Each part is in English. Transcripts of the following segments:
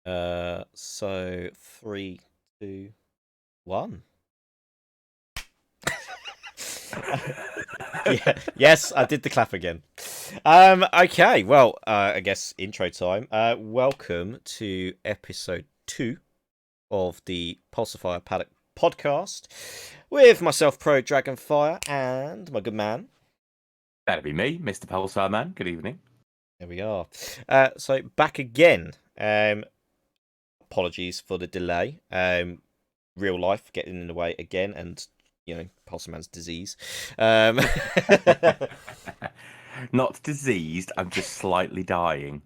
So 3, 2, 1. Yeah, yes, I did the clap again. Okay, well, I guess intro time. Welcome to episode 2 of the PulsarFire Paddock podcast with myself, Pro Dragonfire, and my good man. That'd be me, Mr. Pulsar Man. Good evening. There we are. So back again. Apologies for the delay. Real life getting in the way again, and Pulsar Man's disease. Not diseased, I'm just slightly dying.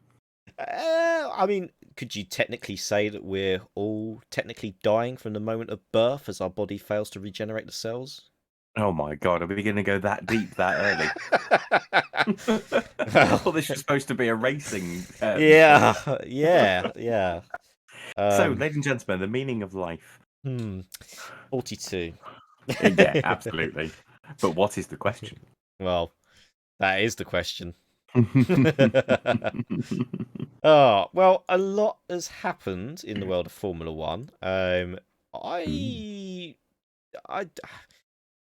I mean, could you technically say that we're all technically dying from the moment of birth as our body fails to regenerate the cells? Oh my god, are we going to go that deep that early? I thought this was supposed to be a racing. Yeah. So, ladies and gentlemen, the meaning of life. 42. Yeah, absolutely. But what is the question? Well, that is the question. Oh, well, a lot has happened in the world of Formula One. I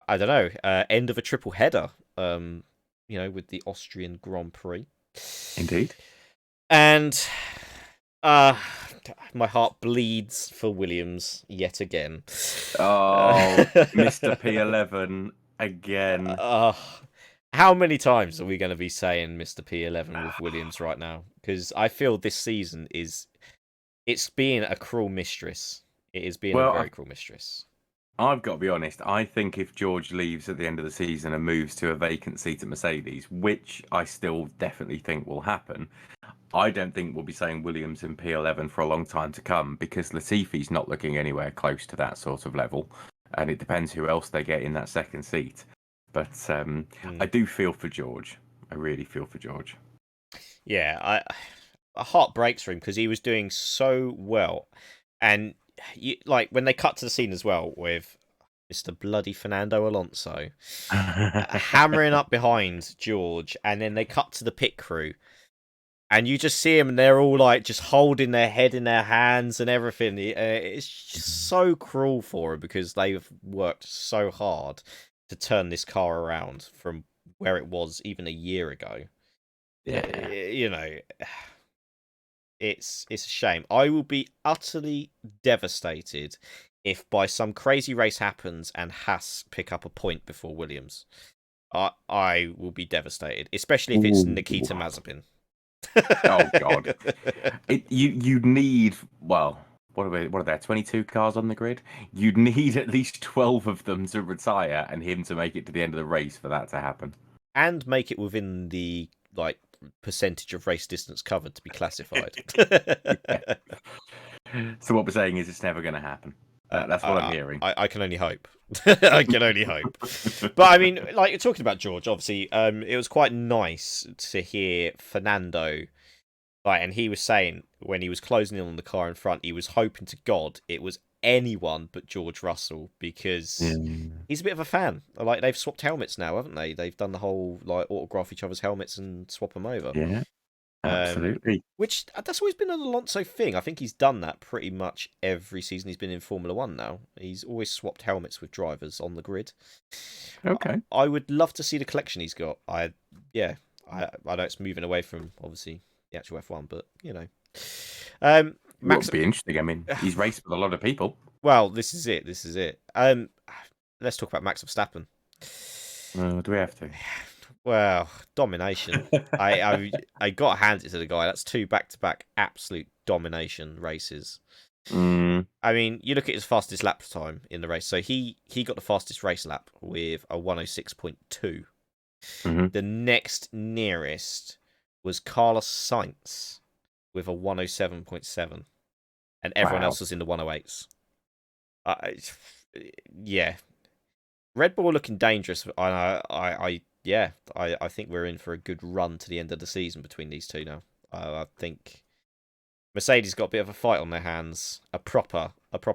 don't know. End of a triple header. With the Austrian Grand Prix. Indeed. And my heart bleeds for Williams yet again. Oh, Mr. P11 again. How many times are we going to be saying Mr. P11 with Williams right now? Because I feel this season it's being a cruel mistress. It is being a very cruel mistress. I've got to be honest. I think if George leaves at the end of the season and moves to a vacant seat at Mercedes, which I still definitely think will happen, I don't think we'll be saying Williams in P11 for a long time to come, because Latifi's not looking anywhere close to that sort of level, and it depends who else they get in that second seat. But I do feel for George. I really feel for George. Yeah, a heart breaks for him because he was doing so well, and when they cut to the scene as well with Mr. Bloody Fernando Alonso hammering up behind George, and then they cut to the pit crew, and you just see them, and they're all like just holding their head in their hands and everything. It's just so cruel for them because they've worked so hard to turn this car around from where it was even a year ago. Yeah. It's a shame. I will be utterly devastated if by some crazy race happens and Haas pick up a point before Williams. I will be devastated, especially if it's Nikita Mazepin. Oh god! You need, well, what are there? 22 cars on the grid. You'd need at least 12 of them to retire and him to make it to the end of the race for that to happen, and make it within the percentage of race distance covered to be classified. Yeah. So what we're saying is it's never going to happen. That's what I'm hearing. I can only hope. I can only hope. But I mean, like, you're talking about George, obviously, it was quite nice to hear Fernando, and he was saying when he was closing in on the car in front, he was hoping to God it was anyone but George Russell, because he's a bit of a fan. Like, they've swapped helmets now, haven't they? They've done the whole autograph each other's helmets and swap them over. Yeah. Absolutely. Which that's always been an Alonso thing. I think he's done that pretty much every season he's been in Formula One now. He's always swapped helmets with drivers on the grid. Okay. I would love to see the collection he's got. I know it's moving away from obviously the actual F1, but Max would be interesting. I mean, he's raced with a lot of people. Well, this is it. Let's talk about Max Verstappen. Do we have to? Well, domination. I got to hand it to the guy. That's 2 back-to-back absolute domination races. I mean, you look at his fastest lap time in the race. So he got the fastest race lap with a 106.2. The next nearest was Carlos Sainz with a 107.7. And everyone else was in the 108s. Yeah. Red Bull looking dangerous. I think we're in for a good run to the end of the season between these two now. I think Mercedes got a bit of a fight on their hands, a proper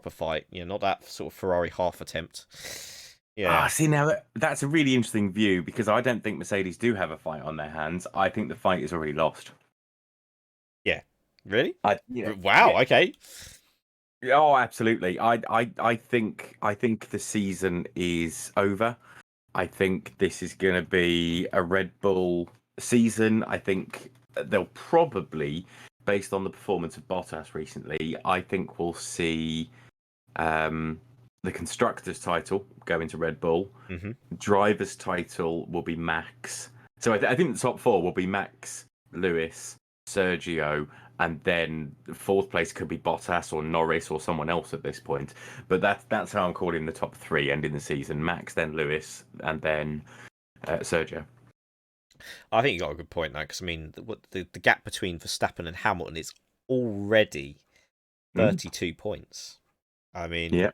fight. Not that sort of Ferrari half attempt. Yeah. See, now that's a really interesting view, because I don't think Mercedes do have a fight on their hands. I think the fight is already lost. Yeah, Really? Yeah, Wow. yeah. Okay. Oh, absolutely. I think the season is over. I think this is going to be a Red Bull season. I think they'll probably, based on the performance of Bottas recently, I think we'll see um, the constructors' title go into Red Bull. Hmm. Drivers' title will be Max. So I think the top four will be Max, Lewis, Sergio, and then fourth place could be Bottas or Norris or someone else at this point. But that's how I'm calling the top three ending the season: Max, then Lewis, and then Sergio. I think you got a good point there, because I mean, the gap between Verstappen and Hamilton is already Mm, 32 points. I mean, yeah,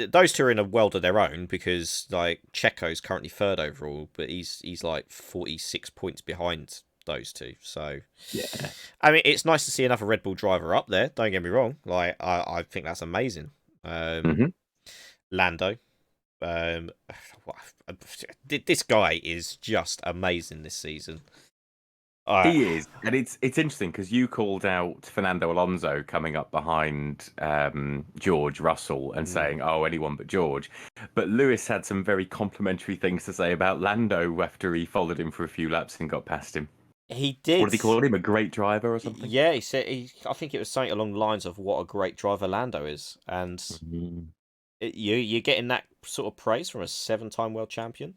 those two are in a world of their own, because like Checo's currently third overall, but he's like 46 points behind those two. So, yeah. I mean, it's nice to see another Red Bull driver up there. Don't get me wrong. Like, I think that's amazing. Hmm. Lando. Um, this guy is just amazing this season. I He is, and it's interesting because you called out Fernando Alonso coming up behind George Russell and mm, saying, "Oh, anyone but George." But Lewis had some very complimentary things to say about Lando after he followed him for a few laps and got past him. he What did. did he call him? A great driver or something? Yeah, he said. I think it was something along the lines of what a great driver Lando is, and Mhm. you're getting that sort of praise from a seven-time world champion.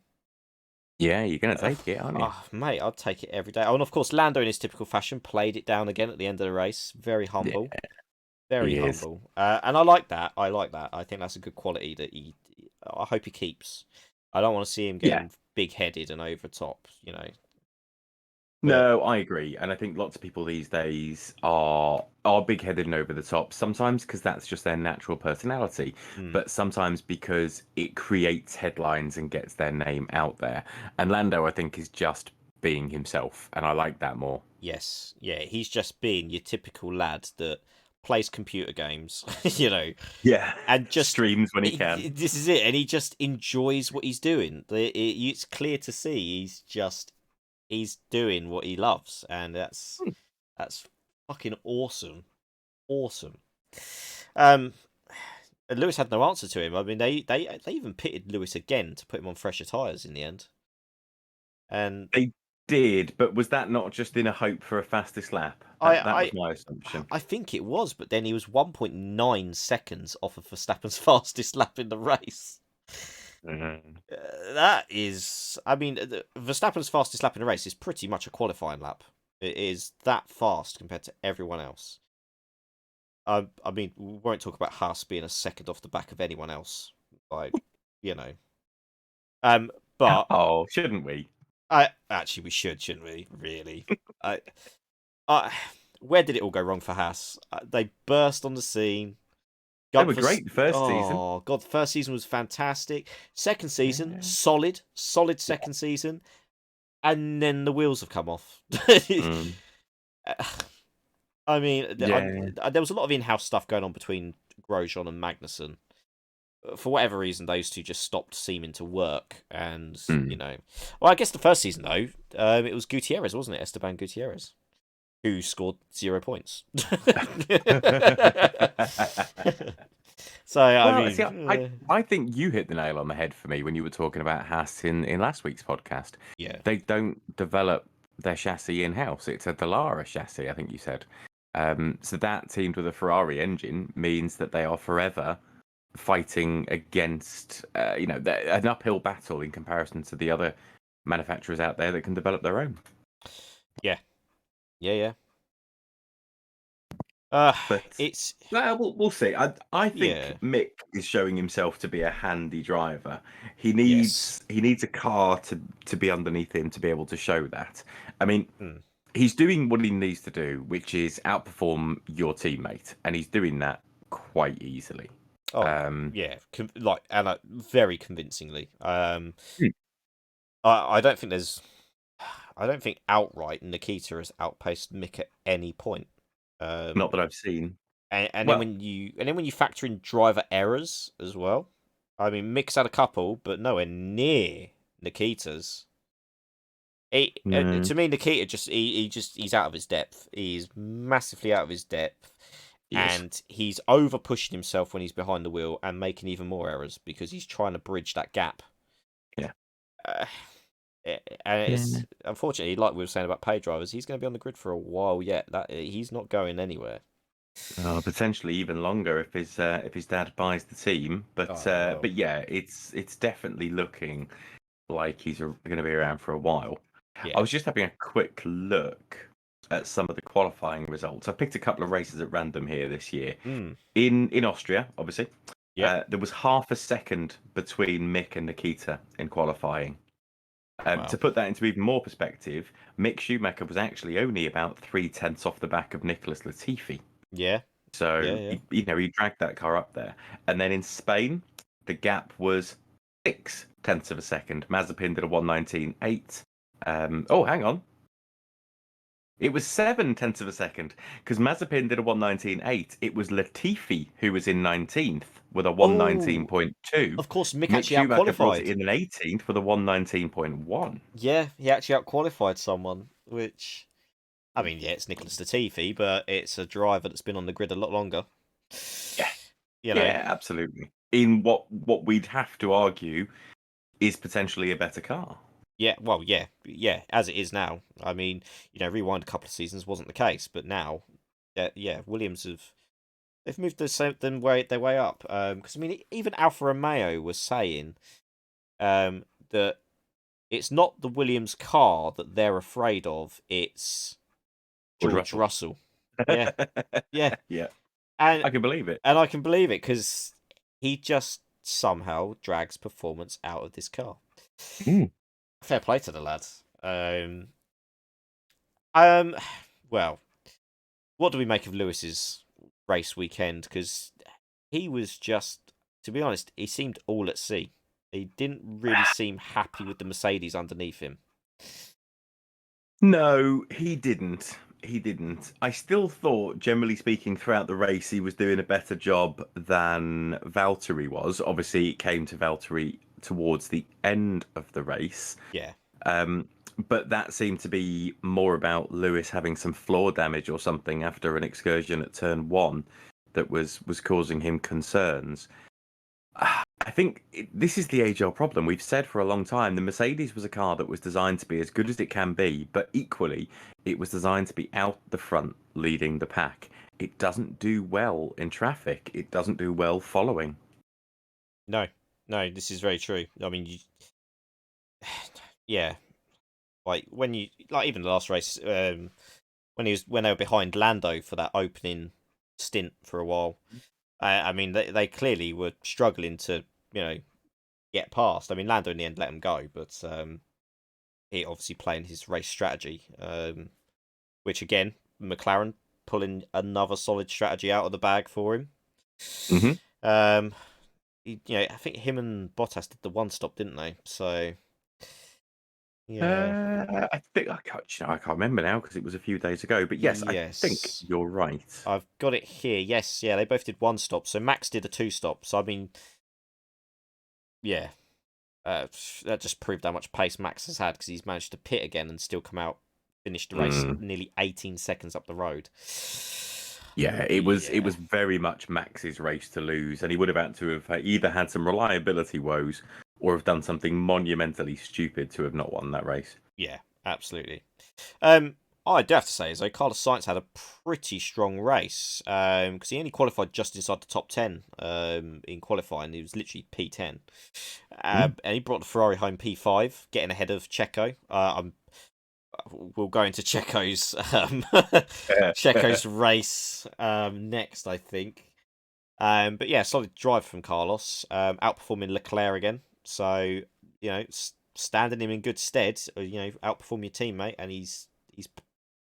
Yeah, you're gonna take it, aren't you? Oh, mate, I'd take it every day. Oh, and of course, Lando in his typical fashion played it down again at the end of the race. Very Yeah, humble, very he is. humble, and I like that. I like that. I think that's a good quality that he. I hope he keeps. I don't want to see him Yeah. getting big-headed and over top, you know. But No, I agree, and I think lots of people these days are big-headed and over the top. Sometimes because that's just their natural personality, mm, but sometimes because it creates headlines and gets their name out there. And Lando, I think, is just being himself, and I like that more. yes, yeah, he's just being your typical lad that plays computer games, you know, Yeah, and just streams when he can. this is it, and he just enjoys what he's doing. It's clear to see he's doing what he loves, and that's fucking awesome, awesome. Um, and Lewis had no answer to him. I mean, they even pitted Lewis again to put him on fresher tires in the end, and They did, but was that not just in a hope for a fastest lap? I That was I my assumption. I think it was, but then he was 1.9 seconds off of Verstappen's fastest lap in the race. Mhm. That is, I mean, Verstappen's fastest lap in the race is pretty much a qualifying lap. It is that fast compared to everyone else. I mean, we won't talk about Haas being a second off the back of anyone else, like, you know. Um, but Oh, shouldn't we? I actually we should, shouldn't we? Really? I, I, where did it all go wrong for Haas? They burst on the scene. They God, were great the first season. oh god, the first season was fantastic. Second season, Yeah. solid second season, and then the wheels have come off. Mm. I mean, Yeah. there was a lot of in-house stuff going on between Grosjean and Magnussen. For whatever reason, those two just stopped seeming to work, and you Mm. know, well, I guess the first season though, it was Gutierrez, wasn't it? Esteban Gutierrez, who scored 0 points. So I Well, see, mean, I think you hit the nail on the head for me when you were talking about Haas in last week's podcast. yeah. They don't develop their chassis in house. It's a Dallara chassis, I think you said. So that teamed with a Ferrari engine means that they are forever fighting against, an uphill battle in comparison to the other manufacturers out there that can develop their own. Yeah, yeah. Uh, But it's well, we'll see. I think yeah, Mick is showing himself to be a handy driver. yes. He needs a car to be underneath him to be able to show that. I mean, Mm. he's doing what he needs to do, which is outperform your teammate, and he's doing that quite easily. Oh, Um, yeah, like and very convincingly. Hmm. I don't think there's, I don't think outright Nikita has outpaced Mick at any point. Not Um, that I've seen. and then Well, when you factor in driver errors as well, I mean Mick's had a couple, but nowhere near Nikita's. No. To me, Nikita he's out of his depth. He's massively out of his depth, Yes. and he's over pushing himself when he's behind the wheel and making even more errors because he's trying to bridge that gap. Yeah. Uh, and Yeah. it's unfortunately, like we were saying about pay drivers, he's going to be on the grid for a while yet. That he's not going anywhere. Potentially even longer if his dad buys the team. Oh well, But yeah, it's definitely looking like he's going to be around for a while. I yeah, was just having a quick look at some of the qualifying results. I picked a couple of races at random here this year. mm, In Austria, obviously, yep, there was half a second between Mick and Nikita in qualifying. To wow, put that into even more perspective, Mick Schumacher was actually only about 3/10 off the back of Nicholas Latifi. yeah, yeah, So yeah. he dragged that car up there. And then in Spain, the gap was 6/10 of a second. Mazepin did a 1:19.8. Oh, hang on. It was 7/10 of a second because Mazepin did a 1:19.8. It was Latifi who was in 19th with a Oh, 1:19.2. of course, Mick Mick actually Schumacher brought it outqualified. in 18th with a 1:19.1. Yeah, he actually outqualified someone, which I mean, yeah, it's Nicholas Latifi, but it's a driver that's been on the grid a lot longer. Yeah, You know, yeah, absolutely. In what we'd have to argue is potentially a better car. yeah, well, yeah, yeah, as it is now. I mean, rewind a couple of seasons wasn't the case, but now, yeah, Williams they've moved their way up. Because I mean, even Alfa Romeo was saying that it's not the Williams car that they're afraid of; it's George George Russell. Russell. Yeah, yeah, Yeah, and I can believe it. I can believe it because he just somehow drags performance out of this car. Mm. Fair play to the lads. Um, well, what do we make of Lewis's race weekend? Because he was just, to be honest, he seemed all at sea. He didn't really seem happy with the Mercedes underneath him. No, he didn't. He didn't. I still thought, generally speaking, throughout the race, he was doing a better job than Valtteri was. Obviously, it came to Valtteri towards the end of the race. Yeah, Um, but that seemed to be more about Lewis having some floor damage or something after an excursion at turn one that was causing him concerns. I think this is the age-old problem. We've said for a long time the Mercedes was a car that was designed to be as good as it can be, but equally, it was designed to be out the front, leading the pack. It doesn't do well in traffic. It doesn't do well following. no, no, this is very true. I mean, yeah, like when you like even the last race, when they were behind Lando for that opening stint for a while. I mean, they clearly were struggling to get past. I mean, Lando in the end let him go, but he obviously playing his race strategy, which again, McLaren pulling another solid strategy out of the bag for him. Hmm. Um, I think him and Bottas did the one stop, didn't they? So yeah, I think I can't remember now because it was a few days ago. But yes, I think yes, you're right. I've got it here. Yes, yeah, they both did one stop. So Max did a two stop. So I mean, yeah, that just proved how much pace Max has had because he's managed to pit again and still come out, finish the race Mm. nearly 18 seconds up the road. Yeah, it Yeah, was very much Max's race to lose, and he would have had to have either had some reliability woes or have done something monumentally stupid to have not won that race. yeah, absolutely. I do have to say, though, Carlos Sainz had a pretty strong race because he only qualified just inside the top 10 in qualifying. He was literally P10. Mm. And he brought the Ferrari home P5, getting ahead of Checo. We'll go into Checo's Checo's race next, I think. But yeah, solid drive from Carlos, outperforming Leclerc again. So standing him in good stead. Outperform your teammate, and he's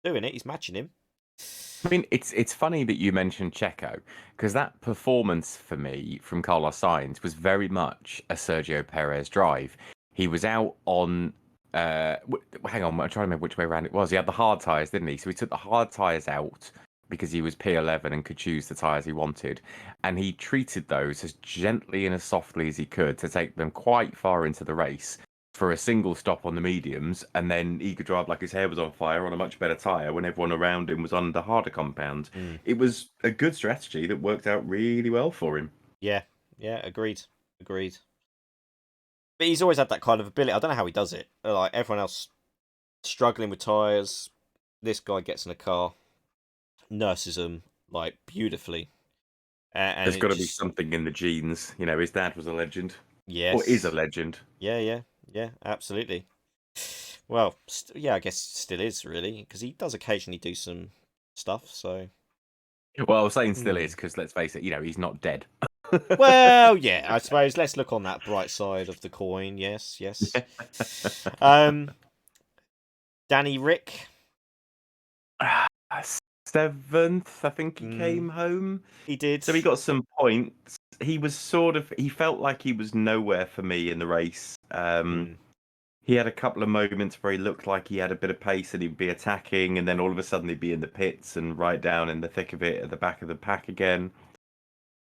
doing it. He's matching him. I mean, it's funny that you mentioned Checo because that performance for me from Carlos Sainz was very much a Sergio Perez drive. He was out on. Hang on, I'm trying to remember which way around it was. He had the hard tires, didn't he? So he took the hard tires out because he was P11 and could choose the tires he wanted, and he treated those as gently and as softly as he could to take them quite far into the race for a single stop on the mediums, and then he could drive like his hair was on fire on a much better tyre when everyone around him was on the harder compound. Mm. It was a good strategy that worked out really well for him. Yeah, yeah, agreed, agreed. But he's always had that kind of ability. I don't know how he does it. Like everyone else struggling with tyres, this guy gets in a car, nurses them like beautifully, and There's it got to be just something in the genes. You know, his dad was a legend, or is a yes, legend. yeah, yeah, yeah, absolutely. Well, yeah, I guess still is really because he does occasionally do some stuff. So, Well, I was saying still hmm. is because let's face it, you know, he's not dead. Well, yeah, I suppose let's look on that bright side of the coin. Yes, yes. Um, Danny Rick. Seventh, I think he Mm, came home. he did. So he got some points. He was he felt like he was nowhere for me in the race. Mm, He had a couple of moments where he looked like he had a bit of pace and he'd be attacking, and then all of a sudden he'd be in the pits and right down in the thick of it at the back of the pack again.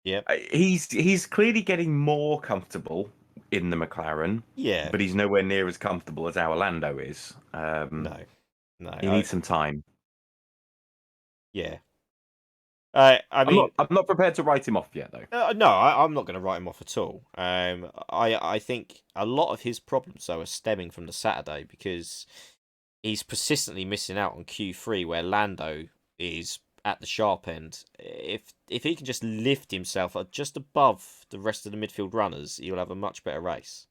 yep. He's clearly getting more comfortable in the McLaren, Yeah. but he's nowhere near as comfortable as our Lando is. No. No. He needs some time. Yeah. I I'm not mean, I'm not prepared to write him off yet though. no, I'm not going to write him off at all. I think a lot of his problems though are stemming from the Saturday because he's persistently missing out on Q3 where Lando is at the sharp end. If he can just lift himself just above the rest of the midfield runners, he'll have a much better race.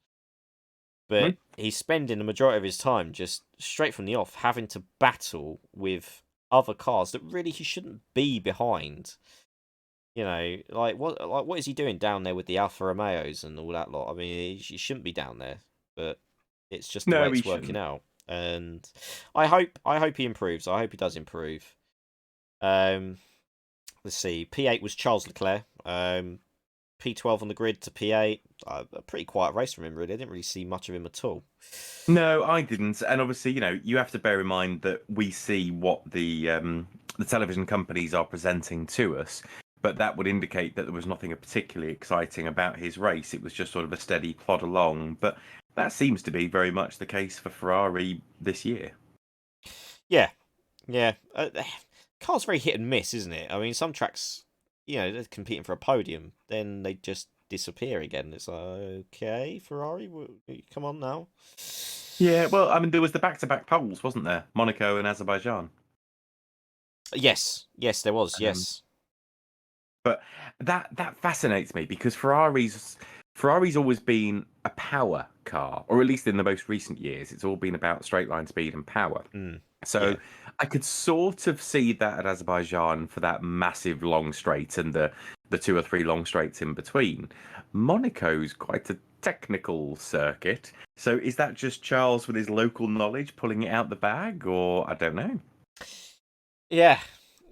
Hmm? But he's spending the majority of his time just straight from the off having to battle with other cars that really he shouldn't be behind. You know, what is he doing down there with the Alfa Romeos and all that lot? I mean, he shouldn't be down there, but it's just the way No, he it's working shouldn't. out. And I hope he improves. I hope he does improve. Um, let's see. P8 was Charles Leclerc. P12 on the grid to P8. A pretty quiet race from him, really. I didn't really see much of him at all. No, I didn't. And obviously, you know, you have to bear in mind that we see what the television companies are presenting to us, but that would indicate that there was nothing particularly exciting about his race. It was just sort of a steady plod along. But that seems to be very much the case for Ferrari this year. Yeah, yeah. Car's very hit and miss, isn't it? I mean, some tracks, they're competing for a podium, then they just disappear again. It's like, okay, Ferrari, come on now. Yeah, well, I mean, there was the back-to-back poles, wasn't there? Monaco and Azerbaijan. Yes, yes, there was. Um, Yes. But that fascinates me because Ferrari's always been a power car, or at least in the most recent years, it's all been about straight line speed and power. Mm, So yeah. I could sort of see that at Azerbaijan for that massive long straight and the two or three long straights in between. Monaco's quite a technical circuit. So is that just Charles with his local knowledge pulling it out the bag, or I don't know? Yeah,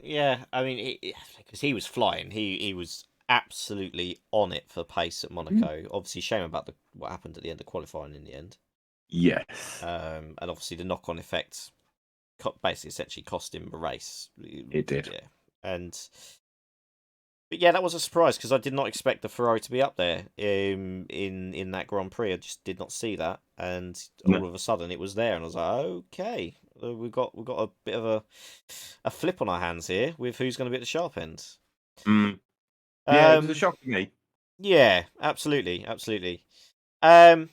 yeah. I mean, because he was flying, he was absolutely on it for pace at Monaco. Obviously, shame about what happened at the end of qualifying in the end. Yes, And obviously the knock-on effect basically essentially cost him a race. it did. Yeah, and but yeah, that was a surprise because I did not expect the Ferrari to be up there in that Grand Prix. I just did not see that, and No. all of a sudden it was there, and I was like, okay, we've got a bit of a flip on our hands here with who's going to be at the sharp end. Mm. Yeah, it was a Um, shock to me. yeah, absolutely, absolutely. Um,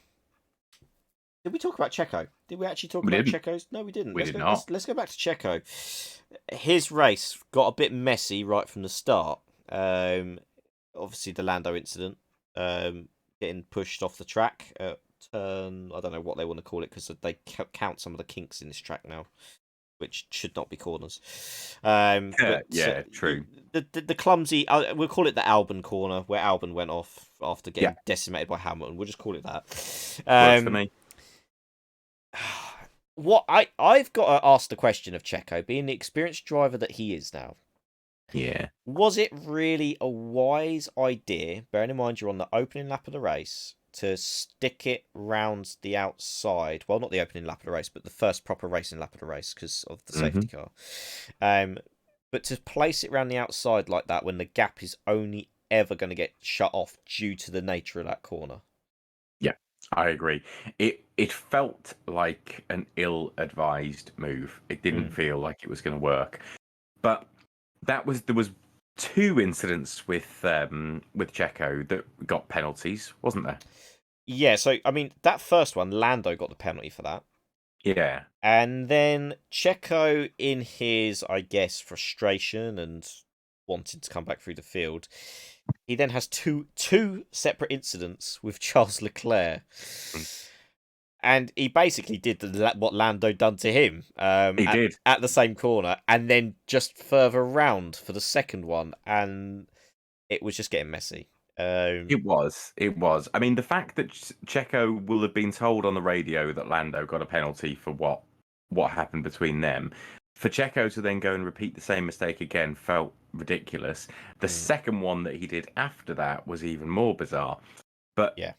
did we talk about Checo? Did we actually talk We about didn't. Checo's? No, we didn't. We Let's did go. not. Let's go back to Checo. His race got a bit messy right from the start. Um, Obviously the Lando incident, getting pushed off the track at turn. I don't know what they want to call it because they count some of the kinks in this track now, which should not be corners. But Yeah, true. the clumsy, we'll call it the Albon corner where Albon went off after Yeah, getting decimated by Hamilton. We'll just call it that. works for me. What I've got to ask the question of Checo, being the experienced driver that he is now. Yeah. Was it really a wise idea, bearing in mind you're on the opening lap of the race, to stick it round the outside? Well, not the opening lap of the race, but the first proper racing lap of the race because of the Hmm. safety car. But to place it round the outside like that when the gap is only ever going to get shut off due to the nature of that corner. Yeah. I agree. It felt like an ill-advised move. It didn't Mm. feel like it was going to work. But there was two incidents with Checo that got penalties, wasn't there? Yeah, so I mean that first one, Lando got the penalty for that. Yeah. And then Checo, in his, I guess, frustration and wanting to come back through the field, he then has two separate incidents with Charles Leclerc, Mm. and he basically did what Lando done to him He did. at the same corner, and then just further round for the second one, and it was just getting messy. It was. It was. I mean, the fact that Checo will have been told on the radio that Lando got a penalty for what happened between them, for Checo to then go and repeat the same mistake again felt ridiculous. The mm, second one that he did after that was even more bizarre. But yeah.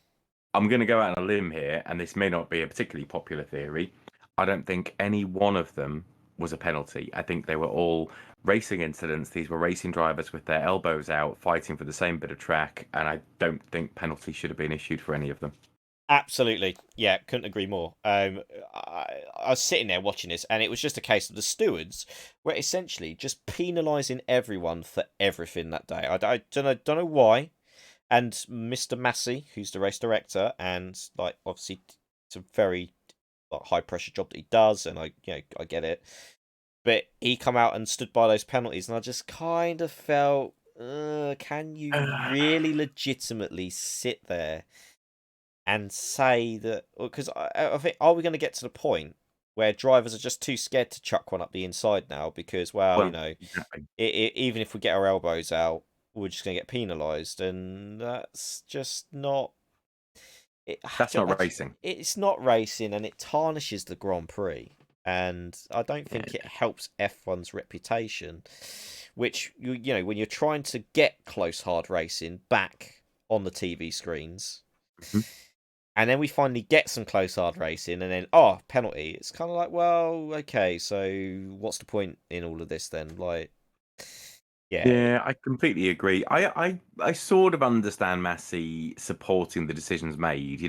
I'm going to go out on a limb here, and this may not be a particularly popular theory. I don't think any one of them was a penalty. I think they were all racing incidents. These were racing drivers with their elbows out, fighting for the same bit of track, and I don't think penalties should have been issued for any of them. Absolutely, yeah, couldn't agree more. I was sitting there watching this, and it was just a case of the stewards were essentially just penalising everyone for everything that day. I don't know why. And Mr. Massey, who's the race director, and like obviously it's a very like, high pressure job that he does, and I get it. But he come out and stood by those penalties, and I just kind of felt, can you really legitimately sit there and say that? Because I think, are we going to get to the point where drivers are just too scared to chuck one up the inside now? Because, well, Well, exactly. even if we get our elbows out, we're just going to get penalised, and that's just not. That's not racing. It's not racing, and it tarnishes the Grand Prix, and I don't Yeah. think it helps F1's reputation. Which you know when you're trying to get close hard racing back on the TV screens, Mhm. and then we finally get some close hard racing, and then oh penalty. It's kind of like, well, okay, so what's the point in all of this then? Like, yeah, Yeah, I completely agree. I sort of understand Massey supporting the decisions made.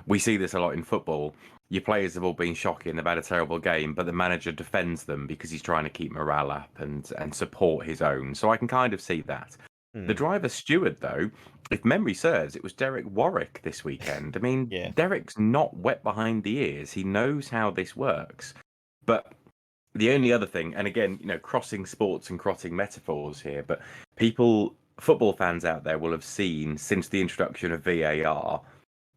We see this a lot in football. Your players have all been shocking, they've had a terrible game, but the manager defends them because he's trying to keep morale up and support his own. So I can kind of see that. The hmm, driver steward, though, if memory serves, it was Derek Warwick this weekend. I mean, yeah, Derek's not wet behind the ears. He knows how this works. But the only other thing, and again, crossing sports and crossing metaphors here, but football fans out there will have seen since the introduction of VAR,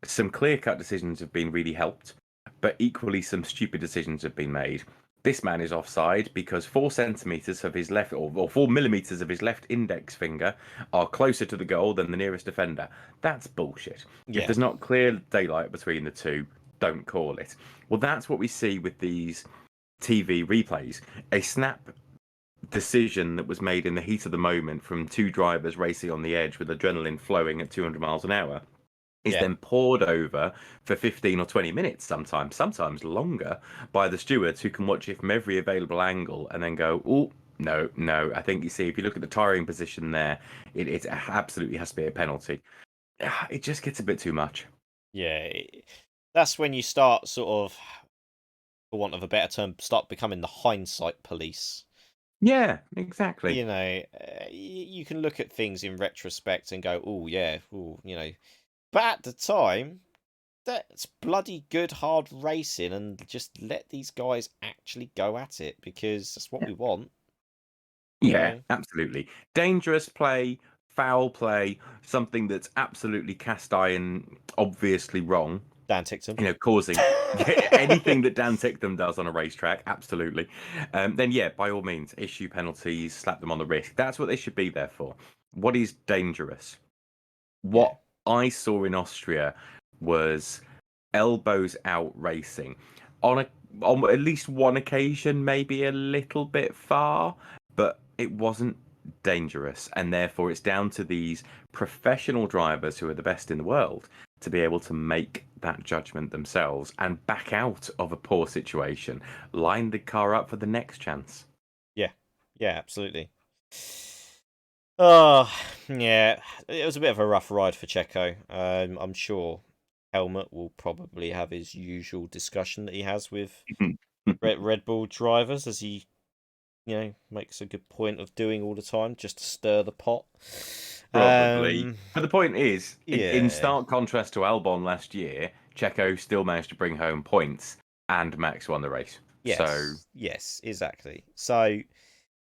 some clear-cut decisions have been really helped, but equally some stupid decisions have been made. This man is offside because 4 centimeters of his left, or 4 millimeters of his left index finger, are closer to the goal than the nearest defender. That's bullshit. If yeah, there's not clear daylight between the two, don't call it. Well, that's what we see with these TV replays. A snap decision that was made in the heat of the moment from two drivers racing on the edge with adrenaline flowing at 200 miles an hour is yeah, then poured over for 15 or 20 minutes, sometimes longer, by the stewards who can watch it from every available angle and then go, oh, no, no. I think you see, if you look at the tiring position there, it absolutely has to be a penalty. It just gets a bit too much. yeah. That's when you start sort of, for want of a better term, start becoming the hindsight police. Yeah, exactly. You can look at things in retrospect and go, "Oh yeah, But at the time, that's bloody good hard racing, and just let these guys actually go at it because that's what we want. You Yeah, know, absolutely. Dangerous play, foul play, something that's absolutely cast iron, obviously wrong. Dan Tickton. Causing anything that Dan Ticktum does on a racetrack, absolutely. Then yeah, by all means, issue penalties, slap them on the wrist. That's what they should be there for. What is dangerous? Yeah, What I saw in Austria was elbows out racing on a on at least one occasion, maybe a little bit far, but it wasn't dangerous, and therefore it's down to these professional drivers who are the best in the world to be able to make that judgment themselves and back out of a poor situation, line the car up for the next chance. yeah, yeah, absolutely. Oh, yeah, it was a bit of a rough ride for Checo. I'm sure helmet will probably have his usual discussion that he has with Red Bull drivers, as he makes a good point of doing all the time, just to stir the pot. Probably. But the point is, in Yeah. stark contrast to Albon last year, Checo still managed to bring home points and Max won the race. So, Yes, exactly. So,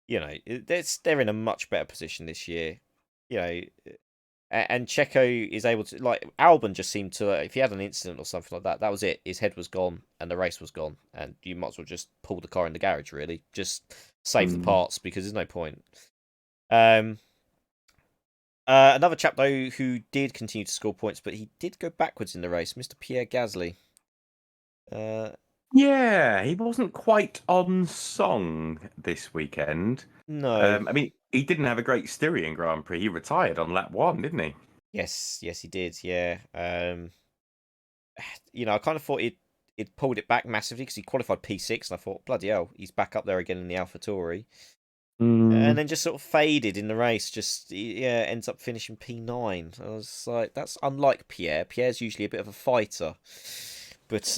they're in a much better position this year. You know, and Checo is able to, like, Albon just seemed to, if he had an incident or something like that, that was it. His head was gone and the race was gone, and you might as well just pull the car in the garage. Really, just save the parts, because there's no point. Another chap though who did continue to score points, but he did go backwards in the race, Mr. Pierre Gasly. yeah, he wasn't quite on song this weekend. No. I mean, he didn't have a great Styrian Grand Prix. He retired on lap 1, didn't he? Yes, he did. Yeah. I kind of thought he'd pulled it back massively because he qualified P6, and I thought, bloody hell, he's back up there again in the AlphaTauri. And then just sort of faded in the race. Just ends up finishing P9. I was like, that's unlike Pierre. Pierre's usually a bit of a fighter, but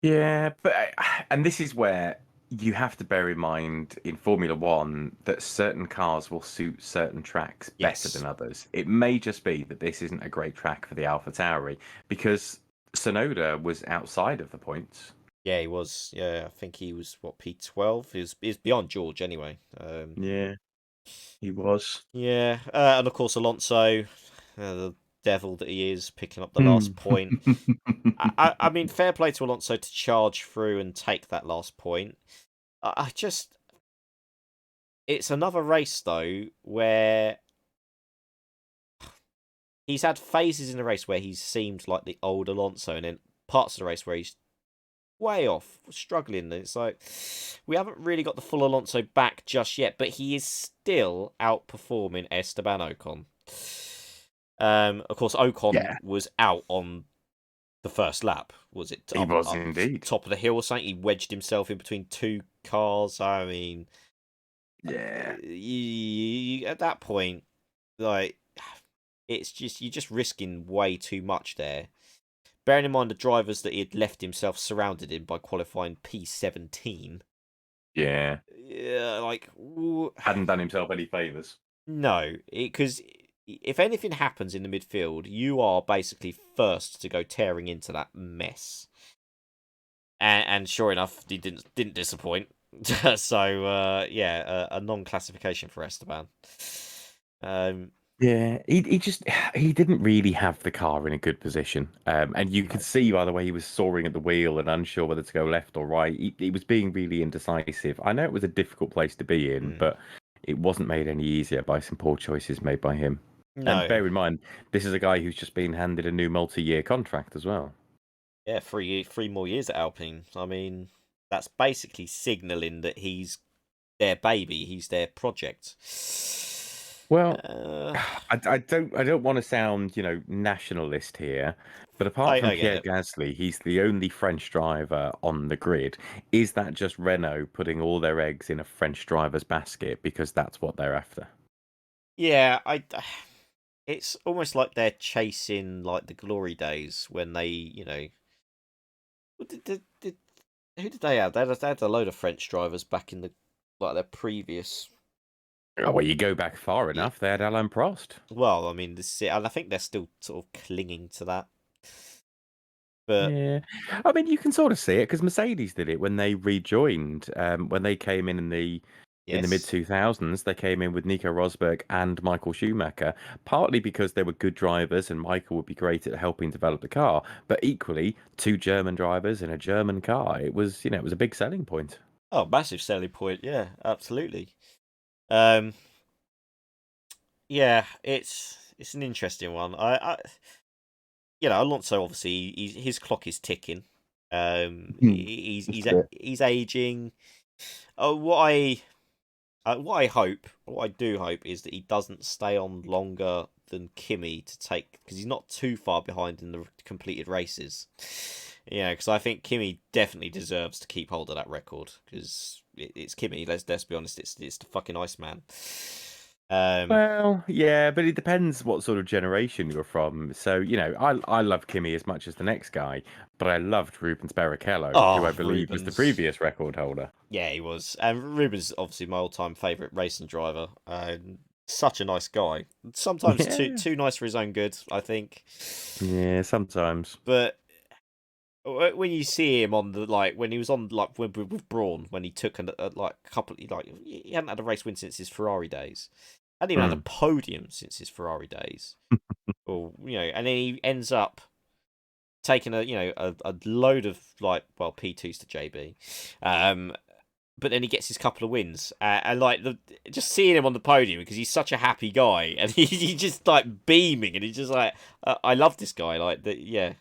Yeah, but and this is where you have to bear in mind in Formula One that certain cars will suit certain tracks better yes, than others. It may just be that this isn't a great track for the AlphaTauri because Sonoda was outside of the points. yeah, he was. Yeah, I think he was what, P12. He's beyond George anyway. Yeah, he was. Yeah, and of course Alonso, the devil that he is, picking up the last point. I mean, fair play to Alonso to charge through and take that last point. I just, it's another race though where he's had phases in the race where he's seemed like the old Alonso, and then parts of the race where he's way off, struggling. It's like we haven't really got the full Alonso back just yet, but he is still outperforming Esteban Ocon. Of course, Ocon Yeah, was out on the first lap. Was it he was indeed. top of the hill or something? He wedged himself in between two cars. I mean, Yeah. at that point, like, it's just, you're just risking way too much there. Bearing in mind the drivers that he had left himself surrounded in by qualifying P17. Yeah. Yeah, like, Hadn't done himself any favours. no, because if anything happens in the midfield, you are basically first to go tearing into that mess. And sure enough, he didn't disappoint. So a non-classification for Esteban. Yeah, he didn't really have the car in a good position, and you could see by the way he was soaring at the wheel and unsure whether to go left or right. He was being really indecisive. I know it was a difficult place to be in, but it wasn't made any easier by some poor choices made by him. And No. bear in mind, this is a guy who's just been handed a new multi-year contract as well. Yeah, three more years at Alpine. I mean, that's basically signalling that he's their baby. He's their project. Well, Uh, I don't want to sound, nationalist here, but apart from I get Pierre it. Gasly, he's the only French driver on the grid. Is that just Renault putting all their eggs in a French driver's basket because that's what they're after? Yeah, it's almost like they're chasing like the glory days when they, who did they have? They had a load of French drivers back in the, like, their previous. Oh, well, you go back far enough, they had Alain Prost. Well, I mean, and I think they're still sort of clinging to that. But Yeah, I mean, you can sort of see it because Mercedes did it when they rejoined. When they came in the mid yes, 2000s, they came in with Nico Rosberg and Michael Schumacher, partly because they were good drivers and Michael would be great at helping develop the car, but equally two German drivers in a German car. It was a big selling point. oh, massive selling point. Yeah, absolutely. Um, yeah, it's an interesting one. Alonso, obviously his clock is ticking. He's aging. What I do hope is that he doesn't stay on longer than Kimi to take, because he's not too far behind in the completed races. Yeah, because I think Kimi definitely deserves to keep hold of that record, because it's Kimi. Let's be honest, it's the fucking Iceman. Um, Well, yeah, but it depends what sort of generation you're from. So, I love Kimi as much as the next guy, but I loved Rubens Barrichello, who I oh, believe was the Rubens. previous record holder. Yeah, he was. And Rubens, obviously, my all-time favourite racing driver. Such a nice guy. Sometimes Yeah. too nice for his own good, I think. Yeah, sometimes. But when you see him on the when he was on with Braun, when he took like a couple, he hadn't had a race win since his Ferrari days. Hadn't even had a Mm. podium since his Ferrari days. Or and then he ends up taking a load of P2s to JB. But then he gets his couple of wins, and just seeing him on the podium because he's such a happy guy, and he's just like beaming, and he's just like, I love this guy, yeah,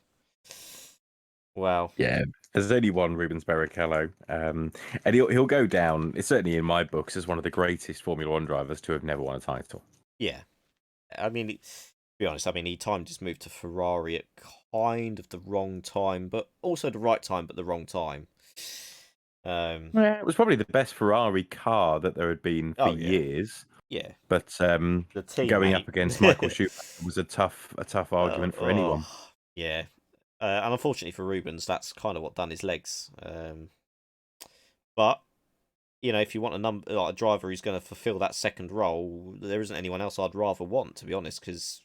wow, Yeah, there's only one Rubens Barrichello, and he'll go down. It's certainly in my books as one of the greatest Formula One drivers to have never won a title. yeah. I mean, to be honest, I mean he timed his move to Ferrari at kind of the wrong time, but also the right time, but the wrong time. Yeah, it was probably the best Ferrari car that there had been for Oh yeah, years. yeah. But The team, going man. up against Michael Schumacher was a tough argument for anyone. Yeah. And unfortunately for Rubens, that's kind of what done his legs. But if you want a driver who's going to fulfill that second role, there isn't anyone else I'd rather want, to be honest, because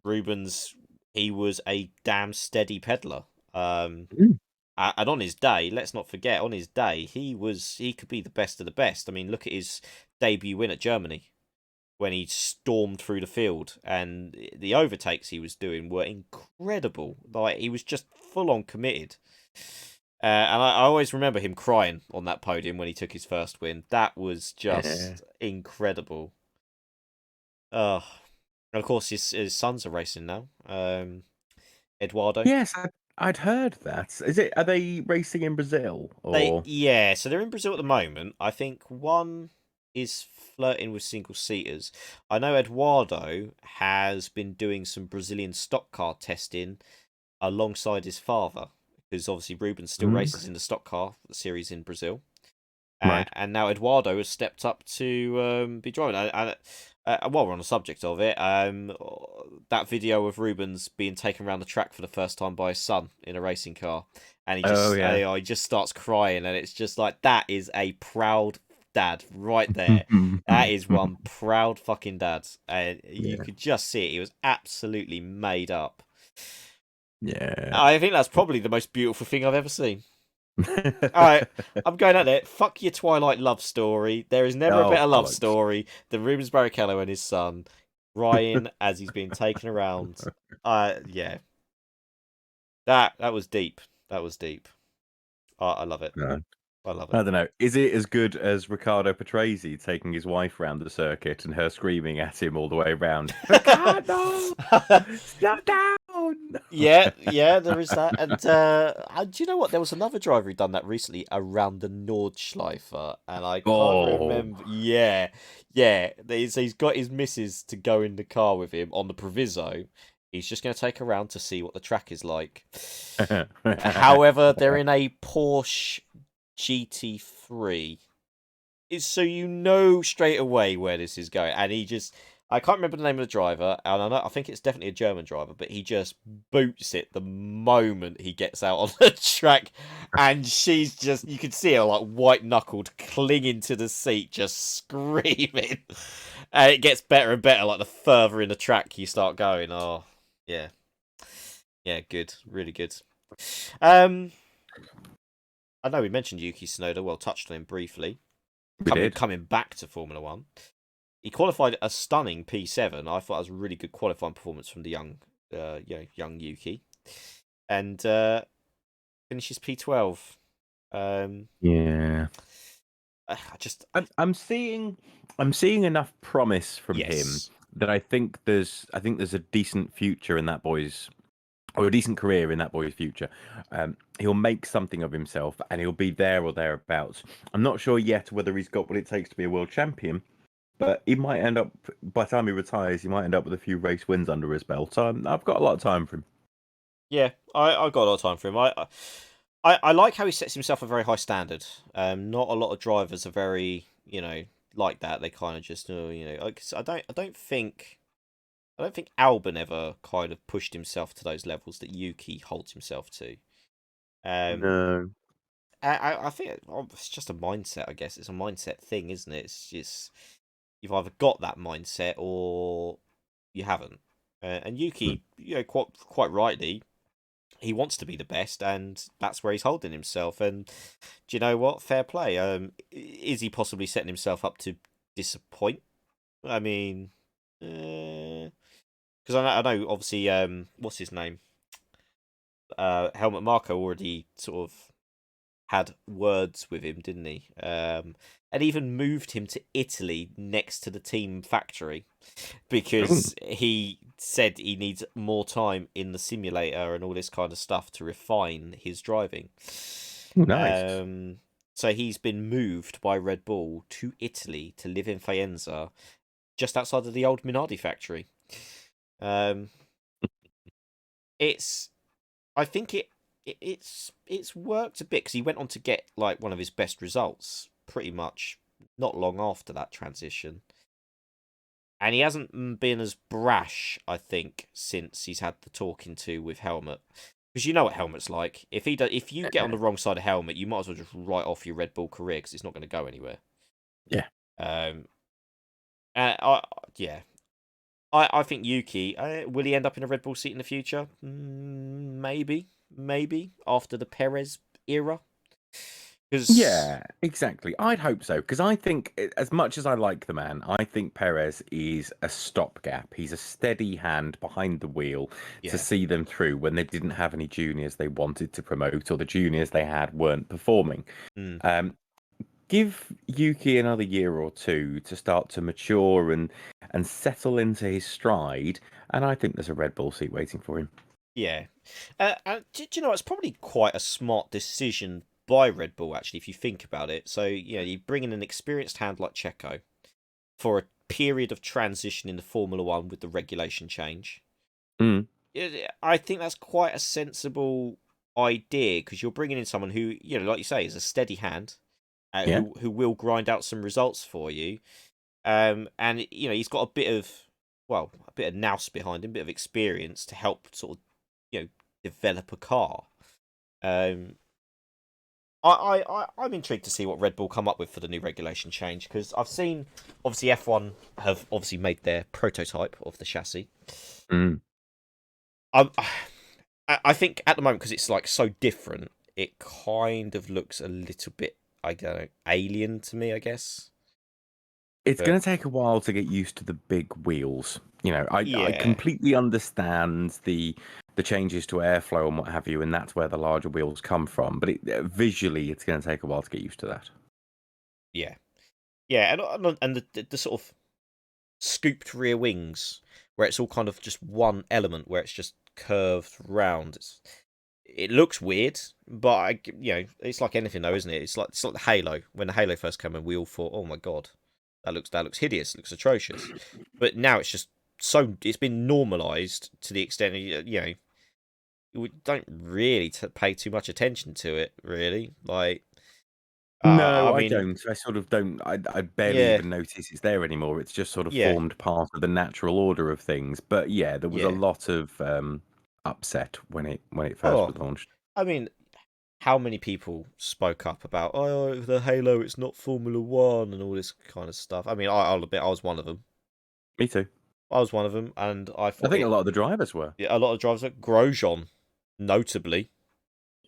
Rubens, he was a damn steady peddler. Mm. And on his day, let's not forget, on his day, he could be the best of the best. I mean, look at his debut win at Germany when he stormed through the field, and the overtakes he was doing were incredible. Like, he was just full on committed. And I always remember him crying on that podium when he took his first win. That was Yeah. just incredible. Oh, and of course his sons are racing now. Eduardo. Yes, I'd heard that. Are they racing in Brazil or? So they're in Brazil at the moment. I think one is flirting with single seaters. I know Eduardo has been doing some Brazilian stock car testing alongside his father, because obviously Rubens still Mm, races in the stock car series in Brazil. right. And now Eduardo has stepped up to be driving. While we're on the subject of it, that video of Rubens being taken around the track for the first time by his son in a racing car, and Oh yeah. he just starts crying, and it's just like, that is a proud dad right there. That is one proud fucking dad, and you Yeah. could just see it. He was absolutely made up. Yeah. I think that's probably the most beautiful thing I've ever seen. Alright, I'm going at it. Fuck your Twilight love story. There is never a Oh, better love bollocks. story than Rubens Barrichello and his son crying as he's being taken around. Yeah, that was deep. That was deep. I love it. No. I love I it. don't know. Is it as good as Riccardo Patrese taking his wife around the circuit and her screaming at him all the way around? Riccardo, slow down! Yeah, there is that. And do you know what? There was another driver who done that recently around the Nordschleife, and I can't Oh. remember. Yeah. He's got his missus to go in the car with him on the proviso. He's just going to take her around to see what the track is like. However, they're in a Porsche GT3. So you know straight away where this is going. And I can't remember the name of the driver, and I think it's definitely a German driver, but he just boots it the moment he gets out on the track, and you can see her like white knuckled, clinging to the seat, just screaming. And it gets better and better, like the further in the track you start going. Oh, yeah, yeah, good, really good. Um, I know we mentioned Yuki Tsunoda, well, touched on him briefly. We did. Coming back to Formula One. He qualified a stunning P7. I thought it was a really good qualifying performance from the young Yuki, and finishes P12. Yeah. I just I'm seeing enough promise from him yes, that I think there's a decent future in that boy's or a decent career in that boy's future. He'll make something of himself and he'll be there or thereabouts. I'm not sure yet whether he's got what it takes to be a world champion, but he might end up, by the time he retires, he might end up with a few race wins under his belt. So I've got a lot of time for him. yeah, I got a lot of time for him. I like how he sets himself a very high standard. Not a lot of drivers are very like that. They kind of just, I don't think Albon ever kind of pushed himself to those levels that Yuki holds himself to. Um, No. I think it's just a mindset. I guess it's a mindset thing, isn't it? It's just you've either got that mindset or you haven't. And Mm. Yuki, quite rightly, he wants to be the best, and that's where he's holding himself. And do you know what? Fair play. Is he possibly setting himself up to disappoint? I mean, because I know, obviously, what's his name? Helmut Marko already sort of had words with him, didn't he? And even moved him to Italy next to the team factory Mm. because he said he needs more time in the simulator and all this kind of stuff to refine his driving. Nice. Um, so he's been moved by Red Bull to Italy to live in Faenza, just outside of the old Minardi factory. Um, it's I think it's worked a bit because he went on to get like one of his best results pretty much not long after that transition, and he hasn't been as brash, I think, since he's had the talking to with Helmut. Because you know what Helmut's like. If you get on the wrong side of Helmut, you might as well just write off your Red Bull career because it's not going to go anywhere. Yeah. Um, and I think Yuki, will he end up in a Red Bull seat in the future? Maybe after the Perez era. Because Yeah, exactly. I'd hope so because I think, as much as I like the man, I think Perez is a stopgap. He's a steady hand behind the wheel to yeah, see them through when they didn't have any juniors they wanted to promote or the juniors they had weren't performing. mm, Um, Give Yuki another year or two to start to mature and settle into his stride, and I think there's a Red Bull seat waiting for him. yeah. And do you know it's probably quite a smart decision by Red Bull actually, if you think about it. So you bring in an experienced hand like Checo for a period of transition in the Formula One with the regulation change. Mm, I think that's quite a sensible idea because you're bringing in someone who, like you say, is a steady hand, yeah, who will grind out some results for you. And he's got a bit of nous behind him, a bit of experience to help sort of develop a car. Um, I'm intrigued to see what Red Bull come up with for the new regulation change because I've seen obviously F1 have obviously made their prototype of the chassis. mm. Um, I think at the moment because it's like so different, it kind of looks a little bit, I don't know, alien to me, I guess. It's But going to take a while to get used to the big wheels. I yeah, completely understand the changes to airflow and what have you, and that's where the larger wheels come from. But visually, it's going to take a while to get used to that. yeah, yeah, and the sort of scooped rear wings where it's all kind of just one element where it's just curved round. It looks weird, but it's like anything though, isn't it? It's like the Halo. When the Halo first came in, we all thought, "Oh my god, that looks hideous, looks atrocious." But now it's been normalized to the extent we don't really pay too much attention to it, really. Like, I No, I mean, don't. I sort of don't. I barely yeah, even notice it's there anymore. It's just sort of yeah, formed part of the natural order of things. But yeah, there was a yeah. lot of upset when it first Oh, was launched. I mean, how many people spoke up about the Halo? It's not Formula One and all this kind of stuff. I mean, I'll admit I was one of them. Me too. I was one of them, and I I thought think a lot of the drivers were. a lot of drivers like Grosjean, notably.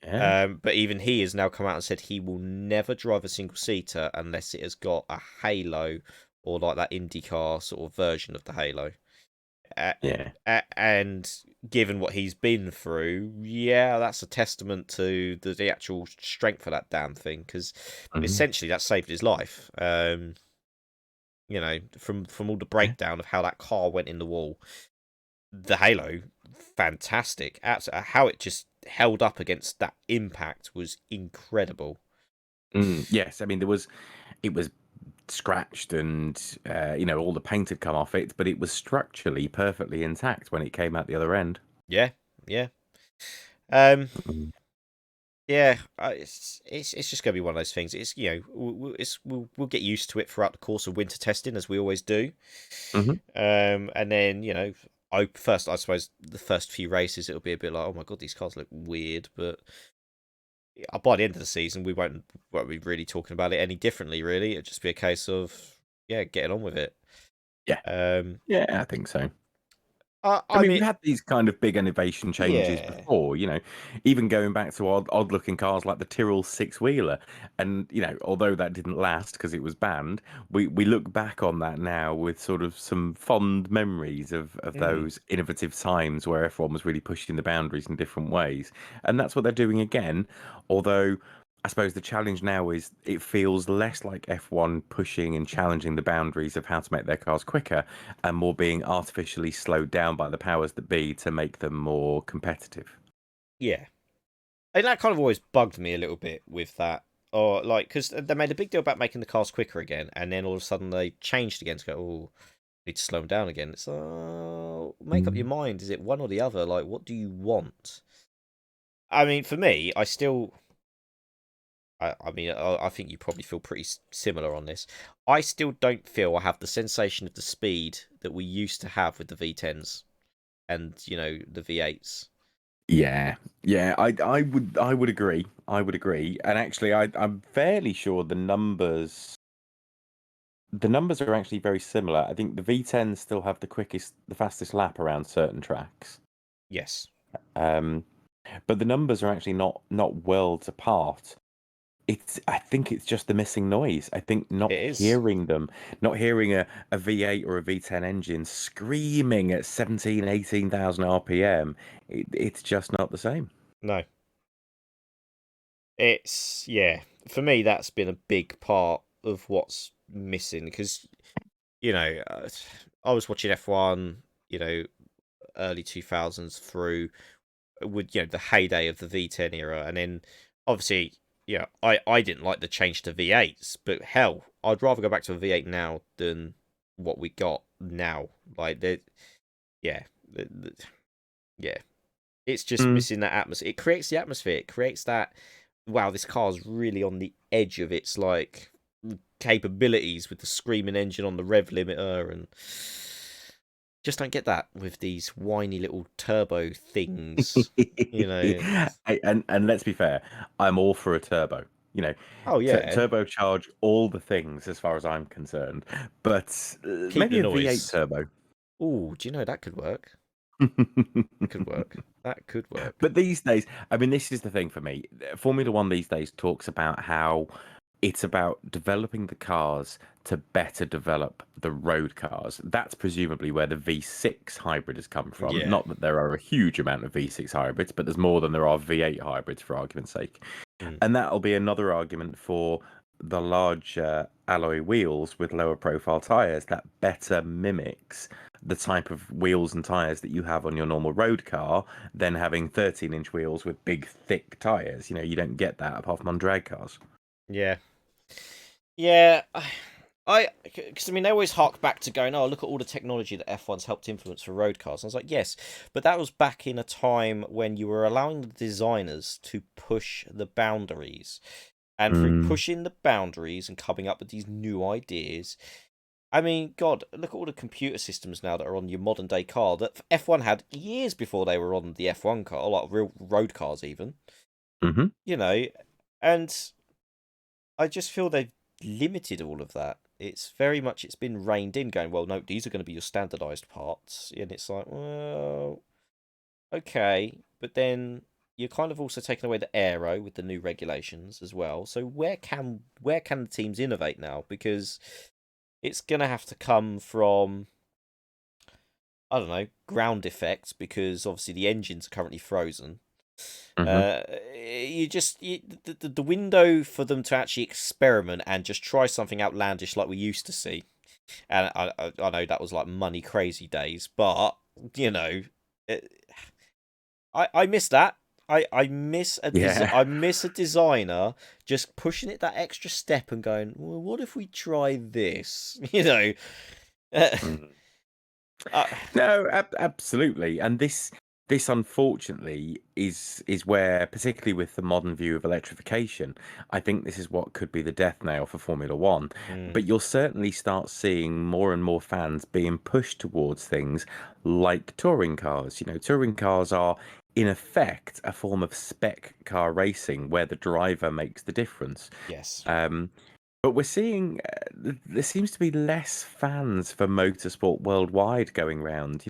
Yeah, But even he has now come out and said he will never drive a single seater unless it has got a Halo or like that IndyCar sort of version of the Halo. Uh, yeah. and given what he's been through, yeah, that's a testament to the actual strength of that damn thing because Mhm. essentially that saved his life. From all the Yeah. breakdown of how that car went in the wall, the Halo, fantastic. How it just held up against that impact was incredible. Yes, I mean it was scratched and all the paint had come off it, but it was structurally perfectly intact when it came out the other end. Yeah, yeah. Um, Mm. Yeah, it's just going to be one of those things. It's we'll get used to it throughout the course of winter testing, as we always do. Hmm. And then I suppose the first few races it'll be a bit like, oh my god, these cars look weird, but by the end of the season won't be really talking about it any differently. Really, it'll just be a case of getting on with it. Yeah, Um, yeah, I think so. I I mean, mean, we've had these kind of big innovation changes yeah, before, even going back to odd-looking cars like the Tyrrell six-wheeler. And, although that didn't last because it was banned, we look back on that now with sort of some fond memories of mm, those innovative times where F1 was really pushing the boundaries in different ways. And that's what they're doing again, although I suppose the challenge now is it feels less like F1 pushing and challenging the boundaries of how to make their cars quicker and more being artificially slowed down by the powers that be to make them more competitive. yeah. And that kind of always bugged me a little bit with that. Or like, because they made a big deal about making the cars quicker again, and then all of a sudden they changed again to go, oh, need to slow them down again. It's make up your Mm. mind. Is it one or the other? Like, what do you want? I mean, for me, I think you probably feel pretty similar on this. I still don't feel I have the sensation of the speed that we used to have with the V10s and the V8s. Yeah, yeah, I would agree. I would agree. And actually, I'm fairly sure the numbers are actually very similar. I think the V10s still have the fastest lap around certain tracks. Yes, Um, but the numbers are actually not worlds apart. I think it's just the missing noise. I think it not is. hearing them, not hearing a V8 or a V10 engine screaming at 17, 18,000 RPM, it's just not the same. No, it's For me, that's been a big part of what's missing because you know uh, I was watching F1, early 2000s through with the heyday of the V10 era, and then obviously I didn't like the change to V8s, but hell, I'd rather go back to a V8 now than what we got now. Like yeah, yeah, it's just Mm. missing that atmosphere. It creates the atmosphere. It creates that. Wow, this car's really on the edge of its like capabilities with the screaming engine on the rev limiter, and just don't get that with these whiny little turbo things. And let's be fair, I'm all for a turbo. You know, Oh yeah, turbocharge all the things as far as I'm concerned, but keep maybe the a V8 noise. turbo. Oh, do you know that could work? That could work. That could work. But these days, I mean, this is the thing for me. Formula One these days talks about how it's about developing the cars to better develop the road cars. That's presumably where the V6 hybrid has come from. Yeah. Not that there are a huge amount of V6 hybrids, but there's more than there are V8 hybrids, for argument's sake. Mm. And that'll be another argument for the large alloy wheels with lower profile tires that better mimics the type of wheels and tires that you have on your normal road car than having 13-inch wheels with big thick tires. You don't get that apart from on drag cars. Yeah. Yeah. Because I mean, they always hark back to going, oh, look at all the technology that F1's helped influence for road cars. And I was like, yes, but that was back in a time when you were allowing the designers to push the boundaries. And through Mm. pushing the boundaries and coming up with these new ideas, I mean, God, look at all the computer systems now that are on your modern day car that F1 had years before they were on the F1 car, like real road cars, even. Hmm. You know, and I just feel they've limited all of that. It's been reined in, going, well, no, these are going to be your standardized parts, and it's like, well, okay, but then you're kind of also taking away the aero with the new regulations as well. So where can the teams innovate now? Because it's gonna have to come from, I don't know, ground effects, because obviously the engines are currently frozen. Hmm. Uh, the window for them to actually experiment and just try something outlandish like we used to see, and I know that was like money crazy days, but you know, it, I miss that. Yeah. I miss a designer just pushing it that extra step and going, well, what if we try this? Uh, Mhm. uh, No, absolutely. And this unfortunately is where, particularly with the modern view of electrification, I think this is what could be the death nail for Formula One. Mm, But you'll certainly start seeing more and more fans being pushed towards things like touring cars. Touring cars are in effect a form of spec car racing where the driver makes the difference. yes. Um, but we're seeing there seems to be less fans for motorsport worldwide going round.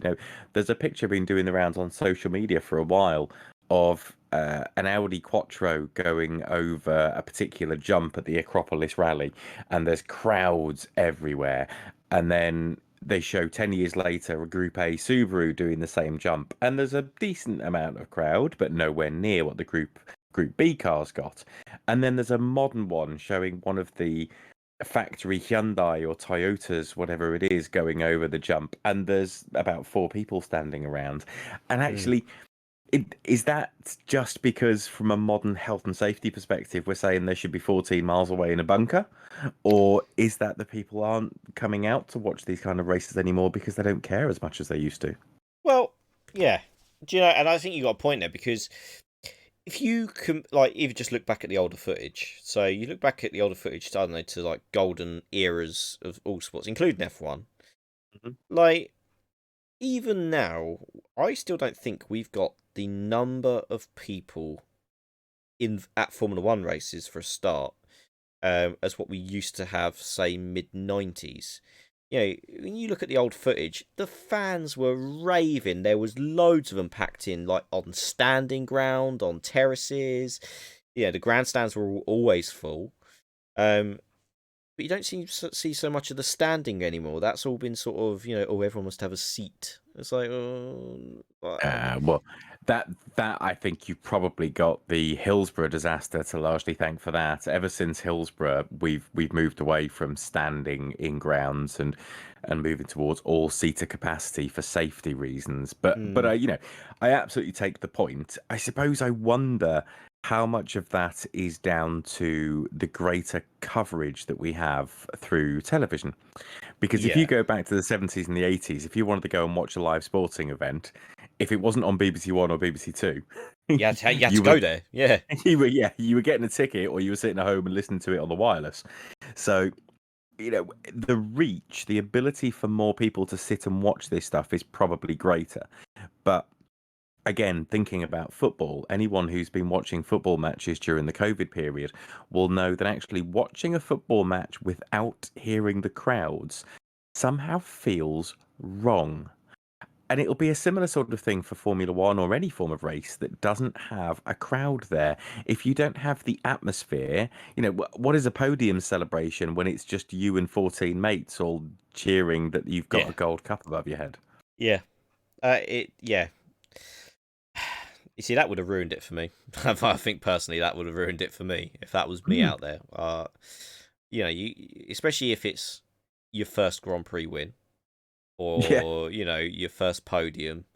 There's a picture been doing the rounds on social media for a while of an Audi Quattro going over a particular jump at the Acropolis Rally, and there's crowds everywhere. And then they show 10 years later a Group A Subaru doing the same jump, and there's a decent amount of crowd, but nowhere near what the Group B cars got. And then there's a modern one showing one of the factory Hyundai or Toyotas, whatever it is, going over the jump, and there's about four people standing around. And Mm. actually, is that just because, from a modern health and safety perspective, we're saying they should be 14 miles away in a bunker? Or is that the people aren't coming out to watch these kind of races anymore because they don't care as much as they used to? Well, yeah. Do you know? And I think you got a point there because if you can, like, even just look back at the older footage. So you look back at the older footage, I don't know, to like golden eras of all sports, including F1. Mhm. Like, even now, I still don't think we've got the number of people in at Formula One races for a start, as what we used to have, say, mid 90s. When you look at the old footage, the fans were raving. There was loads of them packed in, like on standing ground, on terraces. Yeah, the grandstands were always full. Um, but you don't see so much of the standing anymore. That's all been sort of, oh, everyone must have a seat. It's like, oh, Well, that I think you've probably got the Hillsborough disaster to largely thank for that. Ever since Hillsborough, we've moved away from standing in grounds and moving towards all seater capacity for safety reasons. But hmm, I absolutely take the point. I suppose I wonder how much of that is down to the greater coverage that we have through television. Because if you yeah, go back to the 70s and the 80s, if you wanted to go and watch a live sporting event, if it wasn't on BBC One or BBC Two, you had to you were go there. Yeah, you were getting a ticket or you were sitting at home and listening to it on the wireless. So, the reach, the ability for more people to sit and watch this stuff is probably greater. But again, thinking about football, anyone who's been watching football matches during the COVID period will know that actually watching a football match without hearing the crowds somehow feels wrong. And it'll be a similar sort of thing for Formula One or any form of race that doesn't have a crowd there. If you don't have the atmosphere, what is a podium celebration when it's just you and 14 mates all cheering that you've got yeah, a gold cup above your head? yeah. Yeah. You see, that would have ruined it for me. I think personally, that would have ruined it for me if that was me Mm. out there. You especially if it's your first Grand Prix win Yeah. or your first podium.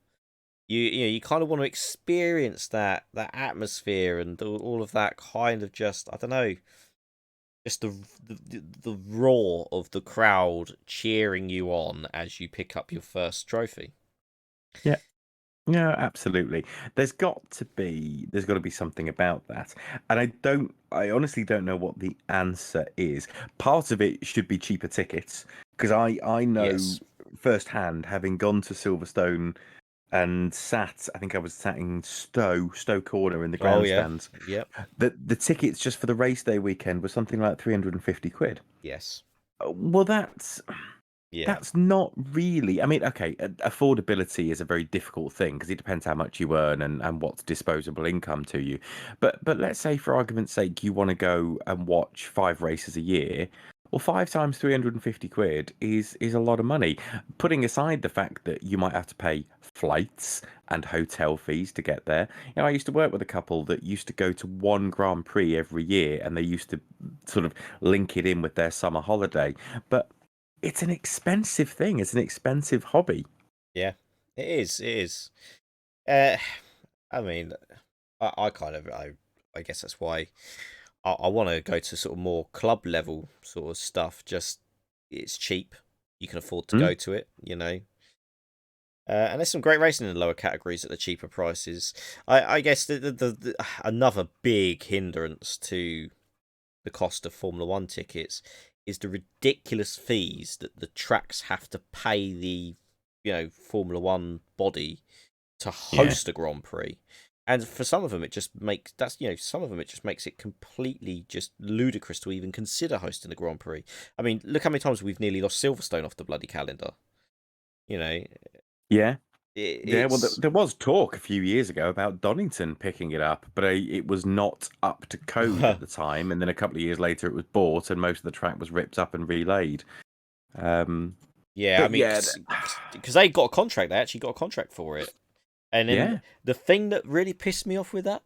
You kind of want to experience that atmosphere and all of that kind of just, I don't know, just the roar of the crowd cheering you on as you pick up your first trophy. Yeah. Yeah, absolutely. There's got to be something about that. And I honestly don't know what the answer is. Part of it should be cheaper tickets because I know Yes. firsthand, having gone to Silverstone and I think I was sat in Stowe Corner in the Oh yeah. grandstands, Yep. that the tickets just for the race day weekend was something like 350 quid. Yes. Well, Yeah. that's not really. I mean, okay, affordability is a very difficult thing because it depends how much you earn and what's disposable income to you. But let's say, for argument's sake, you want to go and watch five races a year. Well, five times 350 quid is a lot of money. Putting aside the fact that you might have to pay flights and hotel fees to get there. I used to work with a couple that used to go to one Grand Prix every year, and they used to sort of link it in with their summer holiday. But it's an expensive thing. It's an expensive hobby. Yeah. It is. It is. Uh, I mean, I guess that's why I want to go to sort of more club level sort of stuff. Just it's cheap. You can afford to Mm. go to it. And there's some great racing in the lower categories at the cheaper prices. I guess another big hindrance to the cost of Formula One tickets is the ridiculous fees that the tracks have to pay the Formula One body to Yeah. host a Grand Prix. And for some of them, it just makes some of them it just makes it completely just ludicrous to even consider hosting a Grand Prix. I mean, look how many times we've nearly lost Silverstone off the bloody calendar. You know, Yeah. Yeah, well, it's there was talk a few years ago about Donington picking it up, but it was not up to code at the time. And then a couple of years later, it was bought, and most of the track was ripped up and relaid. yeah. I But mean, yeah, because they got a contract, they actually got a contract for it. And then yeah, the thing that really pissed me off with that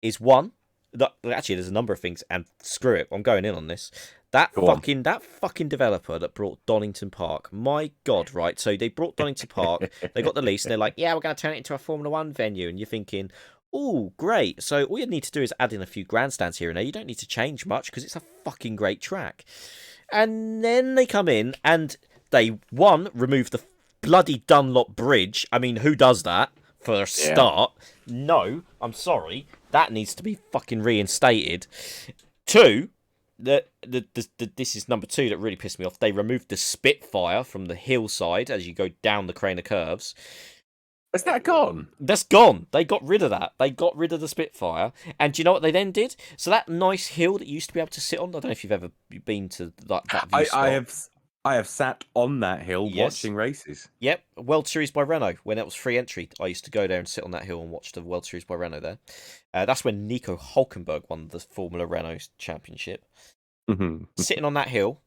is one, that actually there's a number of things, and screw it, I'm going in on this. go on. That fucking developer that brought Donington Park, my god, right? So they brought Donington Park, they got the lease, and they're like, yeah, we're going to turn it into a Formula One venue, and you're thinking, oh, great. So all you need to do is add in a few grandstands here and there. You don't need to change much because it's a fucking great track. And then they come in and they remove the bloody Dunlop Bridge. I mean, who does that? For a start, no, I'm sorry, that needs to be fucking reinstated. Two, this is number two that really pissed me off. They removed the Spitfire from the hillside as you go down the Crane of Curves. Is that gone? That's gone. They got rid of that. They got rid of the Spitfire. And do you know what they then did? So that nice hill that you used to be able to sit on, I don't know if you've ever been to that view spot. I have sat on that hill Yes. watching races. Yep, World Series by Renault. When it was free entry, I used to go there and sit on that hill and watch the World Series by Renault there. That's when Nico Hulkenberg won the Formula Renault Championship. Sitting on that hill.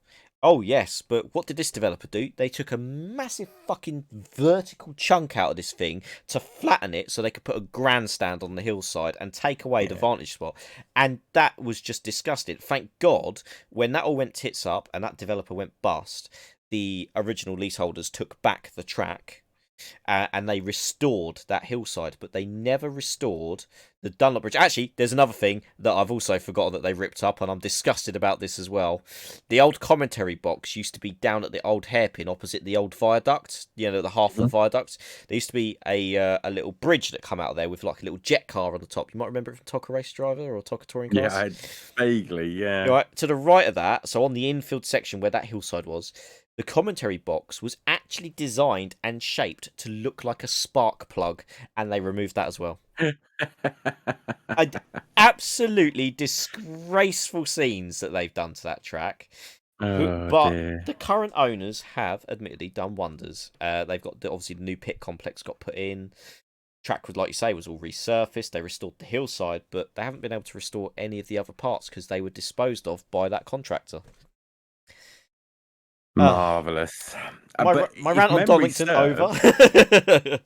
Oh, yes, but what did this developer do? They took a massive fucking vertical chunk out of this thing to flatten it so they could put a grandstand on the hillside and take away the vantage spot. And that was just disgusting. Thank God, when that all went tits up and that developer went bust, the original leaseholders took back the track and they restored that hillside, but they never restored the Dunlop Bridge. Actually, there's another thing that I've also forgotten that they ripped up, and I'm disgusted about this as well. The old commentary box used to be down at the old hairpin opposite the old viaduct, the half of the viaduct. There used to be a little bridge that come out of there with like a little jet car on the top. You might remember it from Toka Race Driver or Toka Touring Cars. Yeah, vaguely, yeah. Right, to the right of that, so on the infield section where that hillside was, the commentary box was actually designed and shaped to look like a spark plug, and they removed that as well. Absolutely disgraceful scenes that they've done to that track. But the current owners have admittedly done wonders. They've got obviously the new pit complex got put in. Track was, like you say, was all resurfaced. They restored the hillside, but they haven't been able to restore any of the other parts because they were disposed of by that contractor. Marvelous. My rant on Donington over.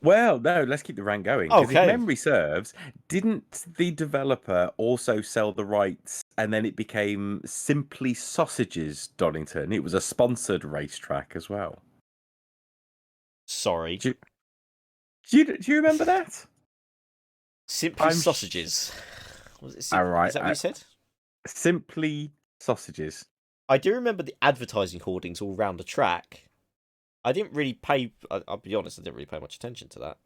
Well, no, let's keep the rant going. Okay. If memory serves, didn't the developer also sell the rights and then it became Simply Sausages Donington? It was a sponsored racetrack as well. Sorry. Do you remember that? Simply Sausages. Was it All right. Is that what you said? Simply Sausages. I do remember the advertising hoardings all around the track. I didn't really pay. I'll be honest, I didn't really pay much attention to that.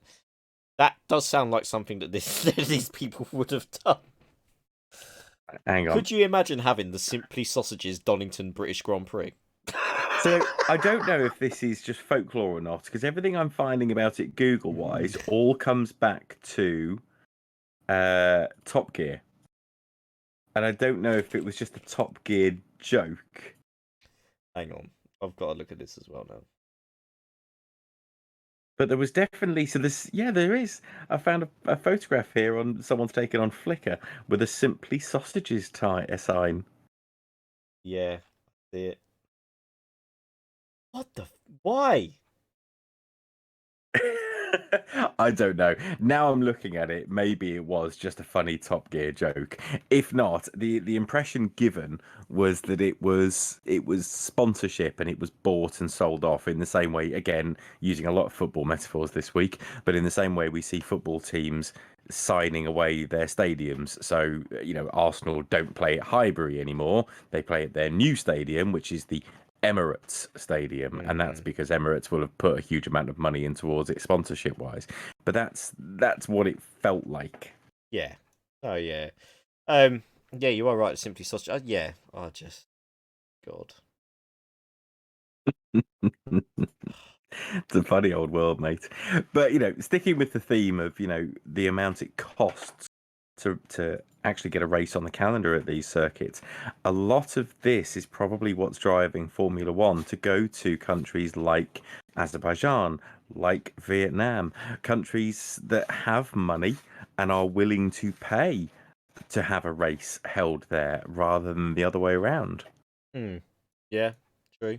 That does sound like something that these people would have done. Hang on. Could you imagine having the Simply Sausages Donington British Grand Prix? So I don't know if this is just folklore or not, because everything I'm finding about it Google-wise all comes back to Top Gear. And I don't know if it was just a Top Gear joke. Hang on. I've got to look at this as well now. But there was definitely there is. I found a photograph here on someone's taken on Flickr with a Simply Sausages sign. Yeah, I see it. What the? Why? I don't know. Now I'm looking at it, maybe it was just a funny Top Gear joke. If not, the impression given was that it was sponsorship and it was bought and sold off in the same way, again, using a lot of football metaphors this week, but in the same way we see football teams signing away their stadiums. So, Arsenal don't play at Highbury anymore. They play at their new stadium, which is the Emirates Stadium, and that's Mm, because Emirates will have put a huge amount of money in towards it sponsorship wise. But that's what it felt like. yeah. Oh yeah. Um. Yeah, you are right. Simply sausage. Yeah. I just God. It's a funny old world, mate. But sticking with the theme of the amount it costs to actually get a race on the calendar at these circuits, a lot of this is probably what's driving Formula One to go to countries like Azerbaijan, like Vietnam, countries that have money and are willing to pay to have a race held there rather than the other way around. Hmm. Yeah. True.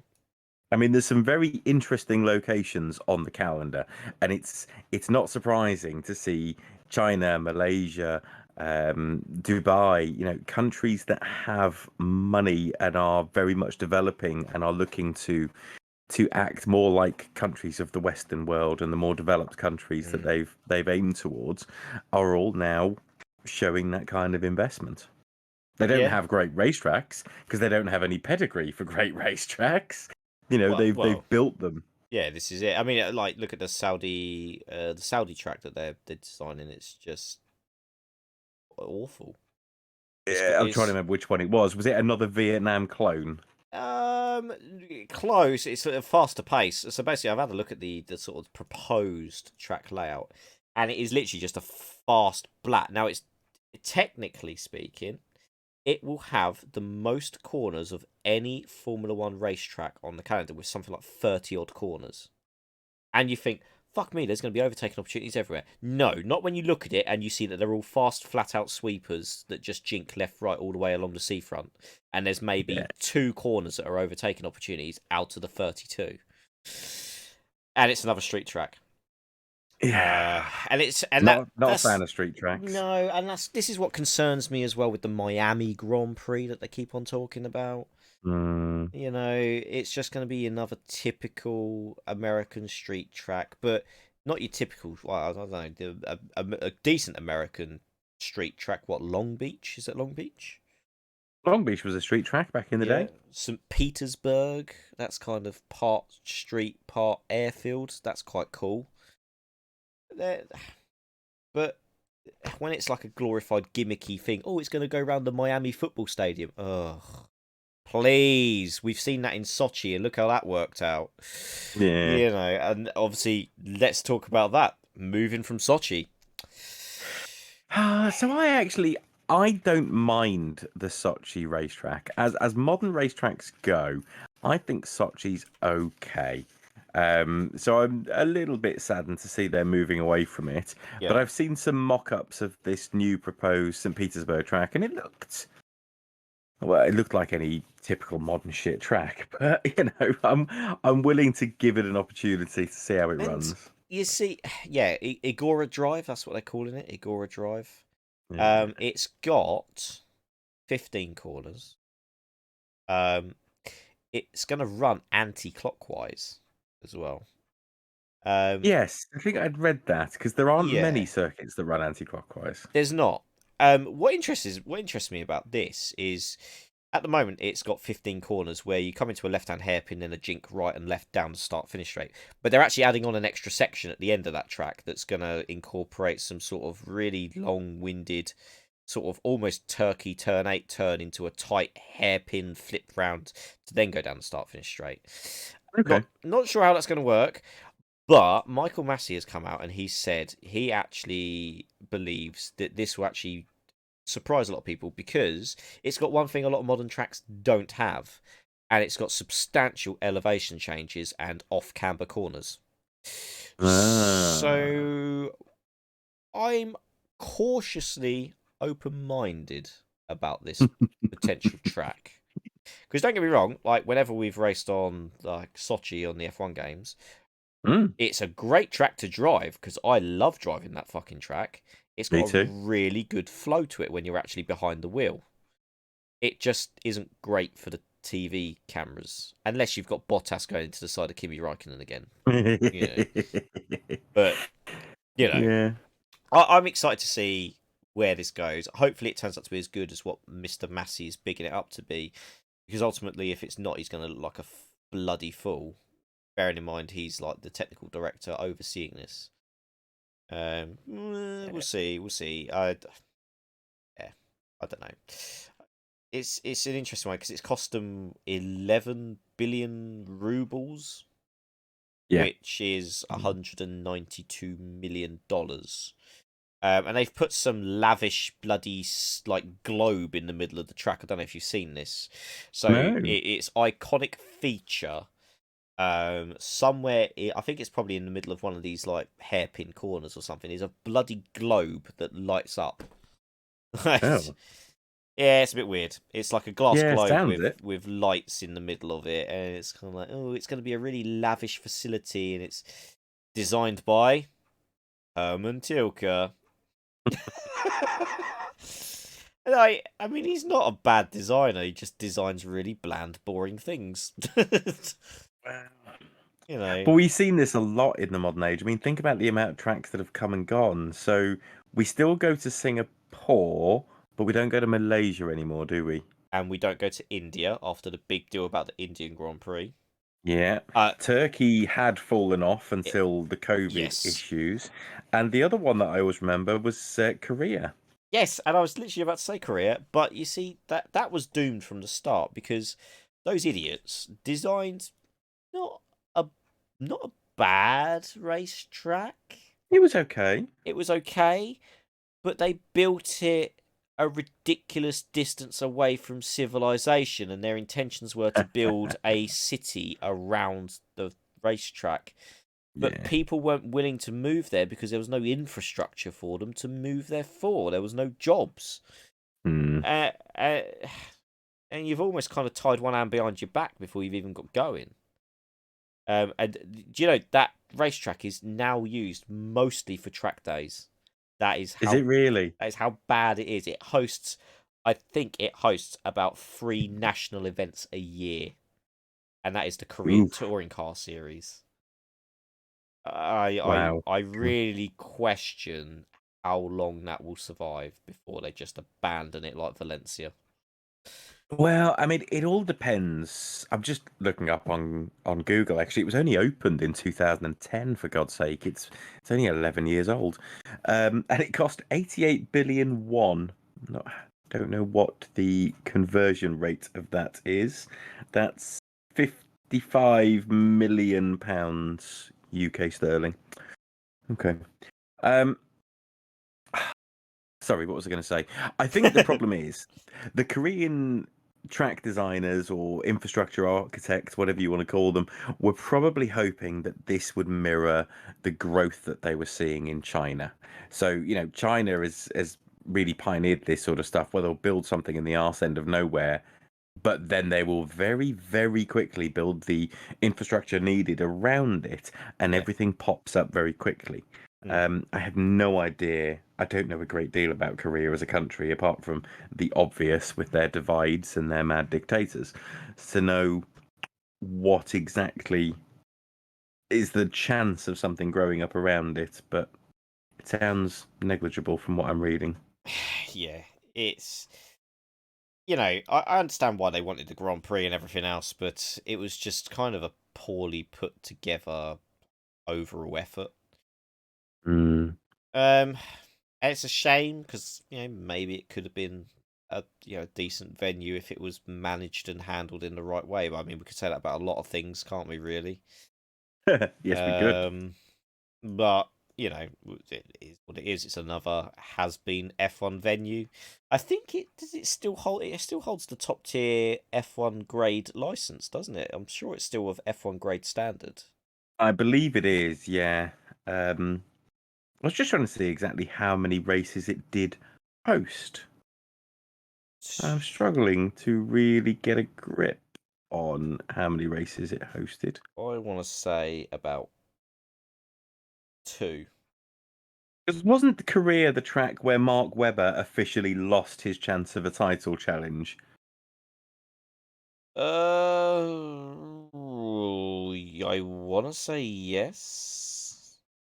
I mean, there's some very interesting locations on the calendar, and it's not surprising to see China, Malaysia, Dubai, countries that have money and are very much developing and are looking to act more like countries of the Western world, and the more developed countries that Mm. they've aimed towards are all now showing that kind of investment. They don't Yeah. have great racetracks because they don't have any pedigree for great racetracks. They've Well. built them. Yeah. This is it. I mean, like, look at the Saudi track that they're designing. It's just awful. It's got Yeah, I'm trying to it's remember which one it was. Was it another Vietnam clone? um close. It's at a faster pace. So basically, I've had a look at the sort of proposed track layout, and it is literally just a fast black. Now, it's technically speaking, it will have the most corners of any Formula One racetrack on the calendar, with something like 30 odd corners. And you think, fuck me, there's going to be overtaking opportunities everywhere. No, not when you look at it and you see that they're all fast, flat out sweepers that just jink left, right, all the way along the seafront. And there's Yeah. maybe 2 corners that are overtaking opportunities out of the 32. And it's another street track. Yeah. And it's and that Not a that's fan of street tracks. no, and this is what concerns me as well with the Miami Grand Prix that they keep on talking about. Mm. It's just going to be another typical American street track, but not your typical. Well, I don't know, a decent American street track. What, Long Beach? Is it Long Beach? Long Beach was a street track back in the Yeah, day. St. Petersburg. That's kind of part street, part airfield. That's quite cool. They're- But when it's like a glorified gimmicky thing, oh, it's going to go around the Miami football stadium. Ugh. Please, we've seen that in Sochi, and look how that worked out. Yeah. And obviously, let's talk about that. Moving from Sochi. So I don't mind the Sochi racetrack. As modern racetracks go, I think Sochi's okay. So I'm a little bit saddened to see they're moving away from it. But Yeah. I've seen some mock-ups of this new proposed St. Petersburg track, and it looked like any typical modern shit track. But I'm willing to give it an opportunity to see how it And runs. you see, yeah, Igora Drive, that's what they're calling it, Igora Drive. Yeah. It's got 15 corners. Um, it's going to run anti-clockwise as well. Um, Yes, I think I'd read that because there aren't many yeah. circuits that run anti-clockwise. There's not. What interests me about this is, at the moment it's got 15 corners where you come into a left-hand hairpin and a jink right and left down to start finish straight. But they're actually adding on an extra section at the end of that track that's going to incorporate some sort of really long-winded, sort of almost turkey turn 8 turn into a tight hairpin flip round to then go down and start finish straight. Okay. Not sure how that's going to work. But Michael Massey has come out and he said he actually believes that this will actually surprise a lot of people because it's got one thing a lot of modern tracks don't have, and it's got substantial elevation changes and off camber corners. Ah. So I'm cautiously open minded about this potential track. Because don't get me wrong, like whenever we've raced on like Sochi on the F1 games, Mm, it's a great track to drive because I love driving that fucking track. It's me got a too. really good flow to it when you're actually behind the wheel. It just isn't great for the TV cameras unless you've got Bottas going into the side of Kimi Raikkonen again. You know, but you know, Yeah. I'm excited to see where this goes. Hopefully, it turns out to be as good as what Mr. Massey is bigging it up to be. Because ultimately, if it's not, he's going to look like a bloody full. Bearing in mind he's like the technical director overseeing this. We'll see. We'll see. Yeah, I don't know. It's an interesting one because it's cost them 11 billion rubles, Yeah. which is $192 million. And they've put some lavish bloody like globe in the middle of the track. I don't know if you've seen this. So No. it's iconic feature. Somewhere I think it's probably in the middle of one of these like hairpin corners or something. Is a bloody globe that lights up. Oh. Yeah, it's a bit weird. It's like a glass Yeah, globe sounds it. with lights in the middle of it, and it's kind of like, oh, it's going to be a really lavish facility, and it's designed by Herman Tilke. And I mean, he's not a bad designer. He just designs really bland, boring things. You know. But we've seen this a lot in the modern age. I mean, think about the amount of tracks that have come and gone. So we still go to Singapore, but we don't go to Malaysia anymore, do we? And we don't go to India after the big deal about the Indian Grand Prix. Yeah. Uh, Turkey had fallen off it, until the COVID yes. issues. And the other one that I always remember was Korea. Yes, and I was literally about to say Korea, but you see that was doomed from the start because those idiots designed not a not a bad racetrack. It was okay. It was okay, but they built it a ridiculous distance away from civilization, and their intentions were to build a city around the racetrack. But Yeah. people weren't willing to move there because there was no infrastructure for them to move there for. There was no jobs. Hmm. And you've almost kind of tied one hand behind your back before you've even got going. And do you know that racetrack is now used mostly for track days? Is it really? That is how bad it is. I think it hosts about 3 national events a year, and that is the Korean Oof. Touring Car Series. Wow. I really question how long that will survive before they just abandon it like Valencia. Well, I mean, it all depends. I'm just looking up on Google. Actually, it was only opened in 2010. For God's sake, it's only 11 years old, and it cost 88 billion won. Not, don't know what the conversion rate of that is. That's 55 million pounds UK sterling. Okay. Um, Sorry, what was I going to say? I think the problem is the Korean track designers or infrastructure architects, whatever you want to call them, were probably hoping that this would mirror the growth that they were seeing in China. So, China has really pioneered this sort of stuff where they'll build something in the arse end of nowhere, but then they will very, very quickly build the infrastructure needed around it, and Yeah. everything pops up very quickly. I have no idea. I don't know a great deal about Korea as a country, apart from the obvious with their divides and their mad dictators, to know what exactly is the chance of something growing up around it, but it sounds negligible from what I'm reading. Yeah, it's I understand why they wanted the Grand Prix and everything else, but it was just kind of a poorly put together overall effort. Mm. And it's a shame because maybe it could have been a decent venue if it was managed and handled in the right way. But I mean, we could say that about a lot of things, can't we? Really? Yes, we could. But it is what it is. It's another has-been F1 venue. I think it still holds the top tier F1 grade license, doesn't it? I'm sure it's still of F1 grade standard. I believe it is, yeah. I was just trying to see exactly how many races it did host. I'm struggling to really get a grip on how many races it hosted. I want to say about 2. Because wasn't Korea the track where Mark Webber officially lost his chance of a title challenge? I want to say yes.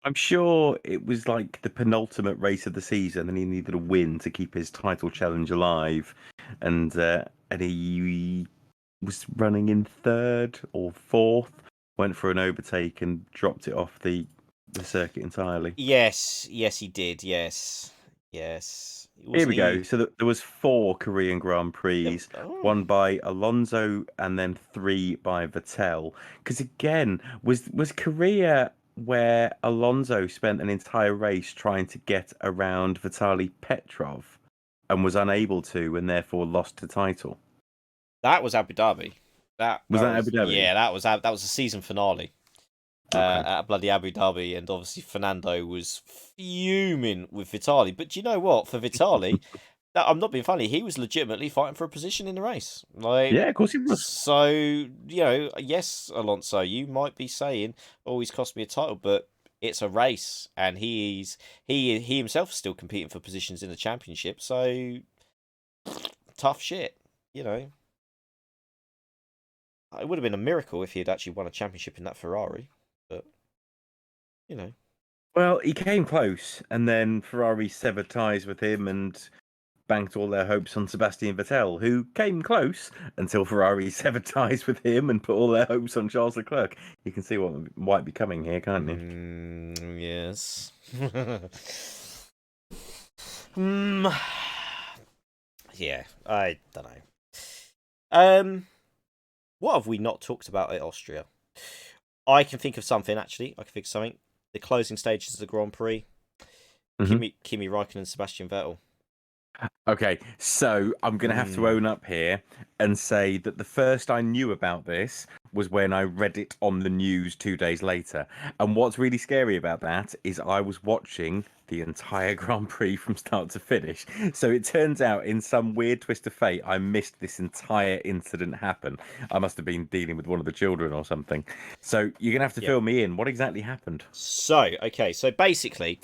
I'm sure it was like the penultimate race of the season, and he needed a win to keep his title challenge alive. And he was running in third or fourth, went for an overtake and dropped it off the circuit entirely. Yes, he did. Yes. Here Wasn't we go. he? So there was 4 Korean Grand Prix, Oh. one by Alonso and then 3 by Vettel. Because again, was Korea where Alonso spent an entire race trying to get around Vitaly Petrov and was unable to, and therefore lost the title. That was Abu Dhabi. That Was that that was Abu Dhabi? yeah. That was the season finale Okay. at bloody Abu Dhabi, and obviously Fernando was fuming with Vitali. But do you know what? For Vitali, I'm not being funny. He was legitimately fighting for a position in the race. Like, Yeah, of course it was. so yes, Alonso, you might be saying, "Oh, he's cost me a title," but it's a race, and he himself is still competing for positions in the championship. So tough shit, you know. It would have been a miracle if he had actually won a championship in that Ferrari, but you know. Well, he came close, and then Ferrari severed ties with him and banked all their hopes on Sebastian Vettel, who came close until Ferrari severed ties with him and put all their hopes on Charles Leclerc. You can see what might be coming here, can't you? Yes. Hmm. Yeah, I don't know. What have we not talked about at Austria? I can think of something actually. I can think of something. The closing stages of the Grand Prix. Mhm. Kimi Räikkönen, Sebastian Vettel. Okay, so I'm going to have to own up here and say that the first I knew about this was when I read it on the news 2 days later. And what's really scary about that is I was watching the entire Grand Prix from start to finish. So it turns out, in some weird twist of fate, I missed this entire incident happen. I must have been dealing with one of the children or something. So you're going to have to Yep. fill me in. What exactly happened? So basically,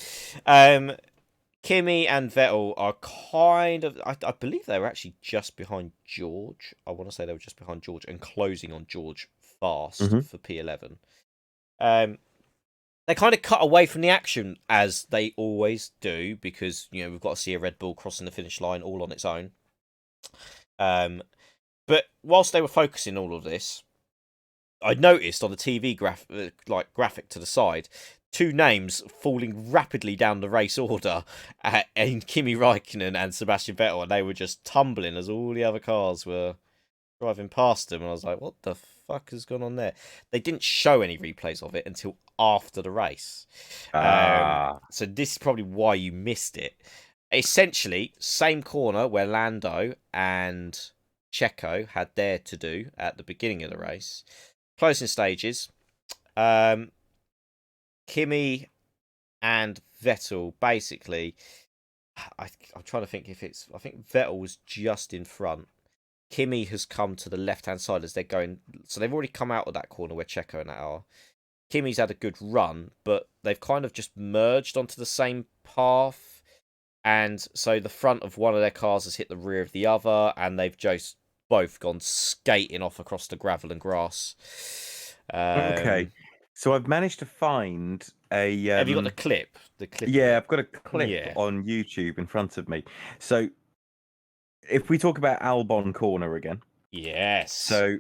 Kimi and Vettel are kind of. I believe they were actually just behind George. I want to say they were just behind George and closing on George fast Hmm. for P11. They kind of cut away from the action as they always do because we've got to see a Red Bull crossing the finish line all on its own. But whilst they were focusing all of this, I noticed on the TV graphic to the side, two names falling rapidly down the race order, and Kimi Räikkönen and Sebastian Vettel, and they were just tumbling as all the other cars were driving past them, and I was like, "What the fuck has gone on there?" They didn't show any replays of it until after the race, Ah. so this is probably why you missed it. Essentially, same corner where Lando and Checo had their to do at the beginning of the race. Closing stages, Kimi and Vettel basically. I'm trying to think if it's. I think Vettel was just in front. Kimi has come to the left hand side as they're going. So they've already come out of that corner where Checo and that are. Kimi's had a good run, but they've kind of just merged onto the same path. And so the front of one of their cars has hit the rear of the other, and they've just both gone skating off across the gravel and grass. Okay. So I've managed to find a Have you got the clip? The clip of yeah, it? I've got a clip Yeah. on YouTube in front of me. So if we talk about Albon corner again, Yes. so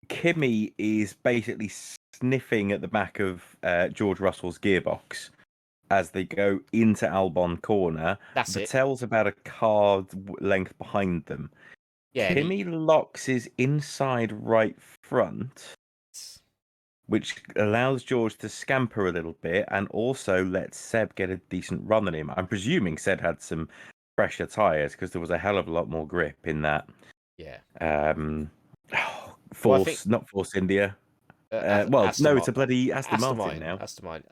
Kimmy is basically sniffing at the back of George Russell's gearbox as they go into Albon corner. That's it. Vettel's about a car length behind them. Yeah, and Kimmy locks his inside right front, which allows George to scamper a little bit and also lets Seb get a decent run on him. I'm presuming Seb had some fresher tyres because there was a hell of a lot more grip in that. yeah. Well, I think Not Force India. Well, Aston no, it's Martin. a bloody Aston Martin now. Aston Martin.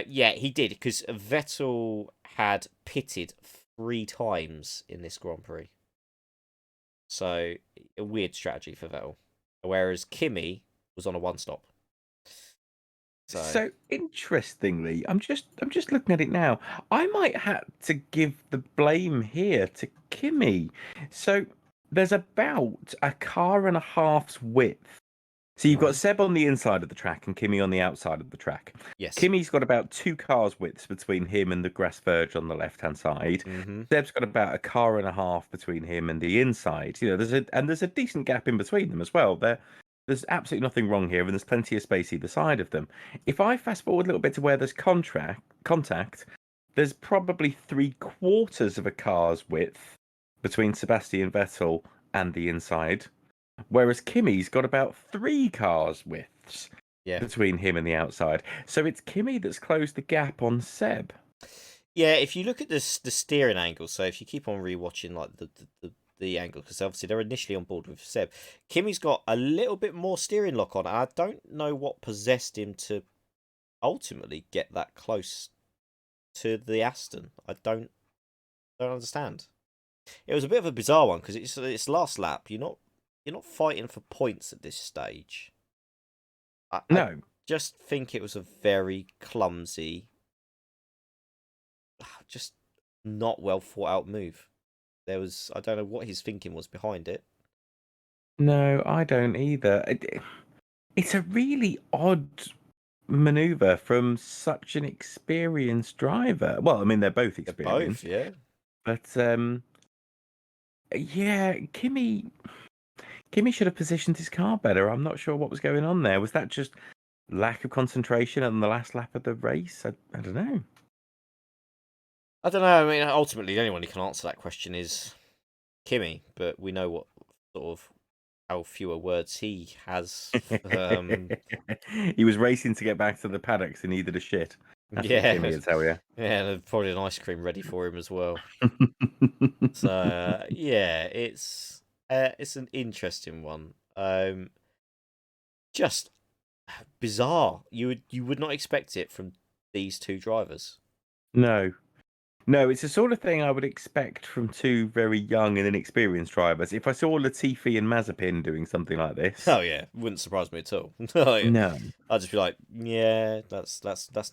Yeah, he did because Vettel had pitted 3 times in this Grand Prix. So a weird strategy for Vettel, whereas Kimi was on a one stop. So interestingly, I'm just looking at it now. I might have to give the blame here to Kimmy. So there's about a car and a half's width So you've got Hmm. Seb on the inside of the track and Kimi on the outside of the track. Yes. Kimi's got about 2 cars widths between him and the grass verge on the left-hand side. Hmm. Seb's got about a car and a half between him and the inside. There's a decent gap in between them as well. There's absolutely nothing wrong here, and there's plenty of space either side of them. If I fast forward a little bit to where there's contact, there's probably 3/4 of a car's width between Sebastian Vettel and the inside, whereas Kimi's got about 3 cars widths Yeah. between him and the outside. So it's Kimi that's closed the gap on Seb. Yeah, if you look at this the steering angle, so if you keep on rewatching like the angle, because obviously they're initially on board with Seb, Kimmy's got a little bit more steering lock on. And I don't know what possessed him to ultimately get that close to the Aston. I don't understand. It was a bit of a bizarre one because it's last lap. You're not fighting for points at this stage. I No, just think it was a very clumsy, just not well thought out move. I don't know what his thinking was behind it. no, I don't either. It's a really odd maneuver from such an experienced driver. Well, I mean, they're both They're both, experienced, yeah. but yeah, Kimi should have positioned his car better. I'm not sure what was going on there. Was that just lack of concentration on the last lap of the race? I don't know. I don't know. I mean, ultimately, the only one who can answer that question is Kimmy, but we know what sort of how fewer words he has. He was racing to get back to the paddocks and needed a shit. That's what Yeah, Kimi would tell you. yeah, and probably an ice cream ready for him as well. So yeah, it's an interesting one. Just bizarre. You would not expect it from these two drivers. No, no, it's the sort of thing I would expect from two very young and inexperienced drivers. If I saw Latifi and Mazepin doing something like this, Oh yeah, wouldn't surprise me at all. Oh, yeah. no. I'd just be like, yeah, that's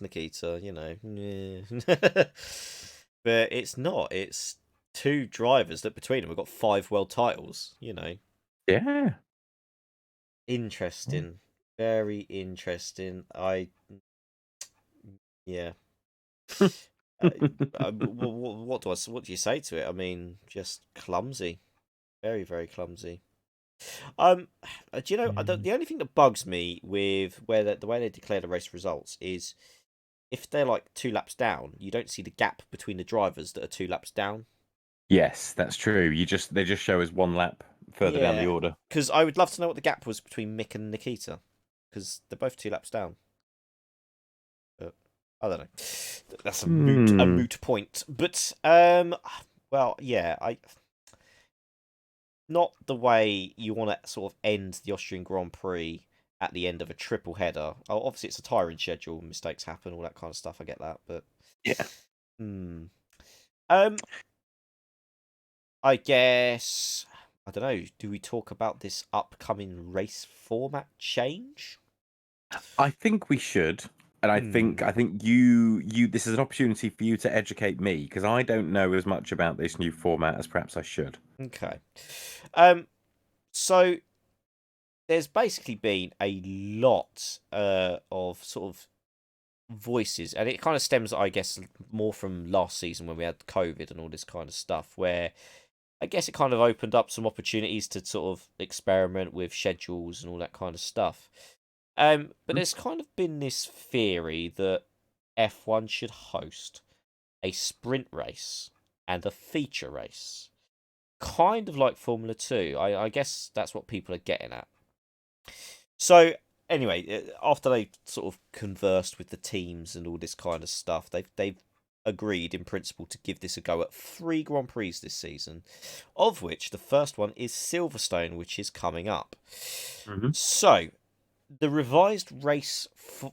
Nikita, Yeah. But it's not. It's two drivers that between them have got 5 world titles. Yeah. Interesting. Very interesting. Yeah. Uh, what do you say to it? I mean, just clumsy. Very, very clumsy. Um, do you know the only thing that bugs me with where the way they declare the race results is if they're like 2 laps down, you don't see the gap between the drivers that are 2 laps down. Yes, that's true. They just show us one lap further down the Yeah, order. because I would love to know what the gap was between Mick and Nikita, because they're both 2 laps down. But I don't know. That's a moot a Hmm. moot point. But well, yeah, I not the way you want to sort of end the Austrian Grand Prix at the end of a triple header. Oh, obviously it's a tiring schedule, mistakes happen, all that kind of stuff. I get that, but Yeah. hmm. Um, I guess I don't know. Do we talk about this upcoming race format change? I think we should. And Hmm. I think you this is an opportunity for you to educate me because I don't know as much about this new format as perhaps I should. Okay. Um. So there's basically been a lot of sort of voices, and it kind of stems, I guess, more from last season when we had COVID and all this kind of stuff, where I guess it kind of opened up some opportunities to sort of experiment with schedules and all that kind of stuff. But Hmm? there's kind of been this theory that F1 should host a sprint race and a feature race, kind of like Formula 2. I guess that's what people are getting at. So anyway, after they sort of conversed with the teams and all this kind of stuff, they've agreed in principle to give this a go at 3 Grand Prix this season, of which the first one is Silverstone, which is coming up. Hmm. So the revised race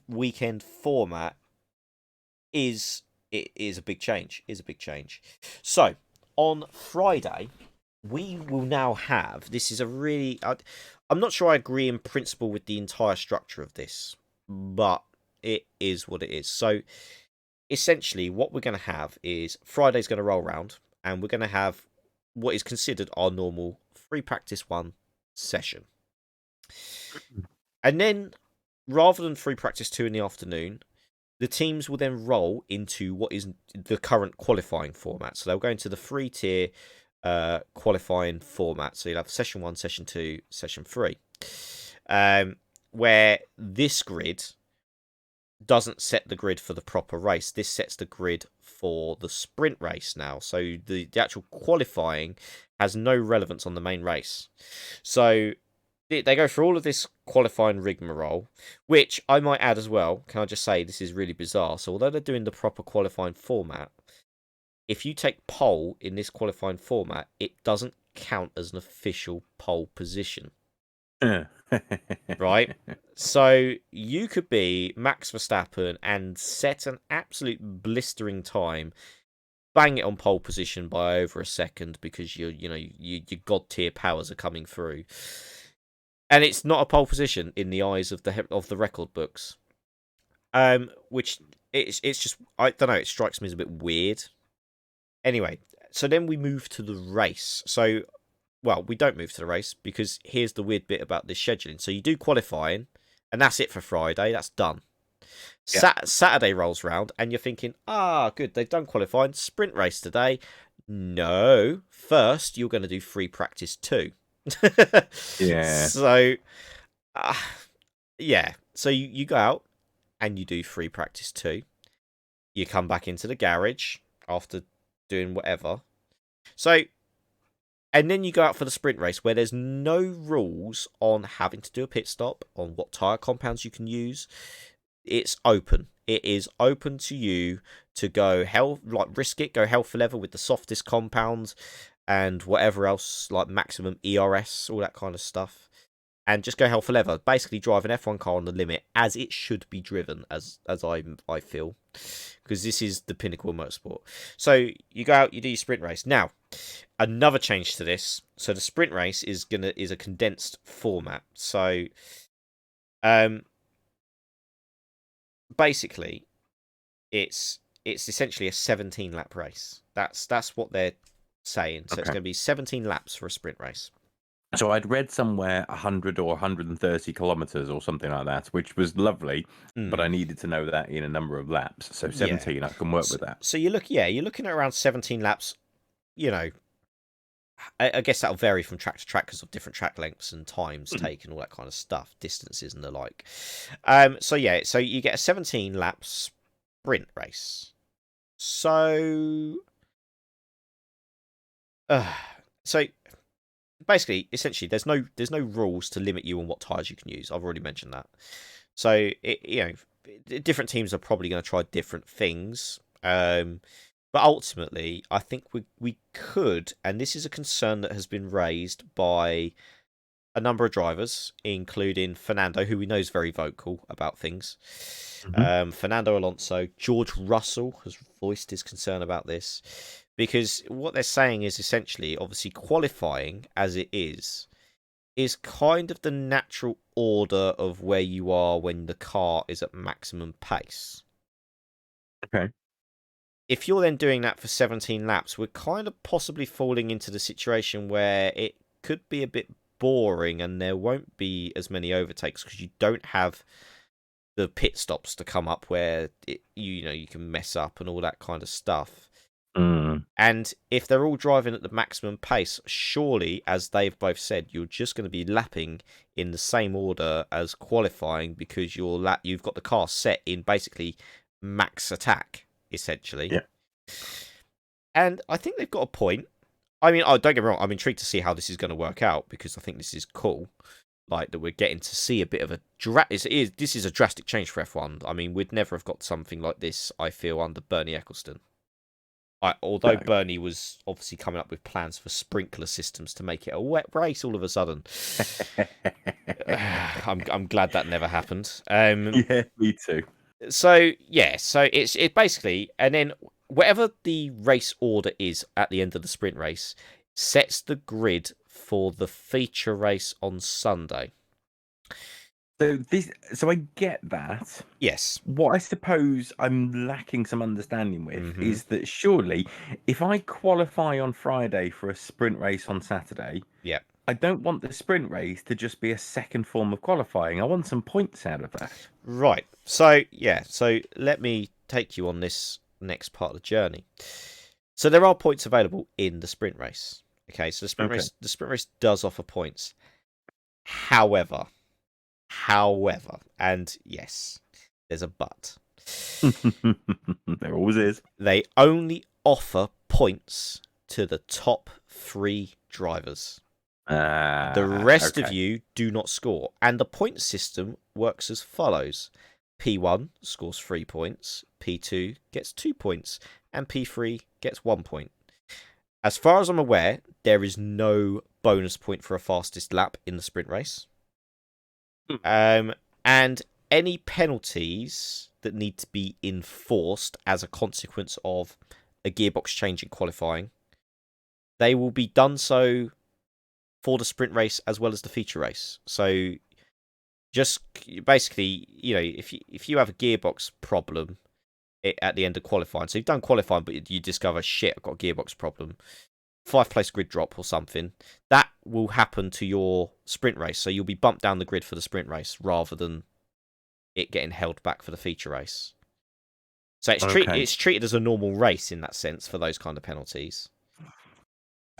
weekend format is a big change. Is a big change. So on Friday, we will now have. This is a really. I'm not sure I agree in principle with the entire structure of this, but it is what it is. So essentially, what we're going to have is Friday's going to roll round, and we're going to have what is considered our normal free practice one session. And then, rather than free practice 2 in the afternoon, the teams will then roll into what is the current qualifying format. So they'll go into the 3-tier qualifying format. So you'll have session 1, session 2, session 3. Where this grid doesn't set the grid for the proper race. This sets the grid for the sprint race now. So the actual qualifying has no relevance on the main race. So they go through all of this qualifying rigmarole, which I might add as well. Can I just say this is really bizarre? So although they're doing the proper qualifying format, if you take pole in this qualifying format, it doesn't count as an official pole position. Right? So you could be Max Verstappen and set an absolute blistering time, bang it on pole position by over a second because your god tier powers are coming through, and it's not a pole position in the eyes of the record books. Which it's just, I don't know, it strikes me as a bit weird. Anyway, so then we move to the race. So, well, we don't move to the race because here's the weird bit about this scheduling. So you do qualifying, and that's it for Friday. That's done. Yeah. Saturday rolls round, and you're thinking, good, they've done qualifying. Sprint race today. No, first you're going to do free practice 2. Yeah. So, yeah. So you go out and you do free practice 2. You come back into the garage after doing whatever. So, and then you go out for the sprint race where there's no rules on having to do a pit stop, on what tyre compounds you can use. It's open. It is open to you to go risk it, go hell for leather with the softest compounds and whatever else, like maximum ERS, all that kind of stuff. And just go hell for leather. Basically drive an F1 car on the limit as it should be driven, as I feel. Because this is the pinnacle of motorsport. So you go out, you do your sprint race. Now, another change to this. So the sprint race is a condensed format. So basically it's essentially a 17 lap race. That's what they're saying. So it's going to be 17 laps for a sprint race. So I'd read somewhere 100 or 130 kilometers or something like that, which was lovely, but I needed to know that in a number of laps. So 17, yeah. I can work with that. So you're looking at around 17 laps. You know, I guess that'll vary from track to track because of different track lengths and times taken, all that kind of stuff, distances and the like. So you get a 17 lap sprint race. So basically, essentially, there's no rules to limit you on what tires you can use. I've already mentioned that. So different teams are probably going to try different things. But ultimately, I think we could, and this is a concern that has been raised by a number of drivers, including Fernando, who we know is very vocal about things. Fernando Alonso, George Russell has voiced his concern about this. Because what they're saying is essentially, obviously, qualifying as it is kind of the natural order of where you are when the car is at maximum pace. Okay. If you're then doing that for 17 laps, we're kind of possibly falling into the situation where it could be a bit boring and there won't be as many overtakes because you don't have the pit stops to come up where you can mess up and all that kind of stuff. And if they're all driving at the maximum pace, surely, as they've both said, you're just going to be lapping in the same order as qualifying because you've got the car set in basically max attack, essentially. Yeah. And I think they've got a point. I mean, don't get me wrong, I'm intrigued to see how this is going to work out because I think this is cool. Like, that we're getting to see a bit of this is a drastic change for F1. I mean, we'd never have got something like this, I feel, under Bernie Ecclestone. Although Bernie was obviously coming up with plans for sprinkler systems to make it a wet race all of a sudden. I'm glad that never happened. Yeah, me too. So it's basically, and then whatever the race order is at the end of the sprint race sets the grid for the feature race on Sunday. So I get that. Yes. What I suppose I'm lacking some understanding with is that surely if I qualify on Friday for a sprint race on Saturday, I don't want the sprint race to just be a second form of qualifying. I want some points out of that. Right. So yeah. So let me take you on this next part of the journey. So there are points available in the sprint race. Okay. So Okay. the sprint race does offer points. However, and yes, there's a but. There always is. They only offer points to the top 3 drivers. The rest of Okay. you do not score. And the point system works as follows. P1 scores 3 points, P2 gets 2 points, and P3 gets 1 point. As far as I'm aware, there is no bonus point for a fastest lap in the sprint race. And any penalties that need to be enforced as a consequence of a gearbox change in qualifying, they will be done so for the sprint race as well as the feature race. So just basically, if you have a gearbox problem at the end of qualifying, so you've done qualifying but you discover, shit, I've got a gearbox problem, 5-place grid drop or something, that will happen to your sprint race. So you'll be bumped down the grid for the sprint race rather than it getting held back for the feature race. So Okay. it's treated as a normal race in that sense for those kind of penalties.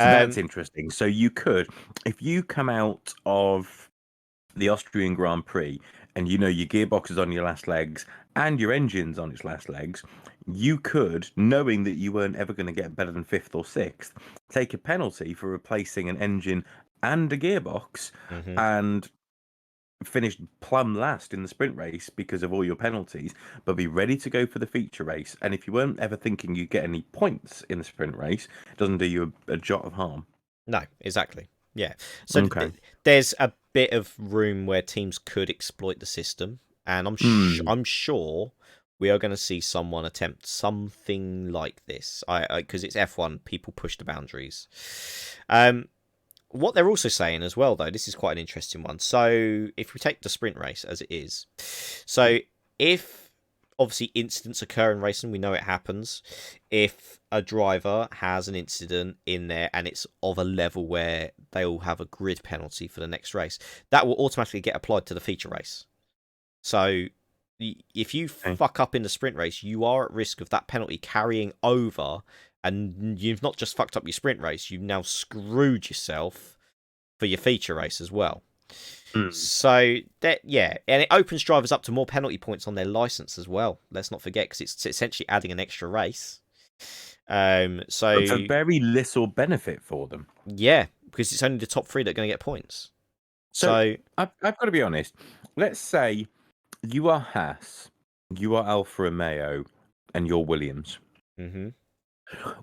So that's interesting. So you could, if you come out of the Austrian Grand Prix and you know your gearbox is on your last legs and your engine's on its last legs, you could, knowing that you weren't ever going to get better than fifth or sixth, take a penalty for replacing an engine and a gearbox and finished plumb last in the sprint race because of all your penalties, but be ready to go for the feature race. And if you weren't ever thinking you'd get any points in the sprint race, it doesn't do you a jot of harm. No, exactly. Yeah. So Okay. there's a bit of room where teams could exploit the system, and Hmm. I'm sure we are going to see someone attempt something like this. Because it's F1, people push the boundaries. What they're also saying as well, though, this is quite an interesting one. So if we take the sprint race as it is, so if obviously incidents occur in racing, we know it happens. If a driver has an incident in there and it's of a level where they will have a grid penalty for the next race, that will automatically get applied to the feature race. So if you Okay. fuck up in the sprint race, you are at risk of that penalty carrying over, and you've not just fucked up your sprint race, you've now screwed yourself for your feature race as well. Hmm. So that, yeah, and it opens drivers up to more penalty points on their license as well. Let's not forget, because it's essentially adding an extra race. But for So very little benefit for them. yeah, because it's only the top 3 that are going to get points. So So I've got to be honest. Let's say you are Haas, you are Alfa Romeo, and you're Williams. mhm.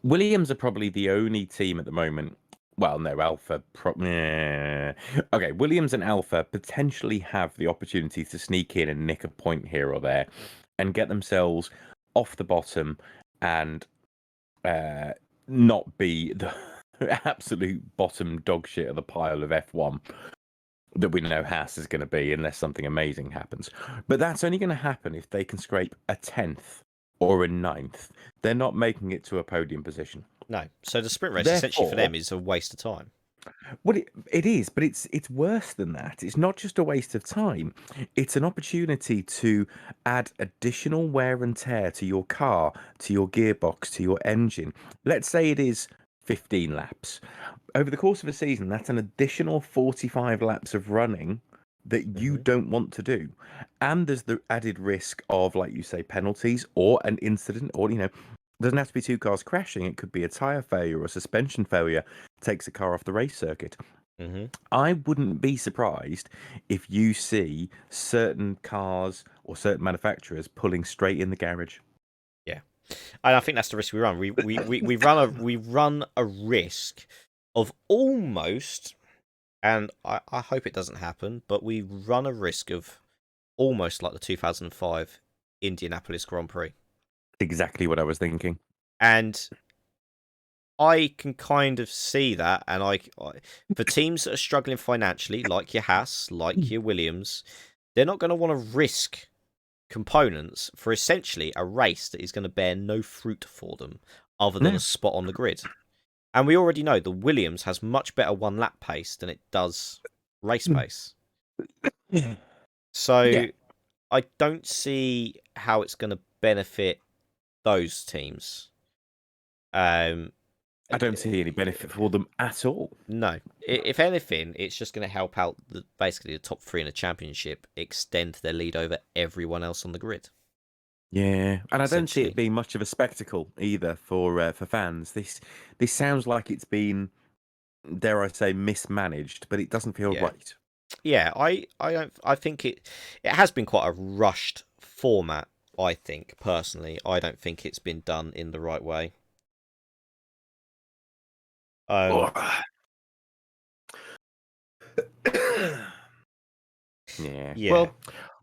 Williams are probably the only team at the moment. Well, no, Alpha. Okay, Williams and Alpha potentially have the opportunity to sneak in and nick a point here or there, and get themselves off the bottom, and not be the absolute bottom dog shit of the pile of F1 that we know Haas is going to be, unless something amazing happens. But that's only going to happen if they can scrape a 10th or a ninth. They're not making it to a podium position. No, so the sprint race essentially for Therefore, them is a waste of time. well, it is, but it's worse than that. It's not just a waste of time. It's an opportunity to add additional wear and tear to your car, to your gearbox, to your engine. Let's say it is 15 laps. Over the course of a season, that's an additional 45 laps of running that you Hmm. don't want to do. And there's the added risk of, like you say, penalties or an incident, or, doesn't have to be two cars crashing. It could be a tire failure or a suspension failure takes a car off the race circuit. Hmm. I wouldn't be surprised if you see certain cars or certain manufacturers pulling straight in the garage. Yeah, and I think that's the risk we run. We run a risk of almost, and I hope it doesn't happen, but we run a risk of almost like the 2005 Indianapolis Grand Prix. Exactly what I was thinking. And I can kind of see that. And for teams that are struggling financially, like your Haas, like your Williams, they're not going to want to risk components for essentially a race that is going to bear no fruit for them other than No. a spot on the grid. And we already know the Williams has much better one lap pace than it does race pace. Yeah. So I don't see how it's going to benefit those teams. Um, I don't see any benefit for them at all. no, if anything, it's just going to help out basically the top three in the championship extend their lead over everyone else on the grid. Yeah, and I don't see Essentially, it being much of a spectacle either for fans. This sounds like it's been, dare I say, mismanaged, but it doesn't feel yeah, right. yeah. I think it has been quite a rushed format. I think personally, I don't think it's been done in the right way. Um, Yeah. yeah, Well,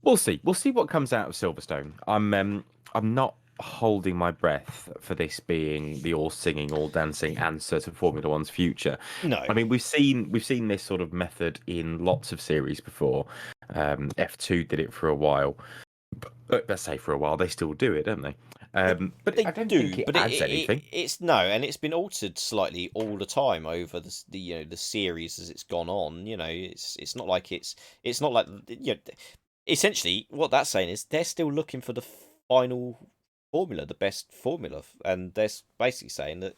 we'll see. We'll see what comes out of Silverstone. I'm not holding my breath for this being the all singing, all dancing answer to Formula One's future. no, I mean, we've seen this sort of method in lots of series before. F2 did it for a while. But let's say for a while, they still do it, don't they? But they I don't think do, it but adds anything. it's no, and it's been altered slightly all the time over the the series as it's gone on. It's not like it's not like essentially what that's saying is they're still looking for the final formula, the best formula, and they're basically saying that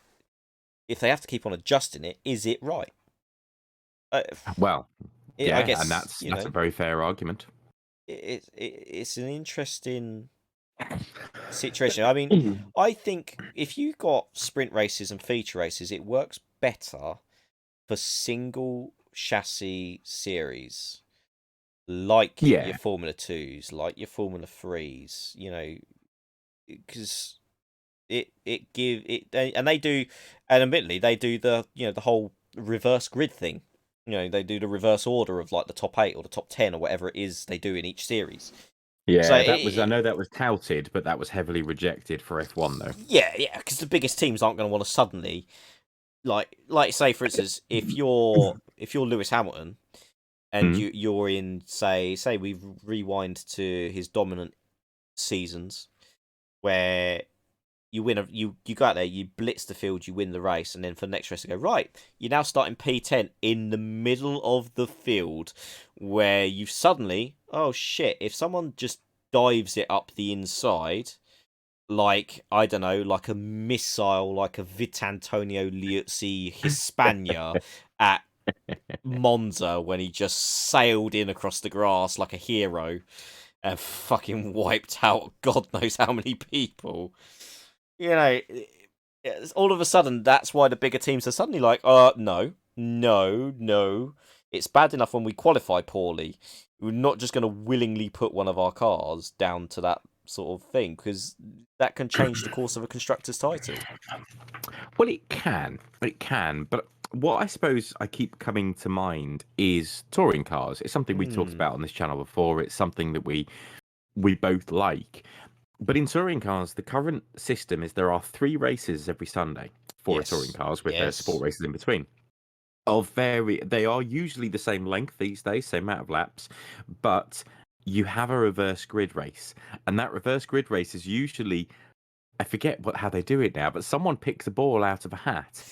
if they have to keep on adjusting it, is it right? Uh, Well, I yeah, and guess that's a very fair argument. it's an interesting situation. I mean, I think if you got sprint races and feature races, it works better for single chassis series like your Yeah, Formula 2s, like your Formula 3s, because it give it and they do, and admittedly they do the whole reverse grid thing. They do the reverse order of like the top 8 or the top 10 or whatever it is they do in each series. So yeah, I know that was touted, but that was heavily rejected for F1 though. yeah, because the biggest teams aren't going to want to suddenly like say for instance if you're Lewis Hamilton and Mm. you're in say we rewind to his dominant seasons where you win you go out there, you blitz the field, you win the race, and then for the next race, they go right. You're now starting P10 in the middle of the field, where you've suddenly, oh shit! If someone just dives it up the inside, like I don't know, like a missile, like a Vitantonio Liuzzi Hispania at Monza when he just sailed in across the grass like a hero and fucking wiped out God knows how many people. All of a sudden, that's why the bigger teams are suddenly like, no, no, no. It's bad enough when we qualify poorly. We're not just going to willingly put one of our cars down to that sort of thing because that can change the course of a constructor's title. Well, it can, but what I suppose I keep coming to mind is touring cars. It's something we talked Hmm. about on this channel before. It's something that we both like. But in touring cars, the current system is there are 3 races every Sunday for touring Yes. cars with their sport Yes. races in between. They are usually the same length these days, same amount of laps, but you have a reverse grid race, and that reverse grid race is usually, I forget how they do it now, but someone picks a ball out of a hat,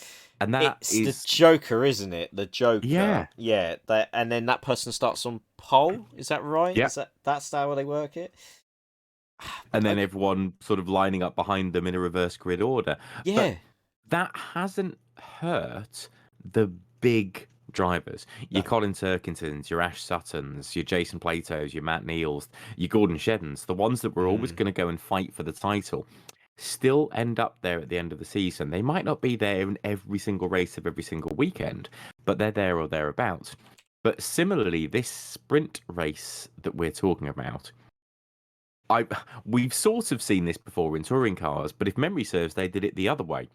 and that It's the is Joker, isn't it? The Joker. yeah, Yeah. And then that person starts on pole. Is that right? yeah, That's how they work it? and then I, everyone sort of lining up behind them in a reverse grid order. But yeah. that hasn't hurt the big drivers. Your No. Colin Turkingtons, your Ash Suttons, your Jason Platos, your Matt Neals, your Gordon Sheddons, the ones that were always Mm. going to go and fight for the title, still end up there at the end of the season. They might not be there in every single race of every single weekend, but they're there or thereabouts. But similarly, this sprint race that we're talking about, I we've sort of seen this before in touring cars, but if memory serves, they did it the other way.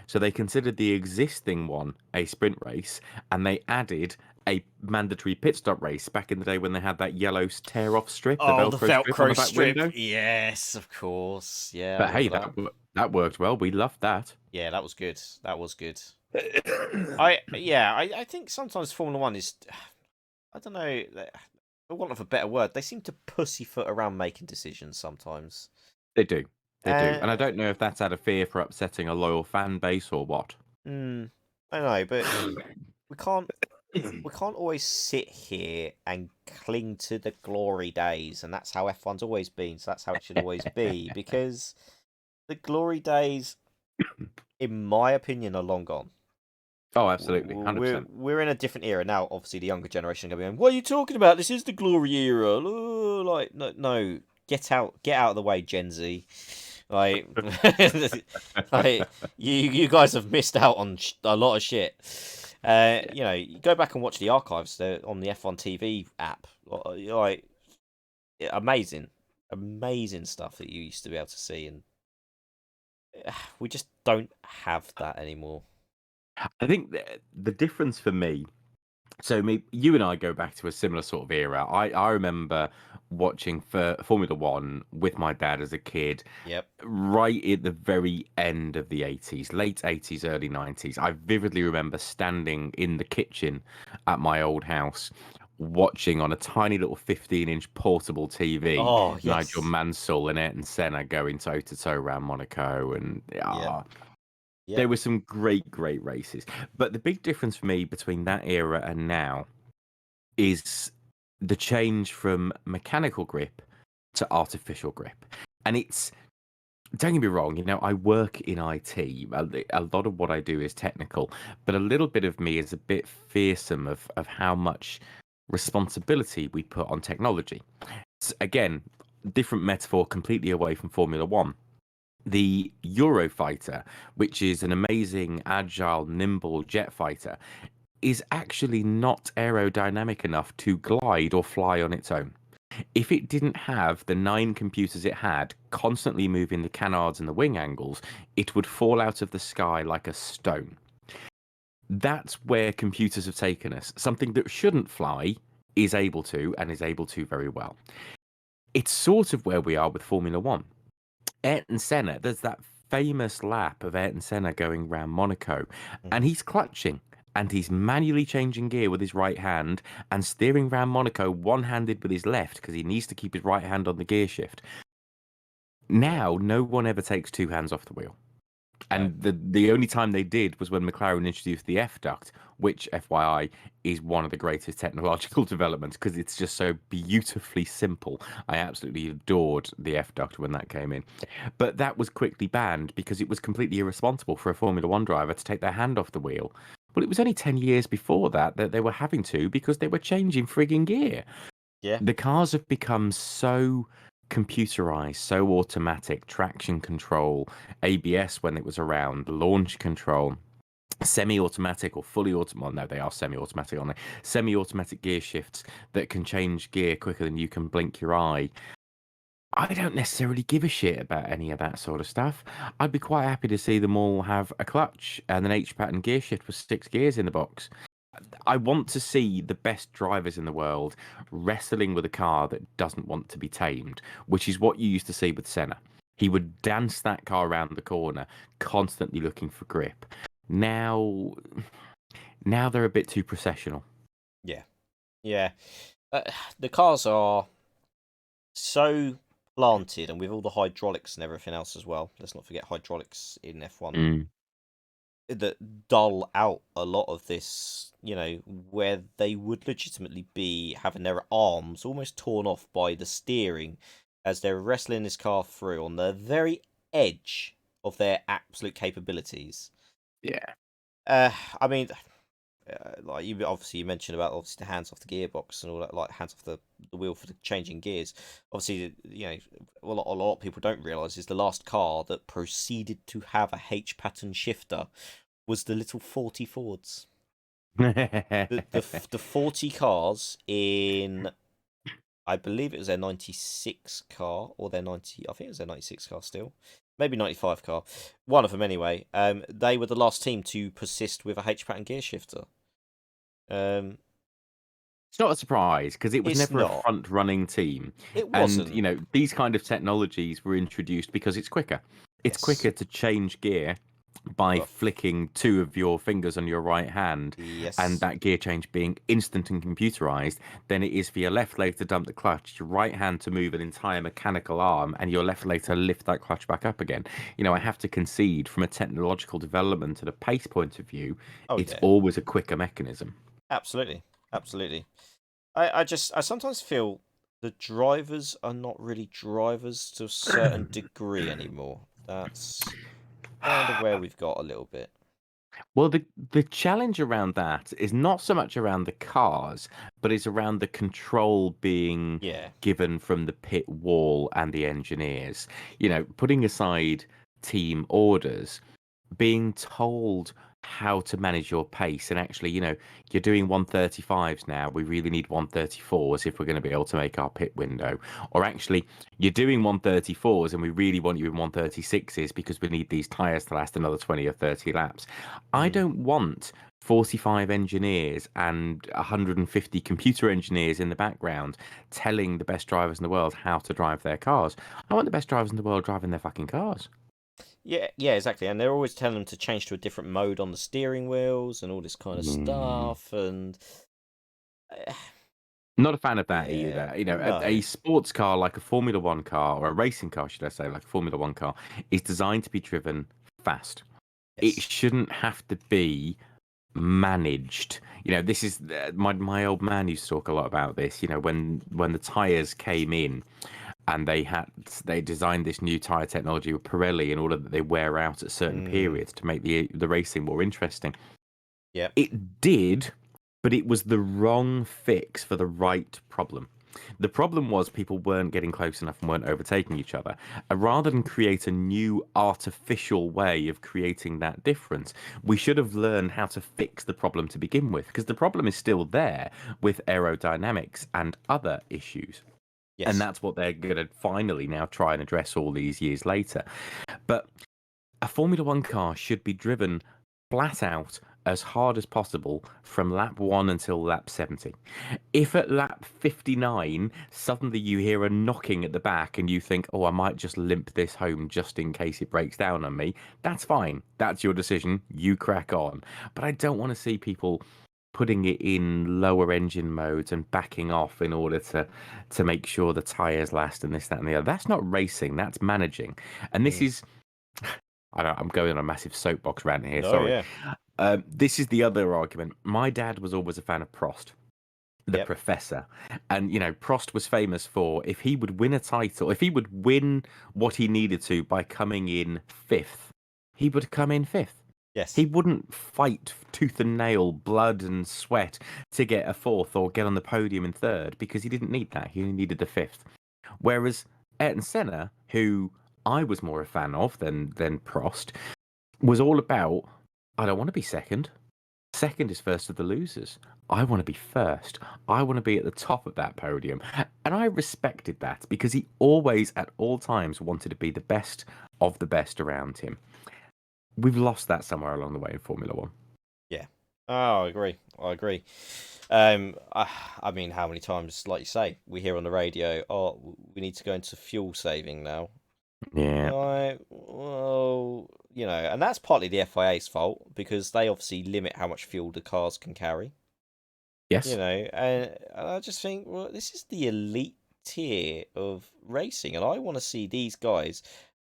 So they considered the existing one a sprint race, and they added a mandatory pit stop race back in the day when they had that yellow tear off strip, the Oh, the Velcro strip on the Velcro back strip. window. Yes, of course. Yeah, I But hey, remember that. that worked well. We loved that. Yeah, that was good. That was good. I think sometimes Formula One is, I don't know, for want of a better word, they seem to pussyfoot around making decisions sometimes. They do, they do, Uh, and I don't know if that's out of fear for upsetting a loyal fan base or what. mm, I know, but we can't we can't always sit here and cling to the glory days, and that's how F1's always been. So that's how it should always be, because the glory days, in my opinion, are long gone. Oh, absolutely, 100%. We're in a different era now. Obviously, the younger generation are going to be going, "What are you talking about? This is the glory era." Oh, like, no, get out of the way, Gen Z. Like, like you guys have missed out on a lot of shit. You know, you go back and watch the archives on the F1 TV app. Like, amazing, amazing stuff that you used to be able to see, and we just don't have that anymore. I think the difference for me, so you and I go back to a similar sort of era. I remember watching for Formula One with my dad as a kid, Yep. right at the very end of the 80s, late 80s, early 90s. I vividly remember standing in the kitchen at my old house watching on a tiny little 15-inch portable TV Oh Nigel yes. Mansell and Ayrton Senna going toe to toe around Monaco, and Yep. there Yep. were some great, great races. But the big difference for me between that era and now is the change from mechanical grip to artificial grip. And it's, don't get me wrong, I work in IT. A lot of what I do is technical, but a little bit of me is a bit fearsome of how much responsibility we put on technology. Again, different metaphor, completely away from Formula One. The Eurofighter, which is an amazing, agile, nimble jet fighter, is actually not aerodynamic enough to glide or fly on its own. If it didn't have the 9 computers it had constantly moving the canards and the wing angles, it would fall out of the sky like a stone. That's where computers have taken us. Something that shouldn't fly is able to, and is able to very well. It's sort of where we are with Formula One. Ayrton Senna, there's that famous lap of Ayrton Senna going round Monaco, and Mhm. he's clutching and he's manually changing gear with his right hand and steering round Monaco one-handed with his left because he needs to keep his right hand on the gear shift. Yep. Now, no one ever takes two hands off the wheel. No. And the only time they did was when McLaren introduced the F duct, which, FYI, is one of the greatest technological developments because it's just so beautifully simple. I absolutely adored the F duct when that came in. But that was quickly banned because it was completely irresponsible for a Formula One driver to take their hand off the wheel. Well, it was only 10 years before that they were having to because they were changing frigging gear. Yeah. The cars have become so computerized, so automatic, traction control, ABS when it was around, launch control, semi-automatic or fully automatic. Well, no, they are semi-automatic, aren't they? Semi-automatic gear shifts that can change gear quicker than you can blink your eye. I don't necessarily give a shit about any of that sort of stuff. I'd be quite happy to see them all have a clutch and an H pattern gear shift with 6 gears in the box. I want to see the best drivers in the world wrestling with a car that doesn't want to be tamed, which is what you used to see with Senna. He would dance that car around the corner, constantly looking for grip. Now, now they're a bit too processional. Yeah. Yeah. Uh, the cars are so planted, and with all the hydraulics and everything else as well. Let's not forget hydraulics in F1 Mm. that dull out a lot of this. You know, where they would legitimately be having their arms almost torn off by the steering as they're wrestling this car through on the very edge of their absolute capabilities. Yeah. I mean, like you mentioned about obviously the hands off the gearbox and all that, like hands off the wheel for the changing gears. Obviously, you know, a lot of people don't realize is the last car that proceeded to have a H pattern shifter was the little 40 Fords. The 40 cars in, I believe it was their 96 car or their 90, I think it was their 96 car still. Maybe 95 car. One of them anyway. They were the last team to persist with a H pattern gear shifter. Um, It's not a surprise because it was it's never a not. front running team. It And, wasn't. these kind of technologies were introduced because it's quicker. It's Yes. quicker to change gear by Well, flicking two of your fingers on your right hand and yes. that gear change being instant and computerized than it is for your left leg to dump the clutch, your right hand to move an entire mechanical arm, and your left leg to lift that clutch back up again. I have to concede from a technological development and a pace point of view, Oh it's yeah. always a quicker mechanism. Absolutely. Absolutely. I sometimes feel the drivers are not really drivers to a certain degree anymore. That's kind of where we've got a little bit. Well, the challenge around that is not so much around the cars, but it's around the control being Yeah. given from the pit wall and the engineers. Putting aside team orders, being told how to manage your pace and actually, you're doing 135s now. We really need 134s if we're going to be able to make our pit window. Or actually, you're doing 134s and we really want you in 136s because we need these tires to last another 20 or 30 laps. I Mm. don't want 45 engineers and 150 computer engineers in the background telling the best drivers in the world how to drive their cars. I want the best drivers in the world driving their fucking cars. Yeah, yeah, exactly. And they're always telling them to change to a different mode on the steering wheels and all this kind of Mm. stuff. And uh, Not a fan of that yeah, either. A no. sports car like a Formula One car, or a racing car, should I say, like a Formula One car, is designed to be driven fast. It Yes. shouldn't have to be managed. This is my old man used to talk a lot about this. When the tires came in and they designed this new tire technology with Pirelli in order that they wear out at certain Mm, periods to make the racing more interesting. yep. It did, but it was the wrong fix for the right problem. The problem was people weren't getting close enough and weren't overtaking each other. And rather than create a new artificial way of creating that difference, we should have learned how to fix the problem to begin with, because the problem is still there with aerodynamics and other issues. And Yes. that's what they're going to finally now try and address all these years later. But a Formula One car should be driven flat out as hard as possible from lap 1 until lap 70. If at lap 59 suddenly you hear a knocking at the back and you think, oh, I might just limp this home just in case it breaks down on me, that's fine. That's your decision. You crack on. But I don't want to see people putting it in lower engine modes and backing off in order to make sure the tires last and this, that, and the other. That's not racing, that's managing. And this Mm. is I'm going on a massive soapbox rant here. No, Sorry. yeah. This is the other argument. My dad was always a fan of Prost, the Yep. professor. And, Prost was famous for if he would win a title, if he would win what he needed to by coming in fifth, he would come in fifth. He Yes. wouldn't fight tooth and nail, blood and sweat to get a fourth or get on the podium in third because he didn't need that. He only needed the fifth. Whereas Ayrton Senna, who I was more a fan of than Prost, was all about I don't want to be second. Second is first of the losers. I want to be first. I want to be at the top of that podium. And I respected that because he always, at all times, wanted to be the best of the best around him. We've lost that somewhere along the way in Formula One. Yeah. Oh, I agree. I agree. I mean, how many times, like you say, we hear on the radio, oh, we need to go into fuel saving now. Yeah. Right. Well, and that's partly the FIA's fault because they obviously limit how much fuel the cars can carry. Yes. And I just think, well, this is the elite tier of racing, and I want to see these guys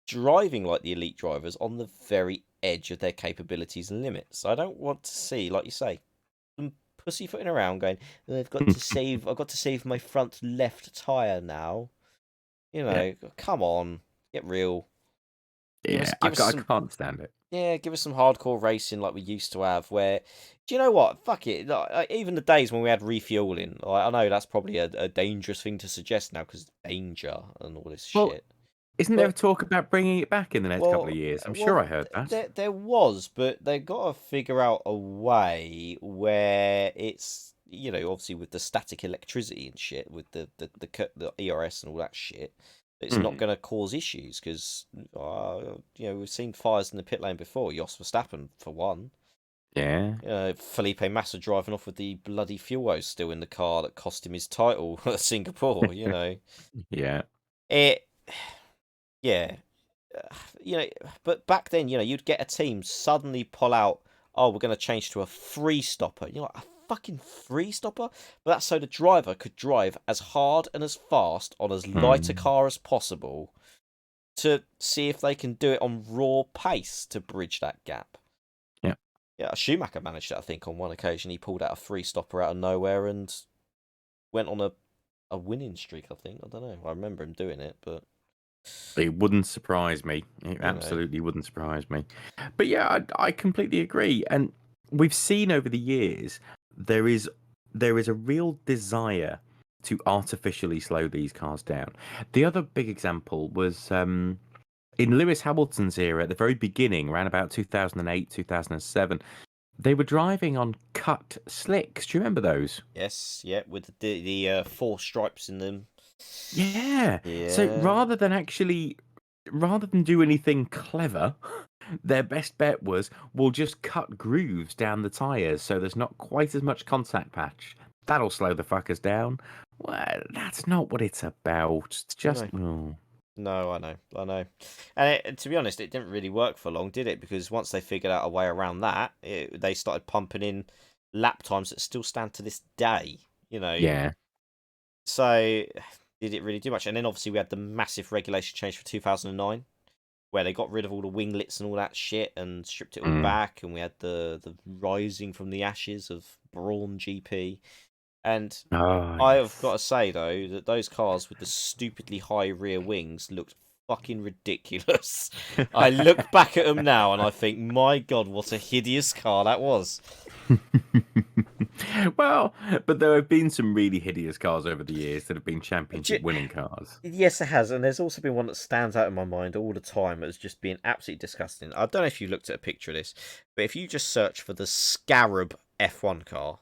driving like the elite drivers on the very edge of their capabilities and limits. I don't want to see, like you say, them pussyfooting around going, "Oh, I've got to save my front left tire now." Yeah. Come on, get real. Yeah. Give us I some can't stand it. Yeah, give us some hardcore racing like we used to have. Where, do you know what? Fuck it. Like, even the days when we had refueling. Like, I know that's probably a dangerous thing to suggest now because danger and all this Well, shit. isn't there a But talk about bringing it back in the next couple of well, years? I'm sure I well, heard that. there was, but they got to figure out a way where it's obviously with the static electricity and shit with the ERS and all that shit. It's not Hmm. going to cause issues because we've seen fires in the pit lane before. Jos Verstappen for one. Yeah. Felipe Massa driving off with the bloody fuel hose still in the car that cost him his title at Singapore. Yeah. It, yeah. you know, but back then, you'd get a team suddenly pull out, oh, we're going to change to a free stopper. You're like, a fucking free stopper? But that's so the driver could drive as hard and as fast on as light a Mm. car as possible to see if they can do it on raw pace to bridge that gap. Yeah. Yeah, Schumacher managed it, I think, on one occasion. He pulled out a free stopper out of nowhere and went on a winning streak, I think. I don't know. I remember him doing it, but It wouldn't surprise me. It you know. absolutely wouldn't surprise me. But yeah, I completely agree. And we've seen over the years there is a real desire to artificially slow these cars down. The other big example was in Lewis Hamilton's era at the very beginning, around about 2008, 2007. They were driving on cut slicks. Do you remember those? Yes, yeah, with the four stripes in them. Yeah. So Yeah. rather than do anything clever, their best bet was we'll just cut grooves down the tires so there's not quite as much contact patch. That'll slow the fuckers down. Well, that's not what it's about. It's just No. No, I know. And to be honest, it didn't really work for long, did it? Because once they figured out a way around that, they started pumping in lap times that still stand to this day, yeah. So, did it really do much? And then obviously we had the massive regulation change for 2009, where they got rid of all the winglets and all that shit and stripped it all Mm. back, and we had the rising from the ashes of Brawn GP. And Oh, I've got yes. to say though that those cars with the stupidly high rear wings looked fucking ridiculous. I look back at them now and I think, my God, what a hideous car that was. Well, but there have been some really hideous cars over the years that have been championship winning cars. Yes, it has, and there's also been one that stands out in my mind all the time as just being absolutely disgusting. I don't know if you looked at a picture of this, but if you just search for the Scarab F1 car,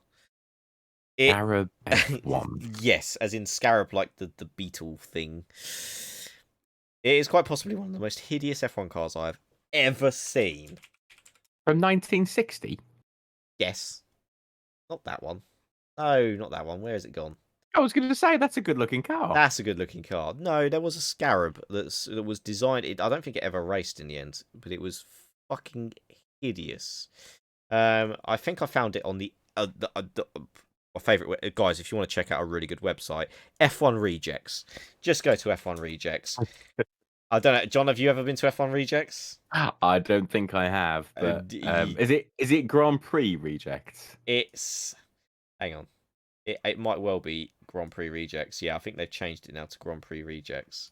it Arab F1. yes, as in Scarab, like the beetle thing. It is quite possibly one of the most hideous F1 cars I've ever seen. From 1960? Yes, not that one. No, not that one. Where has it gone? I was going to say, that's a good looking car. That's a good looking car. No, there was a Scarab that was designed. I don't think it ever raced in the end, but it was fucking hideous. I think I found it on my favorite guys. If you want to check out a really good website, F1 Rejects. Just go to F1 Rejects. I don't know, John. Have you ever been to F1 Rejects? I don't think I have, but D- is it Grand Prix rejects? It's hang on. It might well be Grand Prix Rejects. Yeah, I think they've changed it now to Grand Prix Rejects.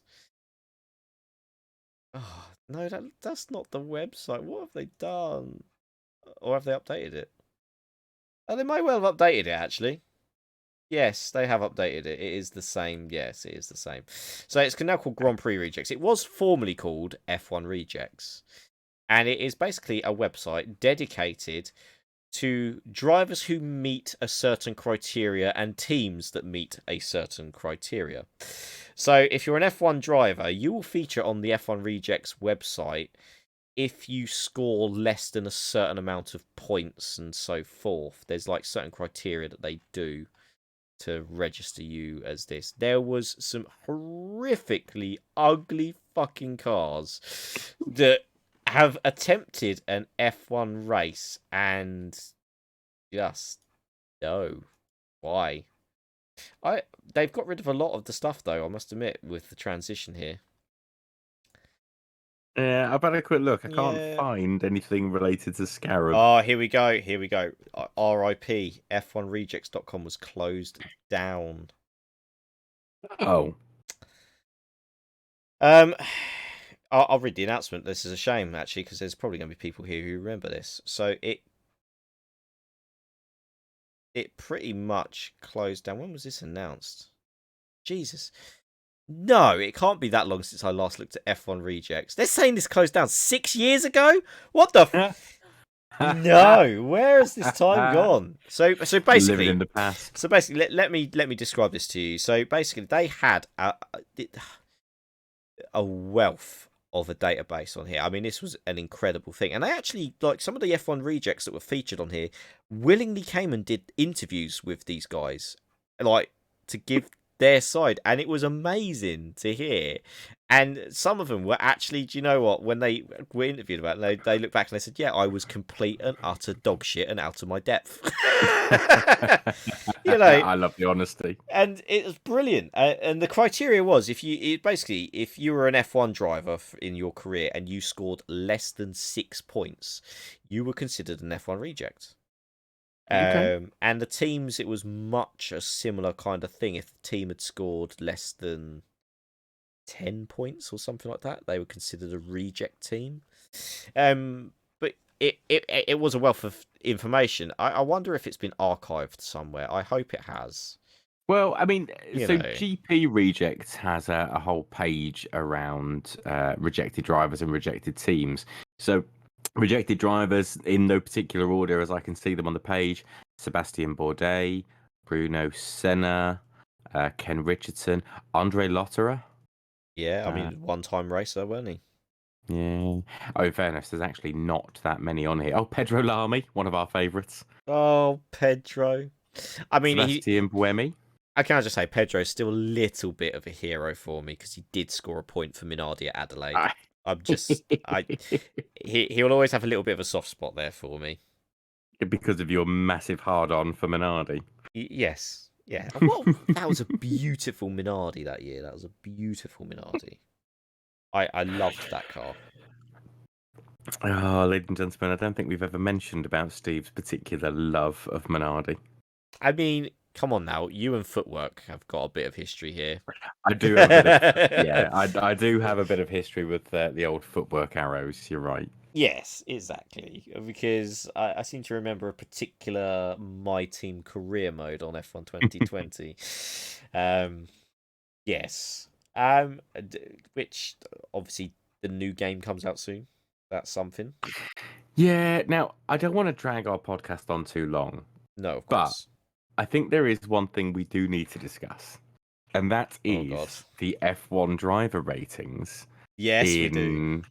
Oh, no, that's not the website. What have they done? Or have they updated it? Oh, they might well have updated it, actually. Yes, they have updated it. It is the same. Yes, it is the same. So it's now called Grand Prix Rejects. It was formerly called F1 Rejects. And it is basically a website dedicated to drivers who meet a certain criteria and teams that meet a certain criteria. So if you're an F1 driver, you will feature on the F1 Rejects website if you score less than a certain amount of points and so forth. There's like certain criteria that they do to register you as this. There was some horrifically ugly fucking cars that have attempted an F1 race and just no. Why? They've got rid of a lot of the stuff though, I must admit, with the transition here. Yeah, I've had a quick look. I can't Yeah. find anything related to Scarab. Oh, here we go. RIP. F1rejects.com was closed down. Oh. I'll read the announcement. This is a shame, actually, because there's probably going to be people here who remember this. So it pretty much closed down. When was this announced? Jesus. No, it can't be that long since I last looked at F1 Rejects. They're saying this closed down 6 years ago? What the No, where has this time gone? So basically, living in the past. So basically, let me describe this to you. So basically, they had a wealth of a database on here. I mean, this was an incredible thing, and they actually, like, some of the F1 rejects that were featured on here willingly came and did interviews with these guys, like, to give their side, and it was amazing to hear. And some of them were actually, do you know what? When they were interviewed about it, they looked back and they said, "Yeah, I was complete and utter dog shit and out of my depth." you know, I love the honesty. and it was brilliant. And the criteria was basically if you were an F1 driver in your career and you scored less than 6 points, you were considered an F1 reject. Okay. And the teams, it was much a similar kind of thing. If the team had scored less than 10 points or something like that, they were considered a reject team. But it was a wealth of information. I wonder if it's been archived somewhere. I hope it has. Well, I mean, You so know, GP Rejects has a whole page around rejected drivers and rejected teams. So, rejected drivers in no particular order as I can see them on the page: Sebastian Bourdais, Bruno Senna, Ken Richardson, Andre Lotterer. yeah. I Uh, mean, one-time racer, weren't he? yeah. Oh, in fairness, there's actually not that many on here. Oh, Pedro Lamy, one of our favourites. Oh, Pedro. I mean, Sebastian Buemi. I can just say Pedro's still a little bit of a hero for me because he did score a point for Minardi at Adelaide. Ah. He'll always have a little bit of a soft spot there for me. Because of your massive hard on for Minardi. Yes, yeah. Well, that was a beautiful Minardi that year. That was a beautiful Minardi. I loved that car. Oh, ladies and gentlemen, I don't think we've ever mentioned about Steve's particular love of Minardi. I mean, come on now. You and Footwork have got a bit of history here. I do have a bit of, yeah, I do have a bit of history with the old footwork arrows. You're right. Yes, exactly. Because I seem to remember a particular My Team career mode on F1 2020. Yes. Which obviously the new game comes out soon. That's something. Yeah. Now, I don't want to drag our podcast on too long, No, of but course. I think there is one thing we do need to discuss, and that Oh God. is the F1 driver ratings Yes, we do. in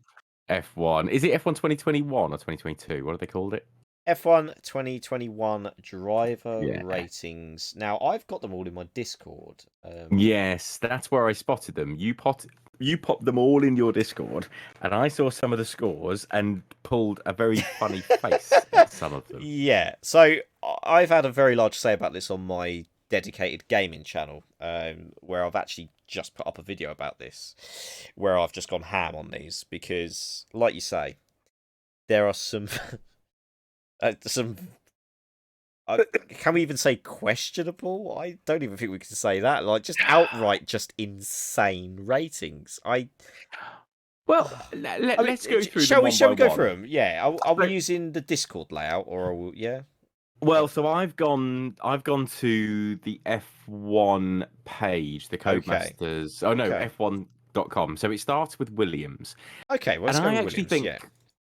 F1. Is it F1 2021 or 2022? What have they called it? F1 2021 driver Yeah. ratings. Now, I've got them all in my Discord. Yes, that's where I spotted them. You popped them all in your Discord, and I saw some of the scores and pulled a very funny face at some of them. Yeah, so I've had a very large say about this on my dedicated gaming channel, where I've actually just put up a video about this, where I've just gone ham on these because, like you say, there are some some. Can we even say questionable? I don't even think we can say that. Like just outright, just insane ratings. Well, I mean, let's go through shall them we? one Shall by we go one. through them? Yeah. Are we So- using the Discord layout or are we? Yeah. Well, so I've gone to the F1 page, the Okay. Codemasters. Oh no, Okay. F1.com. So it starts with Williams. Okay. Well, And let's go I with actually Williams.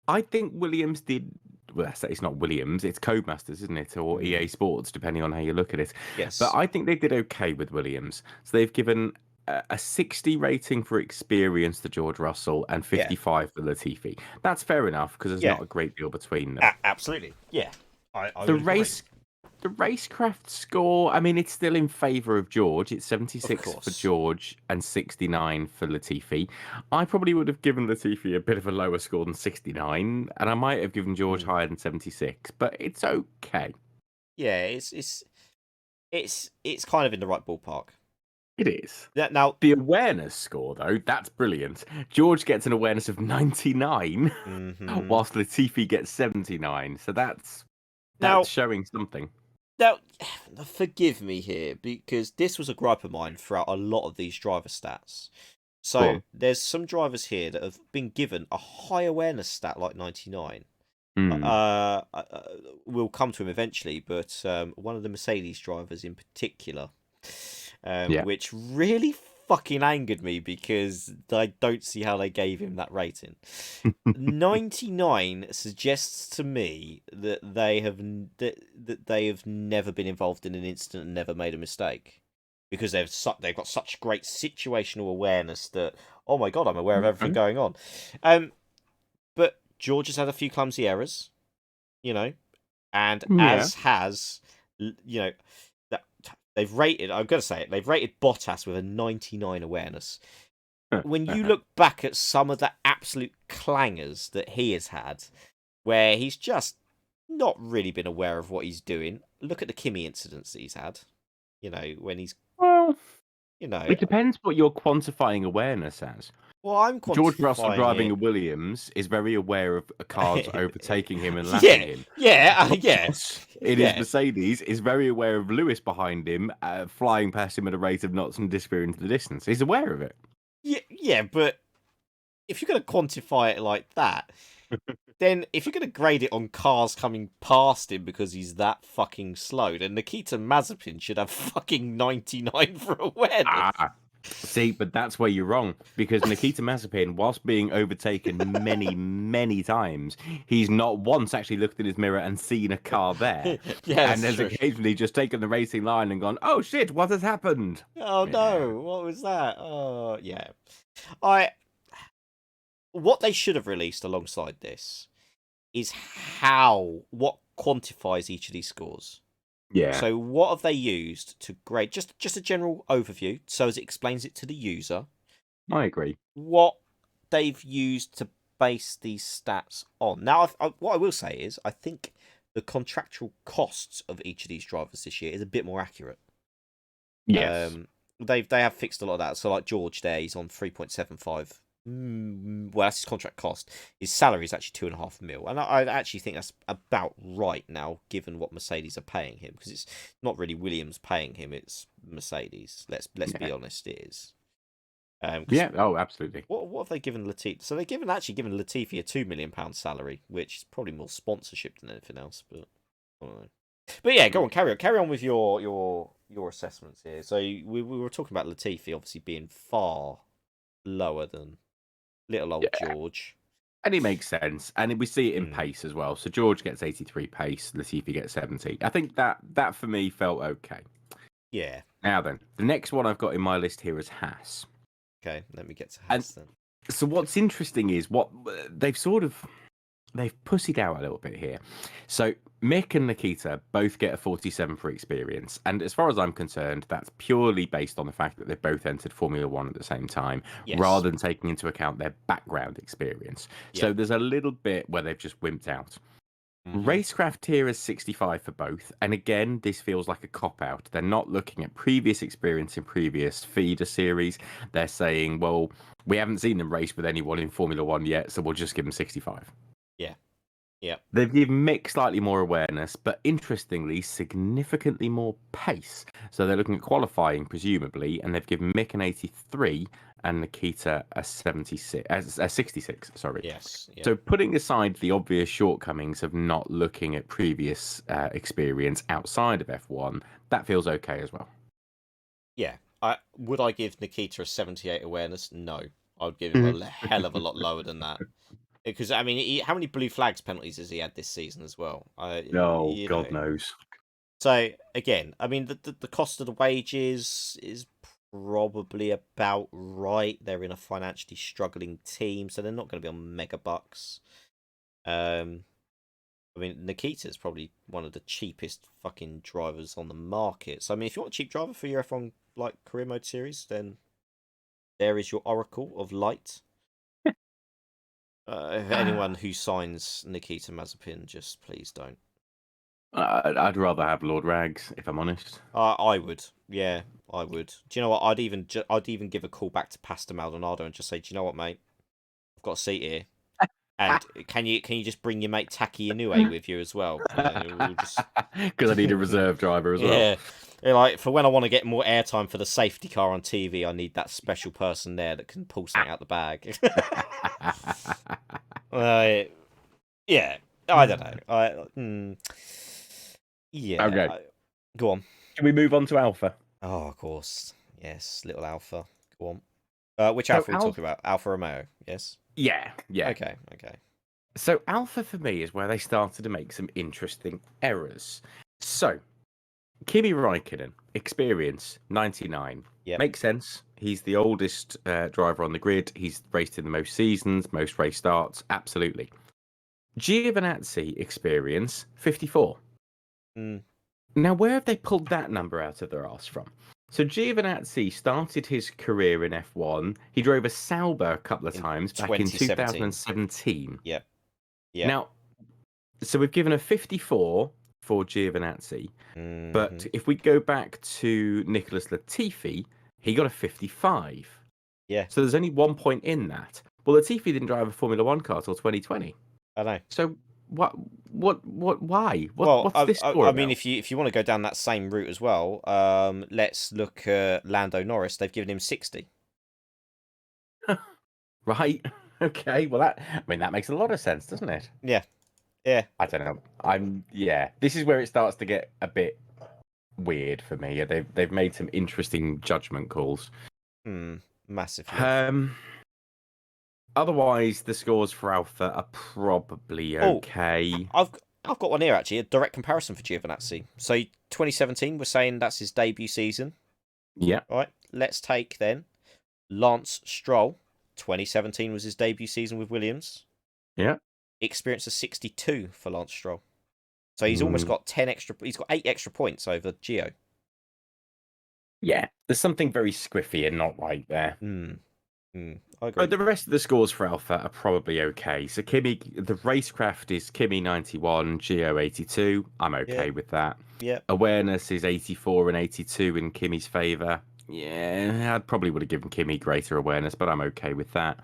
Yeah. think Williams did. Well, it's not Williams, it's Codemasters, isn't it? Or EA Sports, depending on how you look at it. Yes. But I think they did okay with Williams. So they've given a 60 rating for experience to George Russell and 55 for Latifi. That's fair enough because there's Yeah. not a great deal between them. Absolutely. Yeah. I The would agree. the racecraft score, I mean, it's still in favour of George. It's 76 for course. George and 69 for Latifi. I probably would have given Latifi a bit of a lower score than 69, and I might have given George higher than 76, but it's okay. Yeah. It's kind of in the right ballpark. It is. Now, The awareness score, though, that's brilliant. George gets an awareness of 99, whilst Latifi gets 79. So that's showing something. Now, forgive me here because this was a gripe of mine throughout a lot of these driver stats. So there's some drivers here that have been given a high awareness stat like 99. We'll come to him eventually, but one of the Mercedes drivers in particular, which really fucking angered me because I don't see how they gave him that rating. 99 suggests to me that they have never been involved in an incident and never made a mistake because they've got such great situational awareness that, oh my god, I'm aware of everything going on. But George has had a few clumsy errors, and as has, that They've rated. I'm gonna say it. They've rated Bottas with a 99 awareness. When you look back at some of the absolute clangers that he has had, where he's just not really been aware of what he's doing. Look at the Kimi incidents that he's had. You know, when he's, Well, you know, it depends what you're quantifying awareness as. well, I'm George Russell quantifying driving it. a Williams is very aware of cars overtaking him and lapping Yeah, him. yeah, Bottas, in his yeah, Mercedes, is very aware of Lewis behind him, flying past him at a rate of knots and disappearing into the distance. He's aware of it. yeah. But if you're going to quantify it like that, then if you're going to grade it on cars coming past him because he's that fucking slow, then Nikita Mazepin should have fucking 99 for awareness. Ah, see, but that's where you're wrong, because Nikita Mazepin, whilst being overtaken many, many times, he's not once actually looked in his mirror and seen a car there. Yeah, and has true. occasionally just taken the racing line and gone, "Oh shit, what has happened?" Oh no, what was that? Oh yeah. What they should have released alongside this is what quantifies each of these scores. Yeah, So what have they used to grade? Just a general overview, so as it explains it to the user. I agree. What they've used to base these stats on. Now, what I will say is, I think the contractual costs of each of these drivers this year is a bit more accurate. Yes. They have fixed a lot of that. So like George there, he's on 3.75. Well, that's his contract cost. His salary is actually 2.5 mil, and I actually think that's about right now, given what Mercedes are paying him, because it's not really Williams paying him; it's Mercedes. Let's be honest, it is. Yeah. Oh, absolutely. What have they given Latifi? So they've given Latifi a £2 million salary, which is probably more sponsorship than anything else. But I don't know. But yeah, go on, carry on with your assessments here. So we were talking about Latifi obviously being far lower than little old George. And it makes sense. And we see it in Mm. pace as well. So George gets 83 pace, Latifi gets 70. I think that for me felt okay. Yeah. Now then, the next one I've got in my list here is Haas. Okay, let me get to Haas then. So what's interesting is what they've pussied out a little bit here. So Mick and Nikita both get a 47 for experience. And as far as I'm concerned, that's purely based on the fact that they both entered Formula One at the same time, rather than taking into account their background experience. Yeah. So there's a little bit where they've just wimped out. Racecraft tier is 65 for both. And again, this feels like a cop-out. They're not looking at previous experience in previous feeder series. They're saying, well, we haven't seen them race with anyone in Formula One yet, so we'll just give them 65. Yeah. Yeah. They've given Mick slightly more awareness, but interestingly, significantly more pace. So they're looking at qualifying, presumably, and they've given Mick an 83 and Nikita a 66. Sorry. Yes. Yeah. So putting aside the obvious shortcomings of not looking at previous experience outside of F1, that feels okay as well. Yeah. Would I give Nikita a 78 awareness? No. I would give him a hell of a lot lower than that. Because, I mean, how many blue flags penalties has he had this season as well? God knows. So, again, I mean, the cost of the wages is probably about right. They're in a financially struggling team, so they're not going to be on mega bucks. I mean, Nikita's probably one of the cheapest fucking drivers on the market. So, I mean, if you want a cheap driver for your F1 like career mode series, then there is your Oracle of Light. Anyone who signs Nikita Mazepin, just please don't. I'd rather have Lord Rags, if I'm honest. I would. Yeah, I would. Do you know what? I'd even give a call back to Pastor Maldonado and just say, do you know what, mate? I've got a seat here. And can you just bring your mate Taki Inoue with you as well? Because I need a reserve driver as well. Yeah, like for when I want to get more airtime for the safety car on TV, I need that special person there that can pull something out the bag. Yeah, I don't know. Yeah. Okay. Go on. Can we move on to Alpha? Oh, of course. Yes, little Alpha. Go on. Which Alpha are we talking about? Alfa Romeo, yes? Yeah. Okay. So Alpha for me is where they started to make some interesting errors. So, Kimi Räikkönen, experience, 99. Yep. Makes sense. He's the oldest driver on the grid. He's raced in the most seasons, most race starts. Absolutely. Giovinazzi, experience, 54. Now, where have they pulled that number out of their arse from? So Giovinazzi started his career in F1. He drove a Sauber a couple of In times back in 2017. 2017. Yep. Yep. Now, so we've given a 54 for Giovinazzi, but Mm-hmm. if we go back to Nicholas Latifi, he got a 55. Yeah. So there's only 1 point in that. Well, Latifi didn't drive a Formula One car till 2020. I know. So why? Well, What's this score I mean, about? if you want to go down that same route as well, let's look at Lando Norris. They've given him 60. Right. Okay. Well, that makes a lot of sense, doesn't it? Yeah. Yeah. I don't know. Yeah. This is where it starts to get a bit weird for me. They've made some interesting judgment calls. Massively. Otherwise, the scores for Alpha are probably Oh, okay. I've got one here actually, a direct comparison for Giovinazzi. So 2017, we're saying that's his debut season. Yeah. All right. Let's take then Lance Stroll. 2017 was his debut season with Williams. Yeah. Experience of 62 for Lance Stroll. So he's almost got 10 extra. He's got 8 extra points over Gio. Yeah. There's something very squiffy and not right there. I agree. The rest of the scores for Alpha are probably okay. So Kimi, the racecraft is Kimi 91, Gio 82. I'm okay with that. Yeah. Awareness is 84 and 82 in Kimi's favour. Yeah, I probably would have given Kimi greater awareness, but I'm okay with that.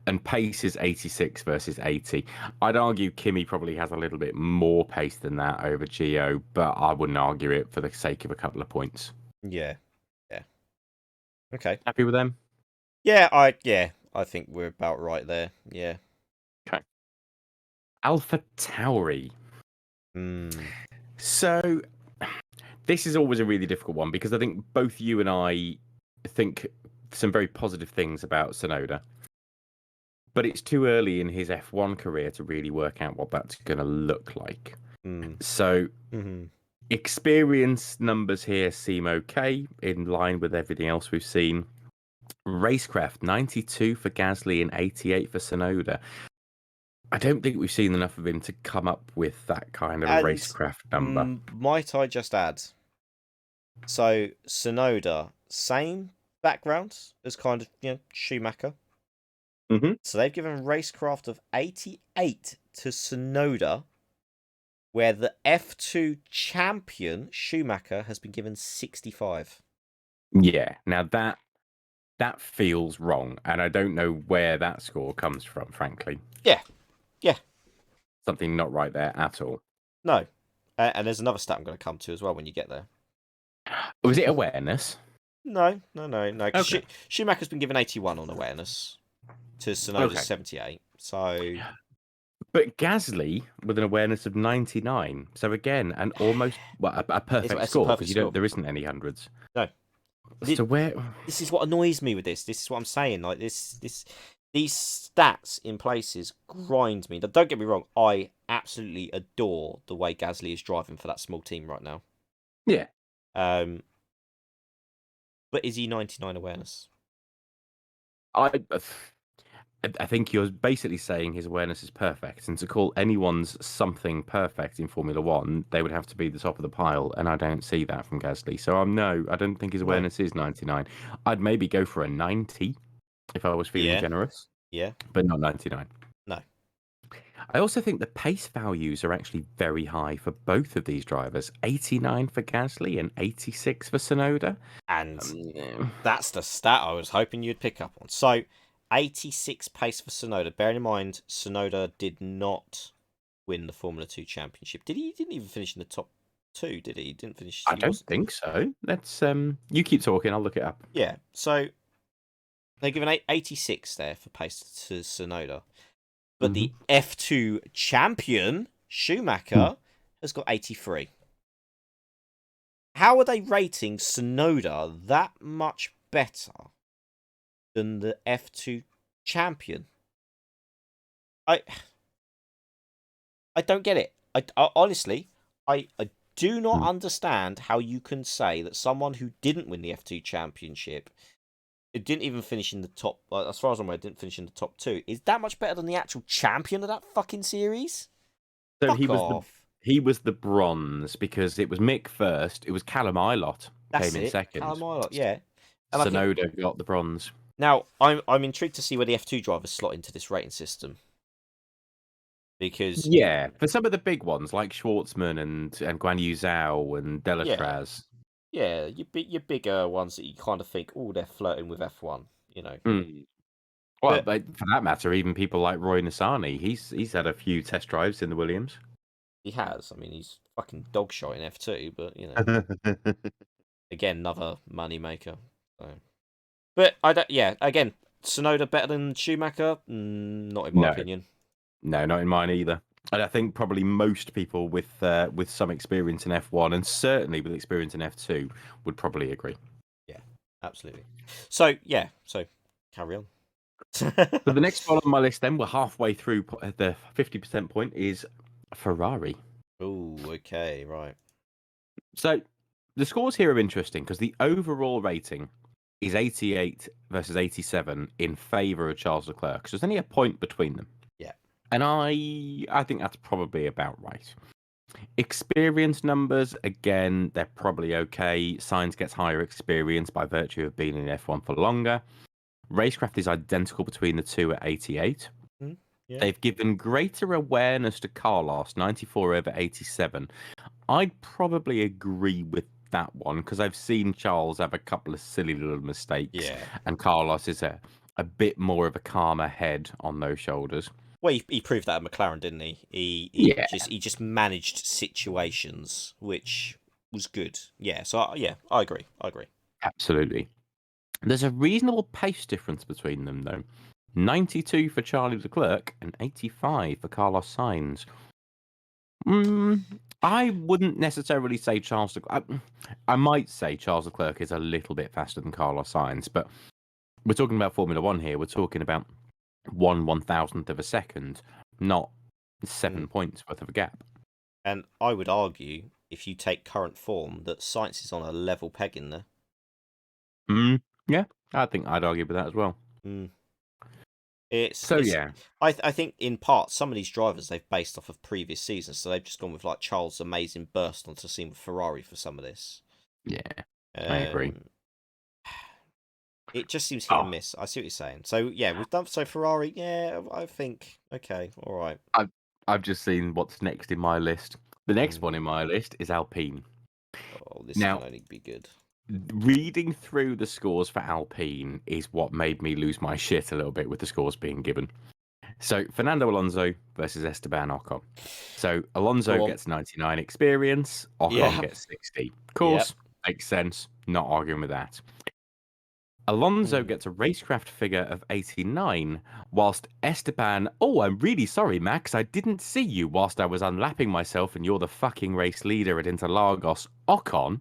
And pace is 86 versus 80. I'd argue Kimi probably has a little bit more pace than that over Gio, but I wouldn't argue it for the sake of a couple of points. Yeah. Okay. Happy with them? Yeah, I think we're about right there. Yeah. Okay. Alpha Tauri. So this is always a really difficult one because I think both you and I think some very positive things about Tsunoda. But it's too early in his F1 career to really work out what that's going to look like. So experience numbers here seem okay, in line with everything else we've seen. Racecraft, 92 for Gasly and 88 for Tsunoda. I don't think we've seen enough of him to come up with that kind of a racecraft number. Might I just add? So Tsunoda, same background as kind of Schumacher. So they've given racecraft of 88 to Tsunoda, where the F2 champion Schumacher has been given 65. Yeah, now that feels wrong, and I don't know where that score comes from, frankly. Yeah. Something not right there at all. No. And there's another stat I'm going to come to as well when you get there. Was it awareness? No. Okay. Schumacher's been given 81 on awareness to Tsunoda's 78. So, but Gasly with an awareness of 99. So again, an almost a perfect score because there isn't any hundreds. No. So where? This is what annoys me with this. This is what I'm saying. Like these stats in places grind me. Don't get me wrong. I absolutely adore the way Gasly is driving for that small team right now. Yeah. But is he 99 awareness? I think you're basically saying his awareness is perfect, and to call anyone's something perfect in Formula One, they would have to be the top of the pile, and I don't see that from Gasly. So I don't think his awareness is 99. I'd maybe go for a 90 if I was feeling generous. Yeah. But not 99. No. I also think the pace values are actually very high for both of these drivers. 89 for Gasly and 86 for Tsunoda. And that's the stat I was hoping you'd pick up on. So 86 pace for Tsunoda. Bearing in mind, Tsunoda did not win the Formula 2 championship. Did he? He didn't even finish in the top 2, did he? He didn't finish. I don't think so. Let's you keep talking, I'll look it up. Yeah. So they're given 86 there for pace to Tsunoda. But the F2 champion, Schumacher, has got 83. How are they rating Tsunoda that much better than the F2 champion? I don't get it. I honestly, I do not understand how you can say that someone who didn't win the F2 championship, it didn't even finish in the top, as far as I'm aware, didn't finish in the top 2, is that much better than the actual champion of that fucking series? So Fuck off. he was the bronze because it was Mick first. It was Callum Ilott That's came in it. second. Callum yeah. And I think Sonoda got the bronze. now I'm intrigued to see where the F2 drivers slot into this rating system because Yeah, for some of the big ones like Schwartzman and Guan Yu Zhao and yeah, Delatraz. yeah, your bigger ones that you kind of think, oh, they're flirting with F1, Mm. Well, But but for that matter, even people like Roy Nissany, he's had a few test drives in the Williams. he has. I mean, he's fucking dog shot in F2, but again, another money maker. So. But I don't. Yeah, again, Sonoda better than Schumacher? Not in my No, opinion. no, not in mine either. And I think probably most people with some experience in F1 and certainly with experience in F2 would probably agree. Yeah, absolutely. So yeah, so carry on. So the next one on my list, then we're halfway through the 50% point is Ferrari. Oh, okay, right. So the scores here are interesting because the overall rating is 88 versus 87 in favour of Charles Leclerc. So there's only a point between them. Yeah. And I think that's probably about right. Experience numbers, again, they're probably okay. Sainz gets higher experience by virtue of being in F1 for longer. Racecraft is identical between the two at 88. Yeah. They've given greater awareness to Carlos, 94 over 87. I'd probably agree with that one because I've seen Charles have a couple of silly little mistakes, Yeah. and Carlos is a bit more of a calmer head on those shoulders. Well, he proved that at McLaren, didn't he? Yeah, He just managed situations, which was good. Yeah. So I agree. I agree. absolutely. There's a reasonable pace difference between them, though. 92 for Charlie Leclerc and 85 for Carlos Sainz. I wouldn't necessarily say Charles Leclerc. I might say Charles Leclerc is a little bit faster than Carlos Sainz, but we're talking about Formula One here. We're talking about 1/1000th of a second, not 7 points worth of a gap. And I would argue, if you take current form, that Science is on a level peg in there. Yeah, I think I'd argue with that as well. Mm. So yeah, I think in part some of these drivers they've based off of previous seasons, so they've just gone with like Charles' amazing burst onto the scene with Ferrari for some of this. yeah, I agree. It just seems hit and Oh, miss. I see what you're saying. So yeah, we've done Ferrari. Yeah, I think okay, all right. I've just seen what's next in my list. The next one Mm. in my list is Alpine. Oh, this Now, can only be good. reading through the scores for Alpine is what made me lose my shit a little bit with the scores being given. So Fernando Alonso versus Esteban Ocon. So Alonso Go on. gets 99 experience, Ocon Yeah. gets 60. Of Yep. course, makes sense. Not arguing with that. Alonso Mm. gets a racecraft figure of 89, whilst Esteban, oh, I'm really sorry, Max, I didn't see you whilst I was unlapping myself and you're the fucking race leader at Interlagos. Ocon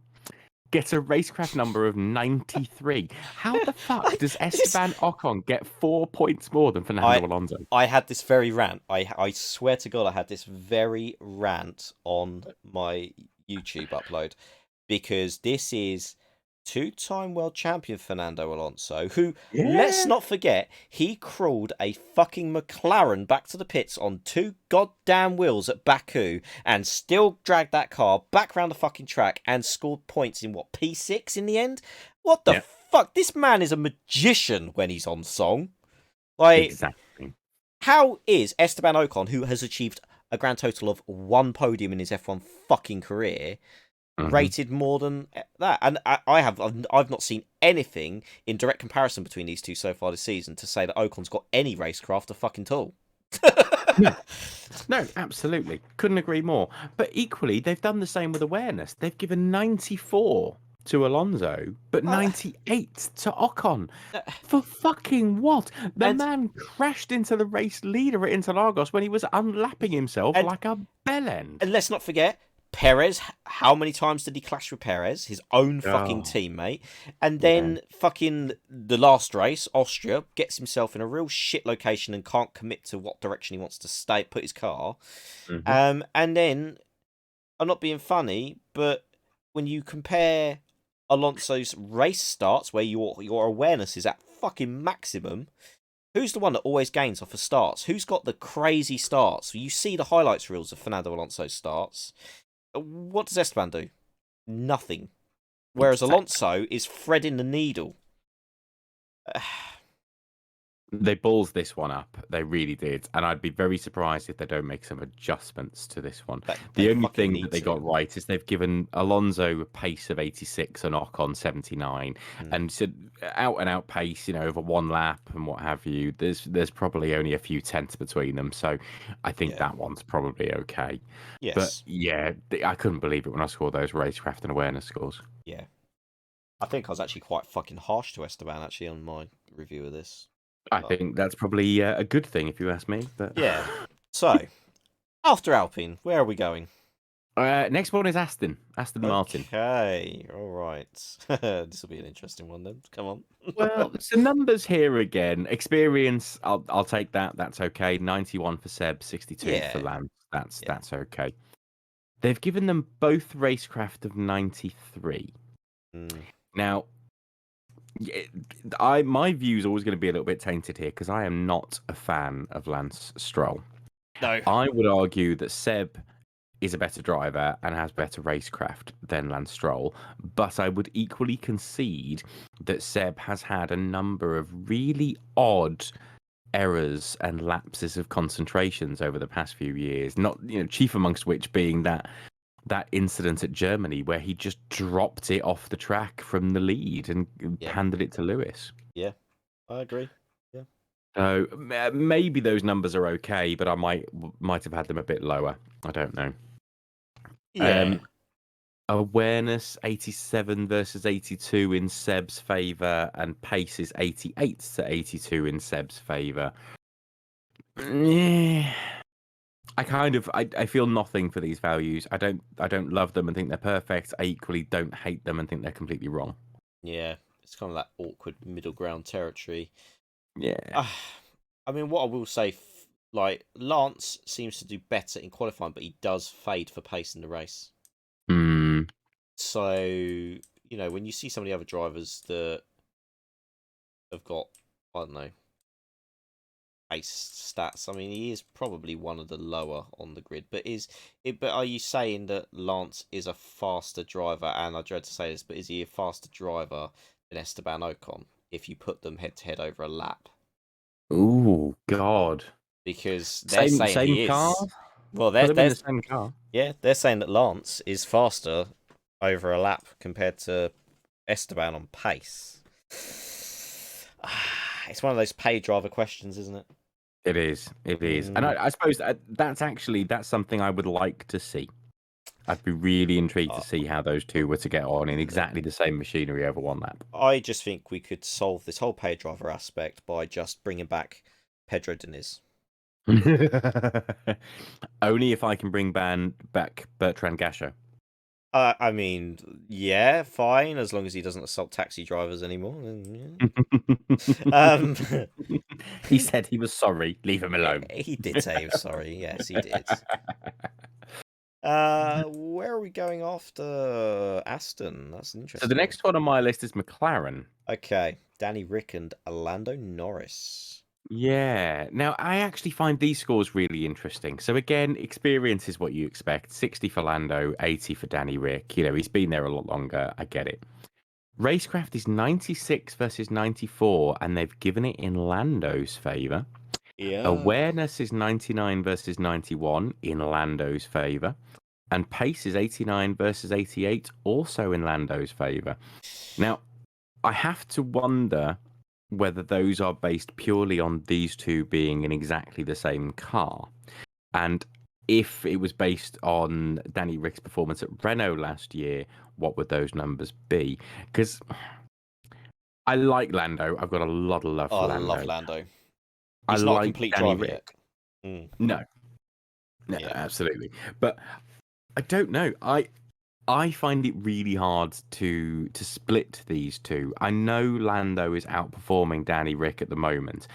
gets a racecraft number of 93. How the fuck does This Esteban Ocon get 4 points more than I Fernando Alonso? I had this very rant. I swear to God, I had this very rant on my YouTube upload because this is two-time world champion Fernando Alonso, who, let's Yeah. not forget, he crawled a fucking McLaren back to the pits on two goddamn wheels at Baku and still dragged that car back around the fucking track and scored points in what, P6 in the end? What the Yeah, fuck? This man is a magician when he's on song. Like, exactly. how is Esteban Ocon, who has achieved a grand total of one podium in his F1 fucking career, Mhm. rated more than that? And I've not seen anything in direct comparison between these two so far this season to say that Ocon's got any racecraft to fucking tool. No, no, absolutely. Couldn't agree more. But equally, they've done the same with awareness. They've given 94 to Alonso, but Uh, 98 to Ocon. For fucking what? The and man crashed into the race leader at Interlagos when he was unlapping himself and like a bellend. and let's not forget Perez. How many times did he clash with Perez, his own fucking Oh, teammate? And yeah. then fucking the last race, Austria, gets himself in a real shit location and can't commit to what direction he wants to put his car. Hmm. And then I'm not being funny, but when you compare Alonso's race starts, where your awareness is at fucking maximum, Who's the one that always gains off of starts? Who's got the crazy starts? You see the highlights reels of Fernando Alonso's starts. What does Esteban do? Nothing. Whereas Exactly. Alonso is threading the needle. They balls this one up. They really did. And I'd be very surprised if they don't make some adjustments to this one. They The only fucking thing need that they to. got right is they've given Alonso a pace of 86 and Ocon 79. And so out and out pace, over one lap and what have you. There's probably only a few tenths between them. So I think that one's probably okay. But Yes. yeah, I couldn't believe it when I saw those racecraft and awareness scores. Yeah. I think I was actually quite fucking harsh to Esteban actually on my review of this. I think that's probably a good thing if you ask me. But Yeah. So, after Alpine, where are we going? next one is Aston Martin. Okay, all right. This will be an interesting one then. Come on. Well, it's the numbers here again. Experience, I'll take that. That's okay. 91 for Seb, 62 for Lance. That's okay. They've given them both racecraft of 93. Now, my view is always going to be a little bit tainted here because I am not a fan of Lance Stroll. No. I would argue that Seb is a better driver and has better racecraft than Lance Stroll, but I would equally concede that Seb has had a number of really odd errors and lapses of concentrations over the past few years. Not, chief amongst which being that incident at Germany where he just dropped it off the track from the lead and handed it to Lewis. Yeah, I agree. Yeah. So maybe those numbers are okay, but I might have had them a bit lower. I don't know. Yeah. Awareness 87 versus 82 in Seb's favour, and pace is 88 to 82 in Seb's favour. I feel nothing for these values. I don't love them and think they're perfect. I equally don't hate them and think they're completely wrong. Yeah, it's kind of that awkward middle ground territory. Yeah. I mean, what I will say, Lance seems to do better in qualifying, but he does fade for pace in the race. So, when you see some of the other drivers that have got, I don't know, pace stats, I mean, he is probably one of the lower on the grid. But are you saying that Lance is a faster driver? And I dread to say this, but is he a faster driver than Esteban Ocon if you put them head to head over a lap? Ooh, God. Because they're saying same he car? is. Well, Put them in the same car. Yeah, they're saying that Lance is faster over a lap compared to Esteban on pace. It's one of those pay driver questions, isn't it? It is. And I suppose that's something I would like to see. I'd be really intrigued to see how those two were to get on in exactly the same machinery over one lap. I just think we could solve this whole pay driver aspect by just bringing back Pedro Diniz. Only if I can bring back Bertrand Gachot. I mean, yeah, fine, as long as he doesn't assault taxi drivers anymore. Yeah. He said he was sorry. Leave him alone. He did say he was sorry. Yes, he did. Where are we going after Aston? That's interesting. So the next one on my list is McLaren. Okay, Danny Rick and Lando Norris. Yeah. Now, I actually find these scores really interesting. So again, experience is what you expect. 60 for Lando, 80 for Danny Rick. He's been there a lot longer. I get it. Racecraft is 96 versus 94, and they've given it in Lando's favour. Yeah. Awareness is 99 versus 91 in Lando's favour. And pace is 89 versus 88, also in Lando's favour. Now, I have to wonder whether those are based purely on these two being in exactly the same car. And if it was based on Danny Rick's performance at Renault last year, what would those numbers be? Because I like Lando. I've got a lot of love for Lando. I love Lando. I He's not like a complete Danny driver Rick. yet. No, absolutely. But I don't know. I find it really hard to split these two. I know Lando is outperforming Danny Rick at the moment,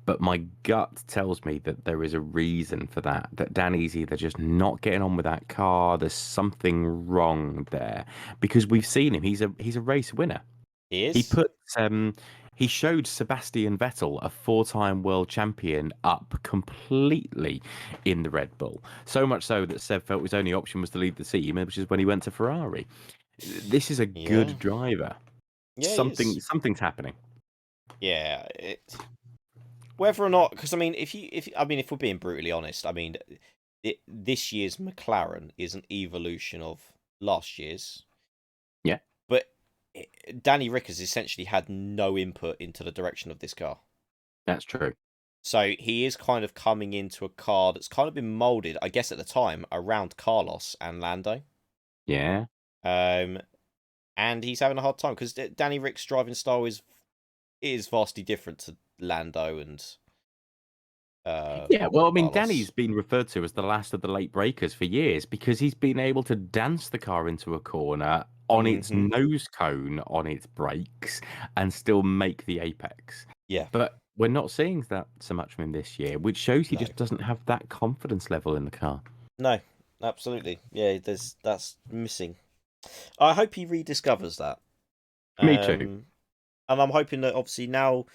but my gut tells me that there is a reason for that. That Danny's either just not getting on with that car. There's something wrong there because we've seen him. He's a race winner. He is. he showed Sebastian Vettel, a four-time world champion, up completely in the Red Bull. So much so that Seb felt his only option was to leave the team, which is when he went to Ferrari. This is a Yeah, good driver. yeah, he is. Something's happening. Yeah, whether or not, because I mean, if we're being brutally honest, I mean, this year's McLaren is an evolution of last year's. Yeah, But Danny Rick has essentially had no input into the direction of this car. that's true. So he is kind of coming into a car that's kind of been molded, I guess, at the time around Carlos and Lando. Yeah. Um, and he's having a hard time because Danny Rick's driving style is vastly different to Lando and Yeah, well, I mean, Danny's Carlos. been referred to as the last of the late breakers for years because he's been able to dance the car into a corner on its Hmm. nose cone, on its brakes, and still make the apex. Yeah, But we're not seeing that so much from him this year, which shows he no, just doesn't have that confidence level in the car. no, absolutely. Yeah, that's missing. I hope he rediscovers that. Me too. Um, and I'm hoping that obviously now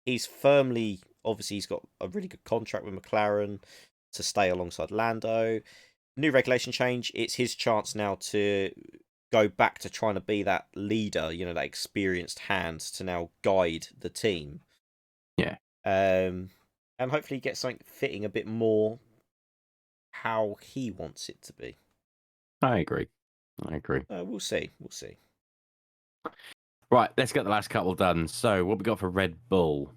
he's got a really good contract with McLaren to stay alongside Lando. New regulation change, it's his chance now to go back to trying to be that leader, that experienced hand to now guide the team. Yeah, And hopefully get something fitting a bit more how he wants it to be. I agree. I agree. We'll see. We'll see. Right, let's get the last couple done. So, what we got for Red Bull?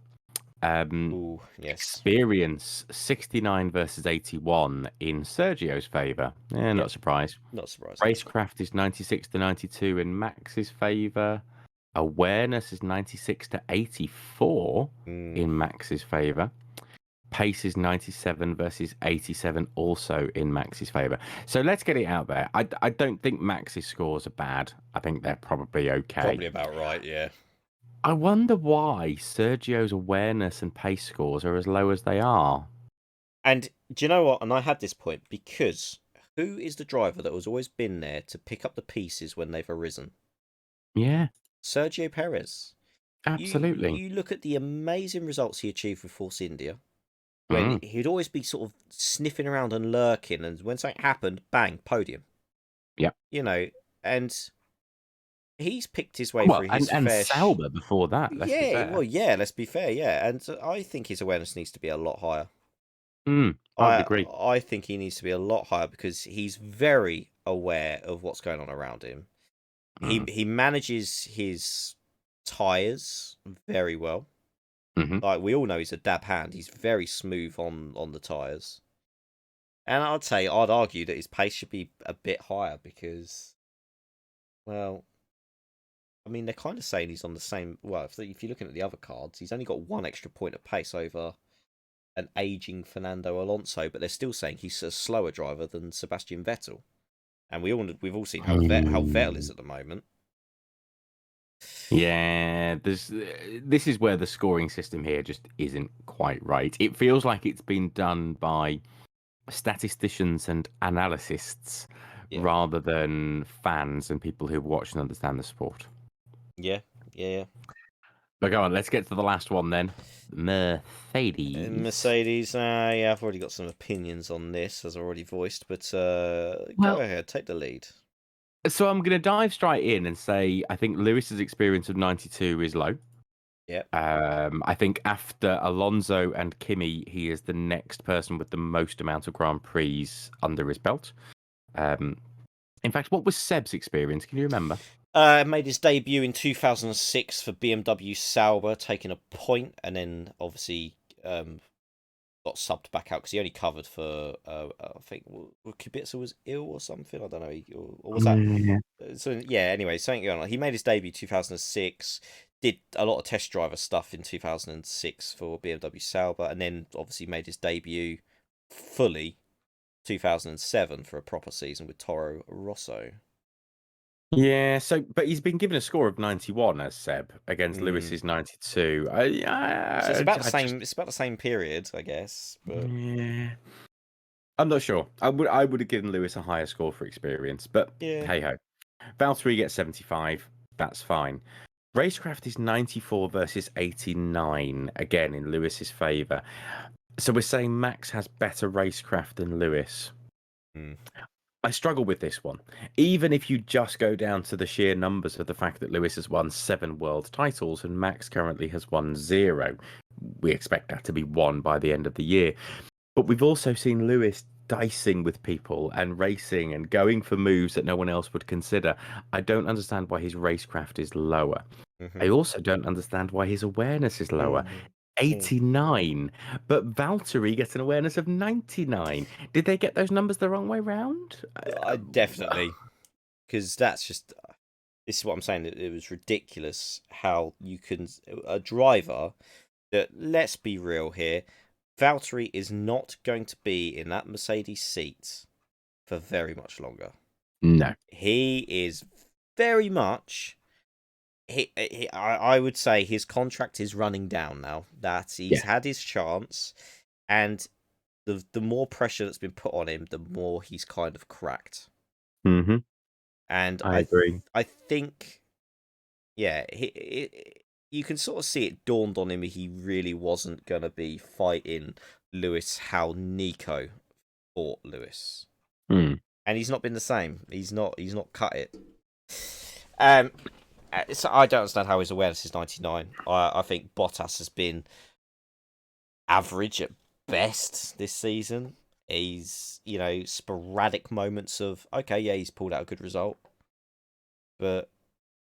Ooh, yes. Experience 69 versus 81 in Sergio's favour. Yeah, Yeah, not surprised. not surprising. Racecraft is 96 to 92 in Max's favour. Awareness is 96 to 84 Mm. in Max's favour. Pace is 97 versus 87 also in Max's favour. So let's get it out there. I don't think Max's scores are bad. I think they're probably okay. Probably about right, yeah. I wonder why Sergio's awareness and pace scores are as low as they are. And do you know what? And I had this point because who is the driver that has always been there to pick up the pieces when they've arisen? Yeah, Sergio Perez. absolutely. You look at the amazing results he achieved with Force India, when Mm, he'd always be sort of sniffing around and lurking, and when something happened, bang, podium. yep. And he's picked his way Well, through and, his and fair. Sauber before that, let's be Yeah, fair. well, yeah. Let's be fair, yeah. And I think his awareness needs to be a lot higher. I would agree. I think he needs to be a lot higher because he's very aware of what's going on around him. Mm, He manages his tires very well. hmm Like we all know, he's a dab hand. He's very smooth on the tires. And I'd argue that his pace should be a bit higher because, well, I mean, they're kind of saying he's on the same. Well, if you're looking at the other cards, he's only got one extra point of pace over an aging Fernando Alonso, but they're still saying he's a slower driver than Sebastian Vettel. And we've all seen how Vettel is at the moment. Yeah, this is where the scoring system here just isn't quite right. It feels like it's been done by statisticians and analysts Yeah, rather than fans and people who watch and understand the sport. yeah, yeah. But go on, let's get to the last one then. Mercedes. Mercedes, yeah, I've already got some opinions on this, as I already voiced, but go Well, ahead, take the lead. so I'm going to dive straight in and say I think Lewis's experience of 92 is low. Yep. I think after Alonso and Kimi, he is the next person with the most amount of Grand Prix under his belt. In fact, what was Seb's experience? Can you remember? Made his debut in 2006 for BMW Sauber, taking a point, and then obviously got subbed back out because he only covered for I think Kubica was ill or something. I don't know, or was that? Yeah. So yeah. Anyway, something going on. He made his debut 2006. Did a lot of test driver stuff in 2006 for BMW Sauber, and then obviously made his debut fully 2007 for a proper season with Toro Rosso. Yeah, so but he's been given a score of 91 as Seb against Mm. Lewis's 92. So it's about the I same. just It's about the same period, I guess. But yeah. I'm not sure. I would have given Lewis a higher score for experience, but yeah, hey ho. Valtteri gets 75. That's fine. Racecraft is 94 versus 89, again in Lewis's favour. So we're saying Max has better racecraft than Lewis. Hmm. I struggle with this one. Even if you just go down to the sheer numbers of the fact that Lewis has won 7 world titles and Max currently has won 0, we expect that to be 1 by the end of the year. But we've also seen Lewis dicing with people and racing and going for moves that no one else would consider. I don't understand why his racecraft is lower. Mm-hmm. I also don't understand why his awareness is lower. Mm-hmm. 89, but Valtteri gets an awareness of 99. Did they get those numbers the wrong way round? I definitely, because that's just. This is what I'm saying. It was ridiculous how you can a driver that. Let's be real here. Valtteri is not going to be in that Mercedes seat for very much longer. No. He is very much. I would say his contract is running down now. That he's Yeah. had his chance, and the more pressure that's been put on him, the more he's kind of cracked. Mm-hmm. And I agree. I think, yeah, you can sort of see it dawned on him he really wasn't gonna be fighting Lewis how Nico fought Lewis, Mm. and he's not been the same. He's not cut it. Um, so I don't understand how his awareness is 99. I think Bottas has been average at best this season. He's, sporadic moments of, okay, yeah, he's pulled out a good result. But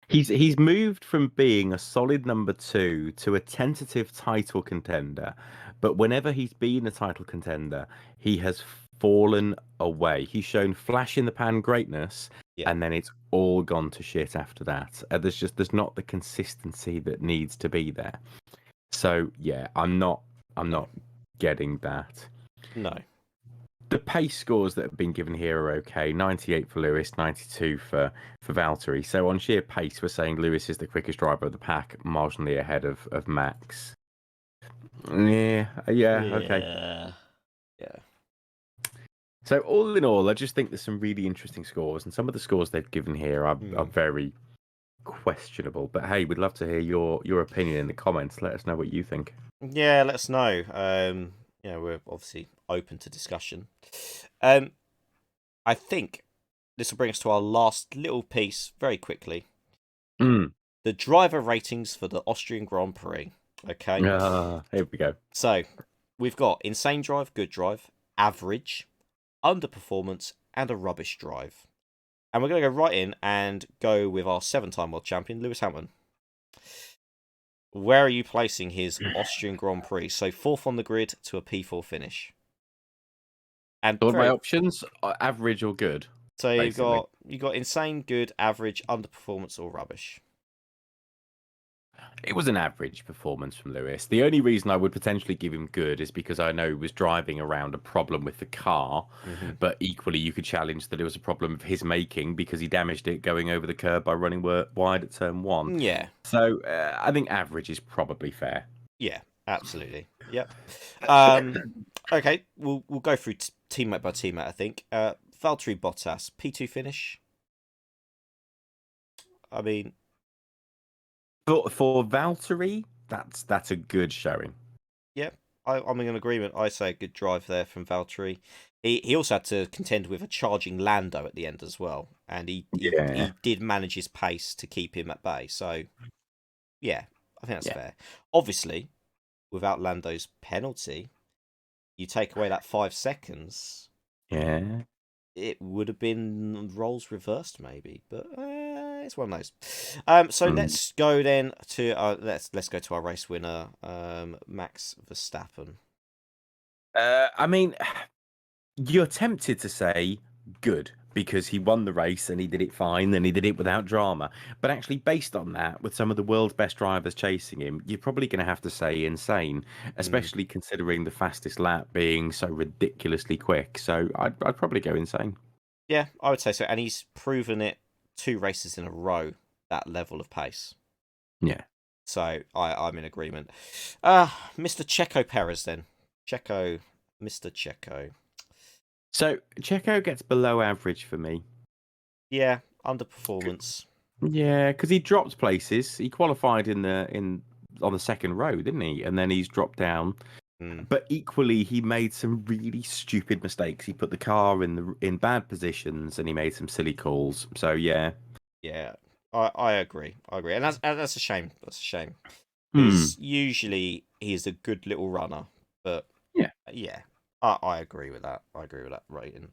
He's moved from being a solid number 2 to a tentative title contender, but whenever he's been a title contender, he has fallen away. He's shown flash in the pan greatness, yeah, and then it's all gone to shit after that. There's not the consistency that needs to be there. So yeah, I'm not getting that. no. The pace scores that have been given here are okay. 98 for Lewis, 92 for Valtteri. So on sheer pace, we're saying Lewis is the quickest driver of the pack, marginally ahead of Max. Yeah, okay. Yeah. Yeah. So all in all, I just think there's some really interesting scores, and some of the scores they've given here are Hmm. very questionable. But hey, we'd love to hear your opinion in the comments. Let us know what you think. Yeah, let us know. We're obviously open to discussion. I think this will bring us to our last little piece very quickly. Mm. The driver ratings for the Austrian Grand Prix. Okay. Here we go. So we've got insane drive, good drive, average, underperformance, and a rubbish drive. And we're going to go right in and go with our 7-time world champion, Lewis Hamilton. Where are you placing his Austrian Grand Prix? So 4th on the grid to a P4 finish. And So what are my options? Average or good? so basically. you got insane, good, average, underperformance, or rubbish. It was an average performance from Lewis. The only reason I would potentially give him good is because I know he was driving around a problem with the car, but equally you could challenge that it was a problem of his making because he damaged it going over the curb by running wide at turn 1. Yeah. So I think average is probably fair. Yeah, absolutely. Yep. Okay, we'll go through teammate by teammate, I think. Valtteri Bottas, P2 finish. I mean, For Valtteri, that's a good showing. yeah, I'm in agreement. I say a good drive there from Valtteri. He also had to contend with a charging Lando at the end as well, and he did manage his pace to keep him at bay. So, yeah, I think that's fair. Obviously, without Lando's penalty, you take away that 5 seconds. Yeah. It would have been roles reversed, maybe, but it's one of those. So let's go then to let's go to our race winner, Max Verstappen. I mean, you're tempted to say good because he won the race and he did it fine and he did it without drama. But actually, based on that, with some of the world's best drivers chasing him, you're probably going to have to say insane, especially considering the fastest lap being so ridiculously quick. So I'd probably go insane. Yeah, I would say so, and he's proven it 2 races in a row, that level of pace. Yeah. So I'm in agreement. Mr. Checo Perez then. Mr. Checo. So Checo gets below average for me. Yeah, underperformance. Yeah, because he dropped places. He qualified in on the second row, didn't he? And then he's dropped down. Mm, But equally, he made some really stupid mistakes. He put the car in bad positions, and he made some silly calls. So yeah. yeah, I agree. I agree, and that's a shame. That's a shame Hmm. because usually he's a good little runner. But Yeah. yeah, I agree with that. I agree with that rating.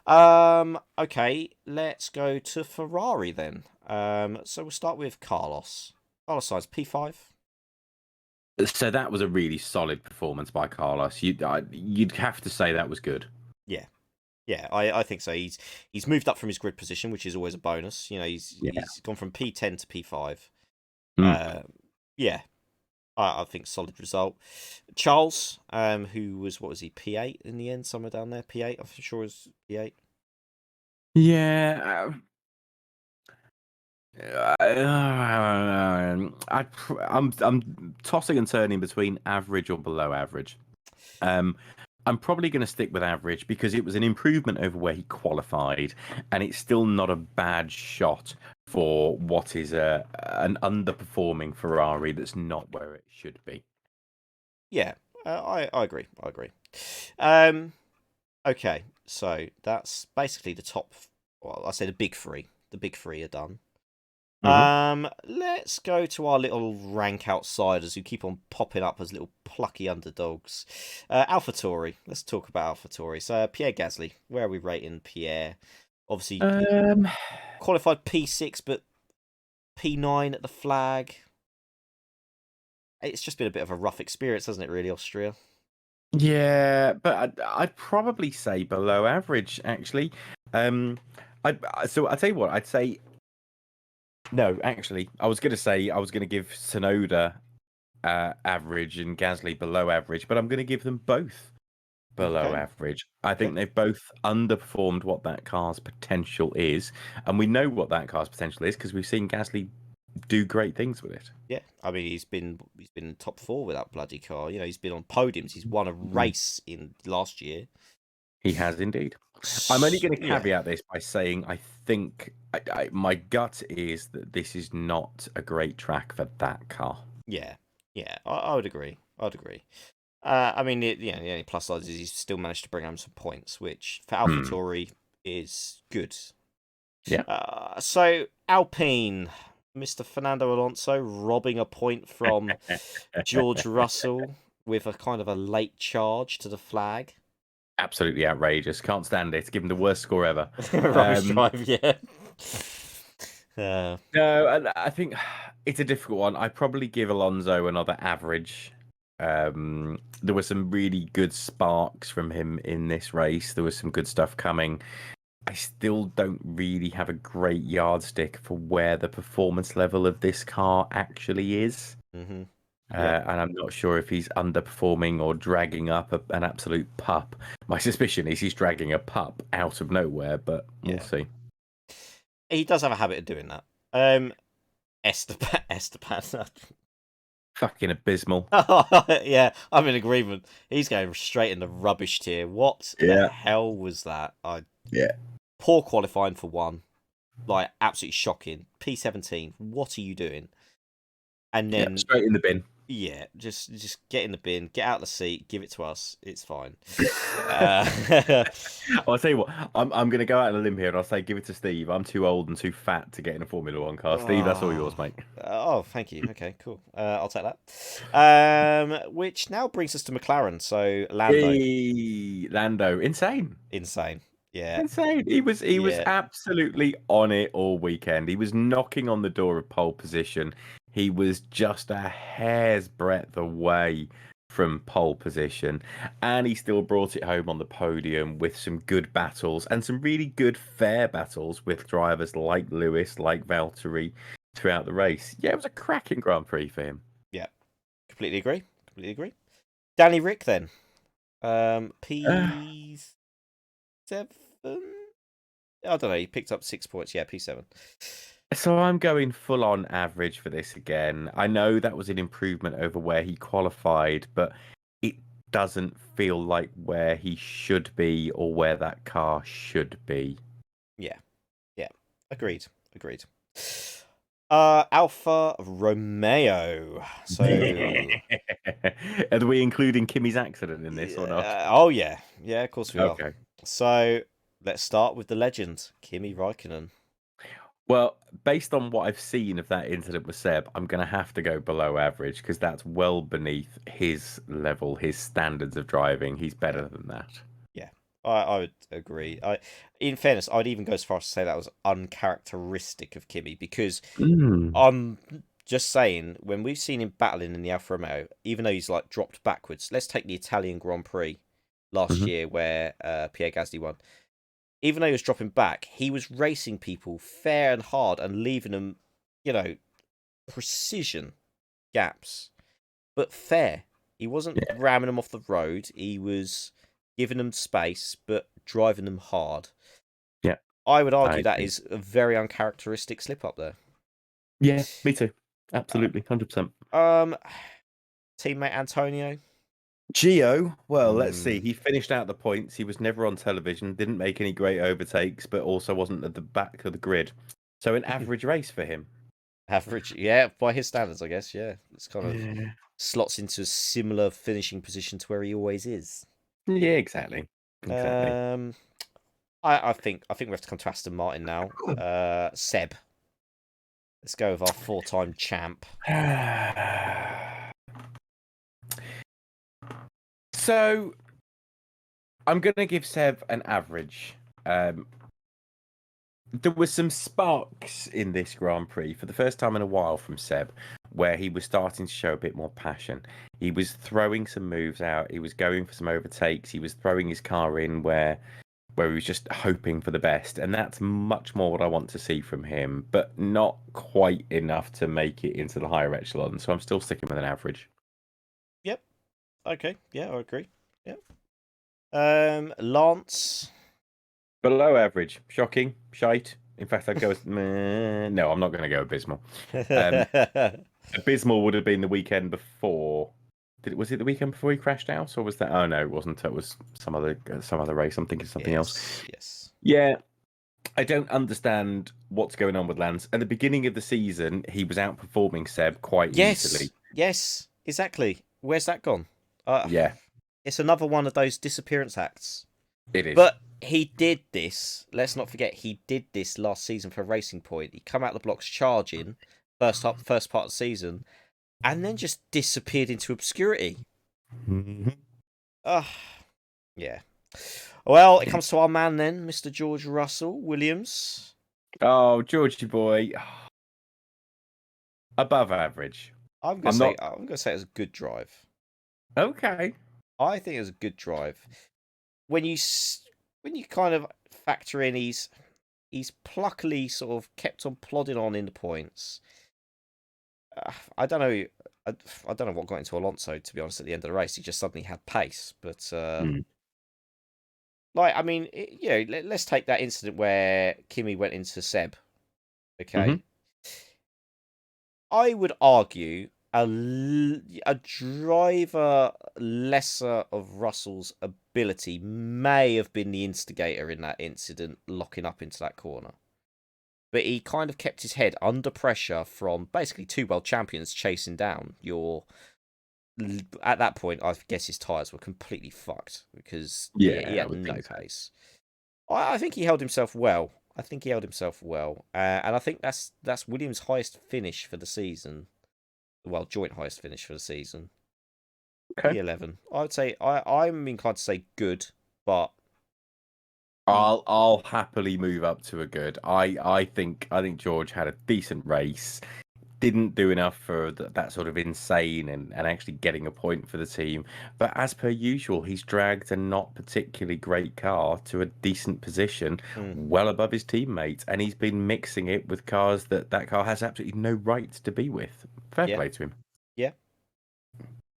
Okay, let's go to Ferrari then. So we'll start with Carlos. Carlos Sainz, P5. So that was a really solid performance by Carlos. You'd have to say that was good. Yeah, yeah, I think so. He's moved up from his grid position, which is always a bonus. You know, Yeah. he's gone from P10 to P5. Hmm. Yeah, I think solid result. Charles, who was what was he P8 in the end, somewhere down there. P8, I'm sure it was P8. Yeah. I'm tossing and turning between average or below average. Um, I'm probably going to stick with average because it was an improvement over where he qualified, and it's still not a bad shot for what is an underperforming Ferrari that's not where it should be. Yeah, I agree. I agree. Um, okay, so that's basically the top. Well, I say the big three. The big three are done. Hmm. Let's go to our little rank outsiders who keep on popping up as little plucky underdogs. AlphaTauri. Let's talk about AlphaTauri. So Pierre Gasly, where are we rating Pierre? Obviously, he Um, qualified P6, but P9 at the flag. It's just been a bit of a rough experience, hasn't it? Really, Austria. yeah, but I'd probably say below average actually. Um, so I tell you what, I'd say no. Actually, I was going to say I was going to give Sonoda average and Gasly below average, but I'm going to give them both below Okay. average. I Okay. think they've both underperformed what that car's potential is, and we know what that car's potential is because we've seen Gasly do great things with it. Yeah, I mean he's been in top four with that bloody car. You know, he's been on podiums. He's won a Mm. race in last year. He has indeed. I'm only going to Yeah, caveat this by saying I think my gut is that this is not a great track for that car. yeah, yeah. I would agree. I'd agree. I mean, yeah, the only plus side is he's still managed to bring home some points, which for Hmm. AlphaTauri is good. Yeah. So Alpine, Mr. Fernando Alonso robbing a point from George Russell with a kind of a late charge to the flag. Absolutely outrageous. Can't stand it. Give him the worst score ever. Rubbish Um, drive, yeah. Uh, No, and I think it's a difficult one. I probably give Alonso another average. There were some really good sparks from him in this race. There was some good stuff coming. I still don't really have a great yardstick for where the performance level of this car actually is. hmm Yeah, And I'm not sure if he's underperforming or dragging up an absolute pup. My suspicion is he's dragging a pup out of nowhere, but we'll yeah. see. He does have a habit of doing that. Esteban. Fucking abysmal. Yeah, I'm in agreement. He's going straight in the rubbish tier. What the Yeah. hell was that? Yeah. Poor qualifying for one. Like, absolutely shocking. P17, what are you doing? And Yeah, then, straight in the bin. yeah, just get in the bin, get out the seat, give it to us. It's fine. Uh, I'll tell you what, I'm going to go out on a limb here and I'll say give it to Steve. I'm too old and too fat to get in a Formula One car. Steve, that's all yours, oh, mate. oh, thank you. Okay, cool. I'll take that. Which now brings us to McLaren. So Lando, Hey, Lando, insane. insane. Yeah, Insane. He was yeah, absolutely on it all weekend. He was knocking on the door of pole position. He was just a hair's breadth away from pole position, and he still brought it home on the podium with some good battles and some really good fair battles with drivers like Lewis, like Valtteri throughout the race. Yeah, it was a cracking Grand Prix for him. yeah. Completely agree. Completely agree. Danny Rick then. P7. I don't know. He picked up 6 points. Yeah, P7. So I'm going full on average for this again. I know that was an improvement over where he qualified, but it doesn't feel like where he should be or where that car should be. Yeah, yeah. Agreed. Agreed. Alfa Romeo. So, Are we including Kimmy's accident in this or not? yeah, oh yeah, yeah, of course we are. Okay. So let's start with the legend, Kimi Raikkonen. Well, based on what I've seen of that incident with Seb, I'm going to have to go below average because that's well beneath his level, his standards of driving. He's Yeah, better than that. yeah, I would agree. In fairness, I'd even go as far as to say that was uncharacteristic of Kimi because Mm. I'm just saying when we've seen him battling in the Alfa Romeo, even though he's like dropped backwards. Let's take the Italian Grand Prix last Hmm. year where Pierre Gasly won. Even though he was dropping back, he was racing people fair and hard and leaving them, you know, precision gaps, but fair. He wasn't Yeah, ramming them off the road. He was giving them space, but driving them hard. yeah, I would I argue that agree. is a very uncharacteristic slip up there. Yeah, me too. Uh, Absolutely, 100%. Um, teammate Antonio. Gio, well, let's see. Mm, He finished out the points. He was never on television, didn't make any great overtakes, but also wasn't at the back of the grid. So an average race for him. average, yeah, by his standards, I guess. Yeah, it's kind of Yeah. slots into a similar finishing position to where he always is. Yeah, exactly. Exactly. Um, I think we have to come to Aston Martin now. Seb. Let's go with our four-time champ. So I'm gonna give Seb an average. There were some sparks in this Grand Prix for the first time in a while from Seb, where he was starting to show a bit more passion. He was throwing some moves out. He was going for some overtakes. He was throwing his car in where he was just hoping for the best, and that's much more what I want to see from him, but not quite enough to make it into the higher echelon. So I'm still sticking with an average. Yep. Okay. Yeah, I agree. Yep. Lance. Below average, shocking, shite. In fact, I'd go as meh. No, I'm not going to go abysmal. Um, Abysmal would have been the weekend before. Was it the weekend before he crashed out, or was that? Oh no, it wasn't. It was some other race. I'm thinking something else. Yes. Yes. Yeah, I don't understand what's going on with Lance. At the beginning of the season, he was outperforming Seb quite easily. Yes. Yes. Exactly. Where's that gone? Uh, Yeah, it's another one of those disappearance acts. it is. But he did this. Let's not forget he did this last season for Racing Point. He come out the blocks charging first part of the season, and then just disappeared into obscurity. Mhm. Yeah. Well, it comes to our man then, Mr. George Russell Williams. Oh, Georgie boy, above average. I'm not I'm gonna say it was a good drive. okay. I think it was a good drive. When when you kind of factor in he's pluckily sort of kept on plodding on in the points. I don't know. I don't know what got into Alonso, to be honest, at the end of the race. He just suddenly had pace. But, Mm. like, I mean, let's take that incident where Kimi went into Seb. Hmm. Okay. I would argue a driver lesser of Russell's ability may have been the instigator in that incident, locking up into that corner. But he kind of kept his head under pressure from basically two world champions chasing down your. At that point, I guess his tyres were completely fucked because he Yeah, I had would no think so. pace. I think he held himself well. And I think that's Williams' highest finish for the season. Well, joint highest finish for the season. Okay. P11. I would say I'm inclined to say good, but he I'll happily move up to a good. I think George had a decent race. Didn't do enough for that sort of insane and actually getting a point for the team. But as per usual, he's dragged a not particularly great car to a decent position, mm, well above his teammates, and he's been mixing it with cars that car has absolutely no right to be with. Fair yeah play to him. yeah.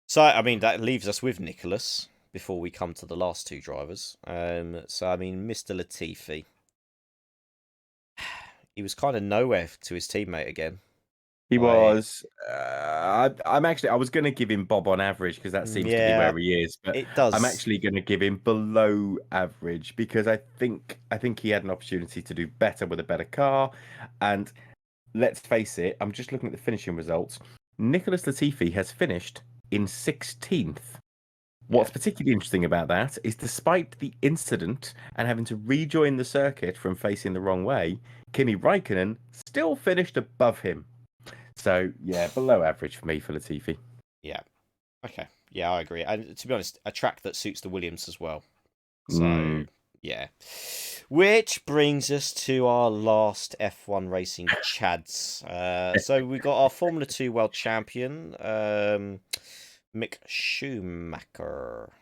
So I mean that leaves us with Nicholas before we come to the last two drivers. So I mean Mr. Latifi, he was kind of nowhere to his teammate again. He Like was. I was going to give him Bob on average because that seems to be yeah, where he is, but it I'm does. actually going to give him below average because I think he had an opportunity to do better with a better car, and let's face it, I'm just looking at the finishing results. Nicholas Latifi has finished in 16th. Yeah. What's particularly interesting about that is despite the incident and having to rejoin the circuit from facing the wrong way, Kimi Raikkonen still finished above him. So, yeah, below average for me for Latifi. Yeah. Okay. Yeah, I agree. And to be honest, a track that suits the Williams as well. So, Mm. yeah. Which brings us to our last F1 racing chads. So we got our Formula 2 world champion, Mick Schumacher.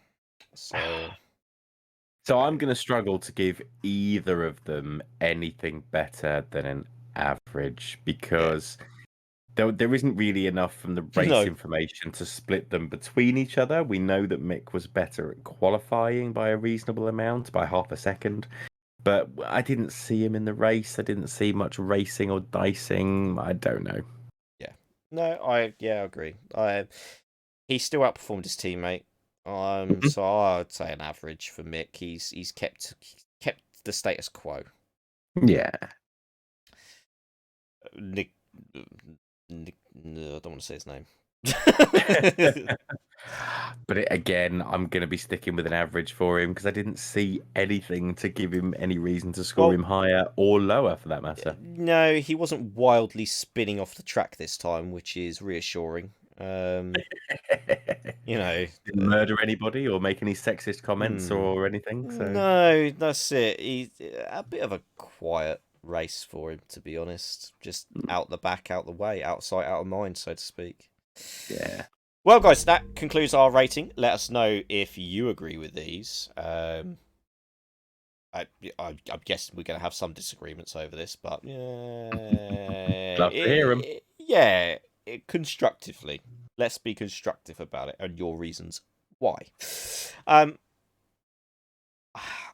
So I'm going to struggle to give either of them anything better than an average yeah. because there isn't really enough from the race No. information to split them between each other. We know that Mick was better at qualifying by a reasonable amount, by half a second. But I didn't see him in the race. I didn't see much racing or dicing. I don't know. Yeah. No, I agree. He still outperformed his teammate. Mhm. So I'd say an average for Mick. He's kept the status quo. Yeah. Nick, no, I don't want to say his name. But again, I'm going to be sticking with an average for him because I didn't see anything to give him any reason to score Well, him higher or lower for that matter. no, he wasn't wildly spinning off the track this time, which is reassuring. You know, Didn't murder anybody or make any sexist comments hmm, or anything. So, no, that's it. He's a bit of a quiet race for him, to be honest. Just out the back, out the way, out of sight, out of mind, so to speak. yeah. Well, guys, that concludes our rating. Let us know if you agree with these. I'm guessing we're going to have some disagreements over this, but Love to hear him. constructively. Let's be constructive about it and your reasons why. Um,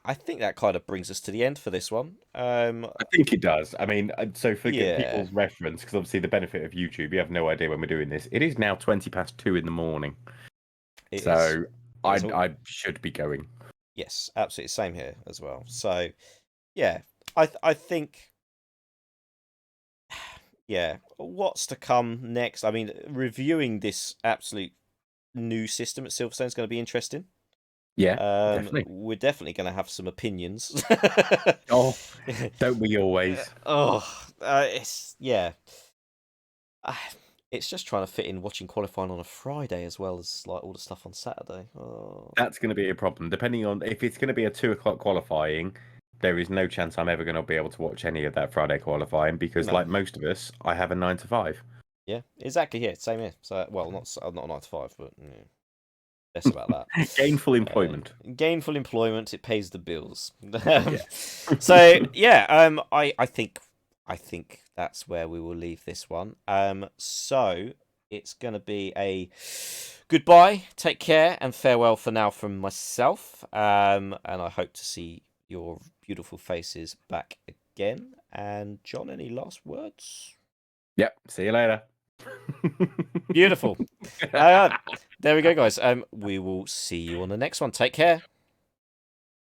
I think that kind of brings us to the end for this one. I think it does. I mean, so for Yeah, people's reference, because obviously the benefit of YouTube, you have no idea when we're doing this. It is now 2:20 in the morning. it is. So It is all. I should be going. Yes, absolutely. Same here as well. So, yeah, I think. Yeah, what's to come next? I mean, reviewing this absolute new system at Silverstone is going to be interesting. Yeah, definitely. We're definitely going to have some opinions. Oh, don't we always? It's Uh, it's just trying to fit in watching qualifying on a Friday as well as like all the stuff on Saturday. Oh. That's going to be a problem. Depending on if it's going to be a 2 o'clock qualifying, there is no chance I'm ever going to be able to watch any of that Friday qualifying because, No, like most of us, I have a 9 to 5. yeah, exactly. Yeah, same here. So, well, not 9 to 5, but yeah, less about that. Gainful employment. Gainful employment. It pays the bills. Yeah. So yeah, I think that's where we will leave this one. So it's gonna be a goodbye, take care, and farewell for now from myself. And I hope to see your beautiful faces back again. And John, any last words? Yep. See you later. Beautiful. There we go, guys. We will see you on the next one. Take care.